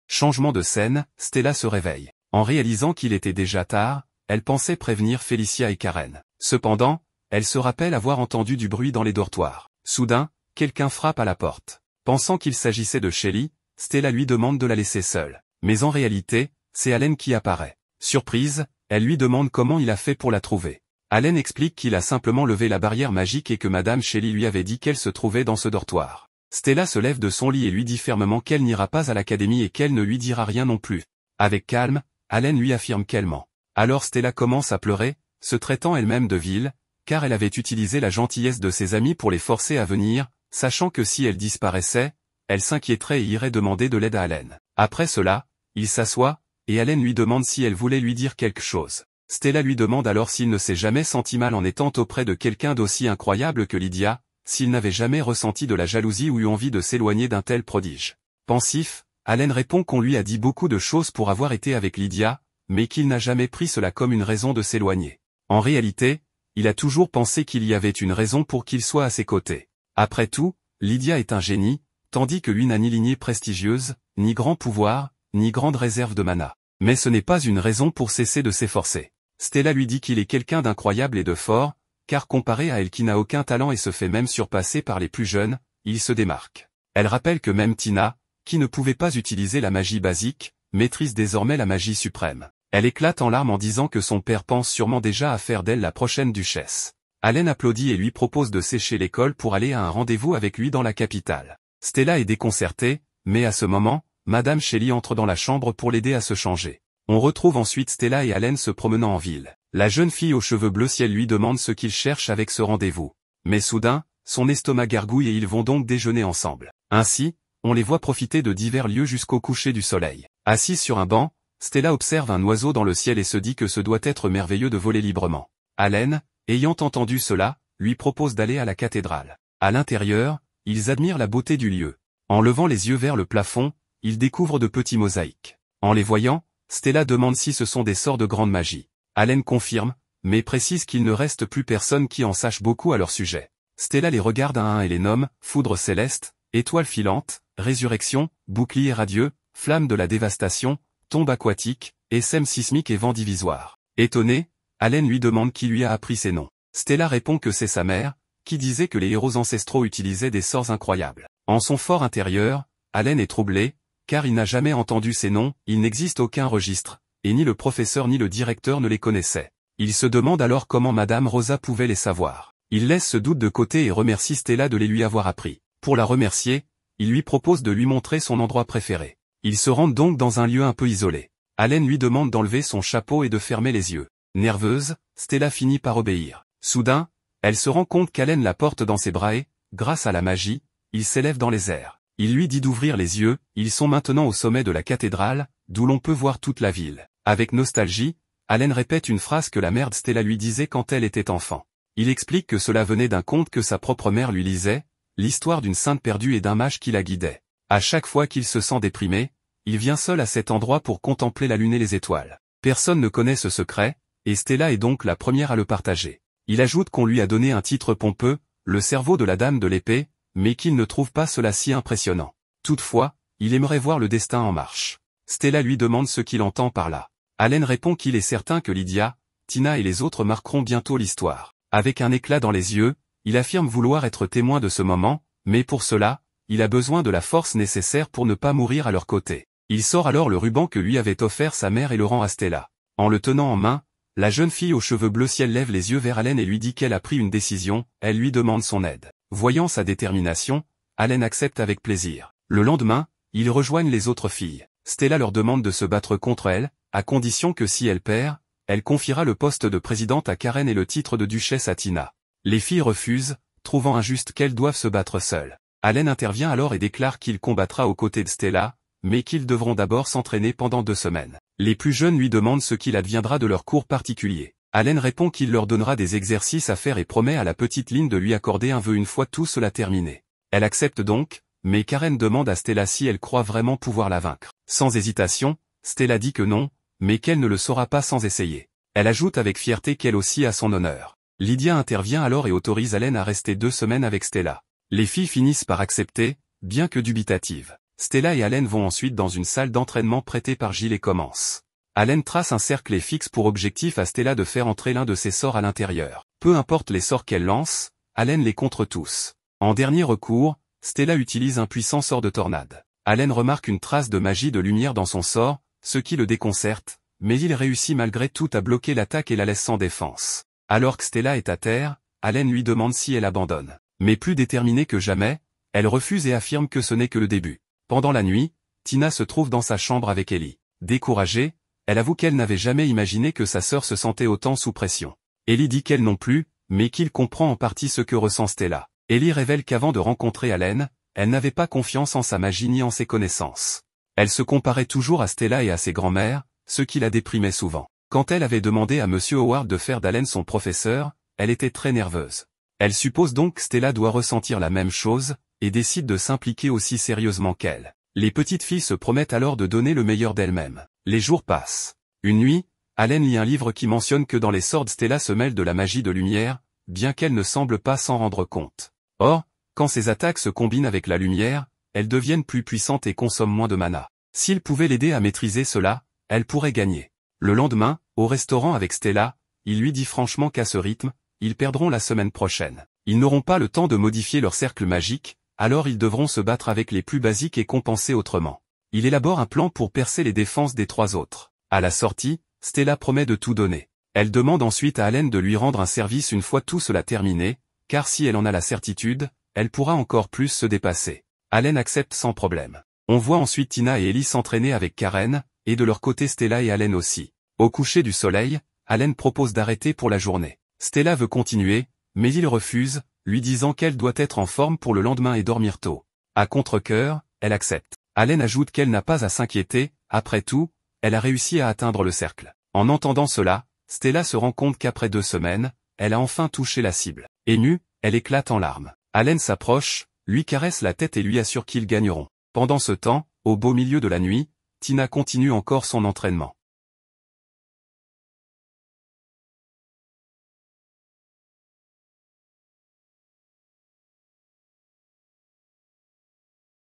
S1: Changement de scène, Stella se réveille. En réalisant qu'il était déjà tard, elle pensait prévenir Felicia et Karen. Cependant, elle se rappelle avoir entendu du bruit dans les dortoirs. Soudain, quelqu'un frappe à la porte. Pensant qu'il s'agissait de Shelly, Stella lui demande de la laisser seule. Mais en réalité, c'est Allen qui apparaît. Surprise, elle lui demande comment il a fait pour la trouver. Allen explique qu'il a simplement levé la barrière magique et que Madame Shelly lui avait dit qu'elle se trouvait dans ce dortoir. Stella se lève de son lit et lui dit fermement qu'elle n'ira pas à l'académie et qu'elle ne lui dira rien non plus. Avec calme, Allen lui affirme qu'elle ment. Alors Stella commence à pleurer, se traitant elle-même de vile, car elle avait utilisé la gentillesse de ses amis pour les forcer à venir, sachant que si elle disparaissait, elle s'inquiéterait et irait demander de l'aide à Allen. Après cela, il s'assoit, et Allen lui demande si elle voulait lui dire quelque chose. Stella lui demande alors s'il ne s'est jamais senti mal en étant auprès de quelqu'un d'aussi incroyable que Lydia, s'il n'avait jamais ressenti de la jalousie ou eu envie de s'éloigner d'un tel prodige. Pensif, Allen répond qu'on lui a dit beaucoup de choses pour avoir été avec Lydia, mais qu'il n'a jamais pris cela comme une raison de s'éloigner. En réalité, il a toujours pensé qu'il y avait une raison pour qu'il soit à ses côtés. Après tout, Lydia est un génie, tandis que lui n'a ni lignée prestigieuse, ni grand pouvoir, ni grande réserve de mana. Mais ce n'est pas une raison pour cesser de s'efforcer. Stella lui dit qu'il est quelqu'un d'incroyable et de fort, car comparé à elle qui n'a aucun talent et se fait même surpasser par les plus jeunes, il se démarque. Elle rappelle que même Tina, qui ne pouvait pas utiliser la magie basique, maîtrise désormais la magie suprême. Elle éclate en larmes en disant que son père pense sûrement déjà à faire d'elle la prochaine duchesse. Allen applaudit et lui propose de sécher l'école pour aller à un rendez-vous avec lui dans la capitale. Stella est déconcertée, mais à ce moment, Madame Shelly entre dans la chambre pour l'aider à se changer. On retrouve ensuite Stella et Allen se promenant en ville. La jeune fille aux cheveux bleu ciel lui demande ce qu'il cherche avec ce rendez-vous. Mais soudain, son estomac gargouille et ils vont donc déjeuner ensemble. Ainsi, on les voit profiter de divers lieux jusqu'au coucher du soleil. Assise sur un banc, Stella observe un oiseau dans le ciel et se dit que ce doit être merveilleux de voler librement. Allen, ayant entendu cela, lui propose d'aller à la cathédrale. À l'intérieur, ils admirent la beauté du lieu. En levant les yeux vers le plafond, ils découvrent de petits mosaïques. En les voyant, Stella demande si ce sont des sorts de grande magie. Allen confirme, mais précise qu'il ne reste plus personne qui en sache beaucoup à leur sujet. Stella les regarde un à un et les nomme, foudre céleste, étoile filante, résurrection, bouclier radieux, flamme de la dévastation, tombe aquatique, SM sismique et vent divisoire. Étonné, Allen lui demande qui lui a appris ces noms. Stella répond que c'est sa mère, qui disait que les héros ancestraux utilisaient des sorts incroyables. En son fort intérieur, Allen est troublé, car il n'a jamais entendu ces noms, il n'existe aucun registre, et ni le professeur ni le directeur ne les connaissaient. Il se demande alors comment Madame Rosa pouvait les savoir. Il laisse ce doute de côté et remercie Stella de les lui avoir appris. Pour la remercier, il lui propose de lui montrer son endroit préféré. Ils se rendent donc dans un lieu un peu isolé. Allen lui demande d'enlever son chapeau et de fermer les yeux. Nerveuse, Stella finit par obéir. Soudain, elle se rend compte qu'Allen la porte dans ses bras et, grâce à la magie, il s'élève dans les airs. Il lui dit d'ouvrir les yeux, ils sont maintenant au sommet de la cathédrale, d'où l'on peut voir toute la ville. Avec nostalgie, Allen répète une phrase que la mère de Stella lui disait quand elle était enfant. Il explique que cela venait d'un conte que sa propre mère lui lisait, l'histoire d'une sainte perdue et d'un mage qui la guidait. À chaque fois qu'il se sent déprimé, il vient seul à cet endroit pour contempler la lune et les étoiles. Personne ne connaît ce secret, et Stella est donc la première à le partager. Il ajoute qu'on lui a donné un titre pompeux, le cerveau de la dame de l'épée, mais qu'il ne trouve pas cela si impressionnant. Toutefois, il aimerait voir le destin en marche. Stella lui demande ce qu'il entend par là. Allen répond qu'il est certain que Lydia, Tina et les autres marqueront bientôt l'histoire. Avec un éclat dans les yeux, il affirme vouloir être témoin de ce moment, mais pour cela, il a besoin de la force nécessaire pour ne pas mourir à leur côté. Il sort alors le ruban que lui avait offert sa mère et le rend à Stella. En le tenant en main, la jeune fille aux cheveux bleu ciel lève les yeux vers Allen et lui dit qu'elle a pris une décision, elle lui demande son aide. Voyant sa détermination, Allen accepte avec plaisir. Le lendemain, ils rejoignent les autres filles. Stella leur demande de se battre contre elle, à condition que si elle perd, elle confiera le poste de présidente à Karen et le titre de duchesse à Tina. Les filles refusent, trouvant injuste qu'elles doivent se battre seules. Allen intervient alors et déclare qu'il combattra aux côtés de Stella, mais qu'ils devront d'abord s'entraîner pendant 2 semaines. Les plus jeunes lui demandent ce qu'il adviendra de leur cours particulier. Allen répond qu'il leur donnera des exercices à faire et promet à la petite Lynn de lui accorder un vœu une fois tout cela terminé. Elle accepte donc, mais Karen demande à Stella si elle croit vraiment pouvoir la vaincre. Sans hésitation, Stella dit que non, mais qu'elle ne le saura pas sans essayer. Elle ajoute avec fierté qu'elle aussi a son honneur. Lydia intervient alors et autorise Allen à rester 2 semaines avec Stella. Les filles finissent par accepter, bien que dubitatives. Stella et Allen vont ensuite dans une salle d'entraînement prêtée par Gilles et commencent. Allen trace un cercle et fixe pour objectif à Stella de faire entrer l'un de ses sorts à l'intérieur. Peu importe les sorts qu'elle lance, Allen les contre tous. En dernier recours, Stella utilise un puissant sort de tornade. Allen remarque une trace de magie de lumière dans son sort, ce qui le déconcerte, mais il réussit malgré tout à bloquer l'attaque et la laisse sans défense. Alors que Stella est à terre, Allen lui demande si elle abandonne. Mais plus déterminée que jamais, elle refuse et affirme que ce n'est que le début. Pendant la nuit, Tina se trouve dans sa chambre avec Ellie. Découragée, elle avoue qu'elle n'avait jamais imaginé que sa sœur se sentait autant sous pression. Ellie dit qu'elle non plus, mais qu'il comprend en partie ce que ressent Stella. Ellie révèle qu'avant de rencontrer Allen, elle n'avait pas confiance en sa magie ni en ses connaissances. Elle se comparait toujours à Stella et à ses grands-mères, ce qui la déprimait souvent. Quand elle avait demandé à Monsieur Howard de faire d'Allen son professeur, elle était très nerveuse. Elle suppose donc que Stella doit ressentir la même chose, et décide de s'impliquer aussi sérieusement qu'elle. Les petites filles se promettent alors de donner le meilleur d'elles-mêmes. Les jours passent. Une nuit, Allen lit un livre qui mentionne que dans les sorts Stella se mêle de la magie de lumière, bien qu'elle ne semble pas s'en rendre compte. Or, quand ses attaques se combinent avec la lumière, elles deviennent plus puissantes et consomment moins de mana. S'il pouvait l'aider à maîtriser cela, elle pourrait gagner. Le lendemain, au restaurant avec Stella, il lui dit franchement qu'à ce rythme, ils perdront la semaine prochaine. Ils n'auront pas le temps de modifier leur cercle magique, alors ils devront se battre avec les plus basiques et compenser autrement. Il élabore un plan pour percer les défenses des 3 autres. À la sortie, Stella promet de tout donner. Elle demande ensuite à Allen de lui rendre un service une fois tout cela terminé, car si elle en a la certitude, elle pourra encore plus se dépasser. Allen accepte sans problème. On voit ensuite Tina et Ellie s'entraîner avec Karen, et de leur côté Stella et Allen aussi. Au coucher du soleil, Allen propose d'arrêter pour la journée. Stella veut continuer, mais il refuse, lui disant qu'elle doit être en forme pour le lendemain et dormir tôt. À contre-cœur, elle accepte. Allen ajoute qu'elle n'a pas à s'inquiéter, après tout, elle a réussi à atteindre le cercle. En entendant cela, Stella se rend compte qu'après 2 semaines, elle a enfin touché la cible. Émue, elle éclate en larmes. Allen s'approche, lui caresse la tête et lui assure qu'ils gagneront. Pendant ce temps, au beau milieu de la nuit, Tina continue encore son entraînement.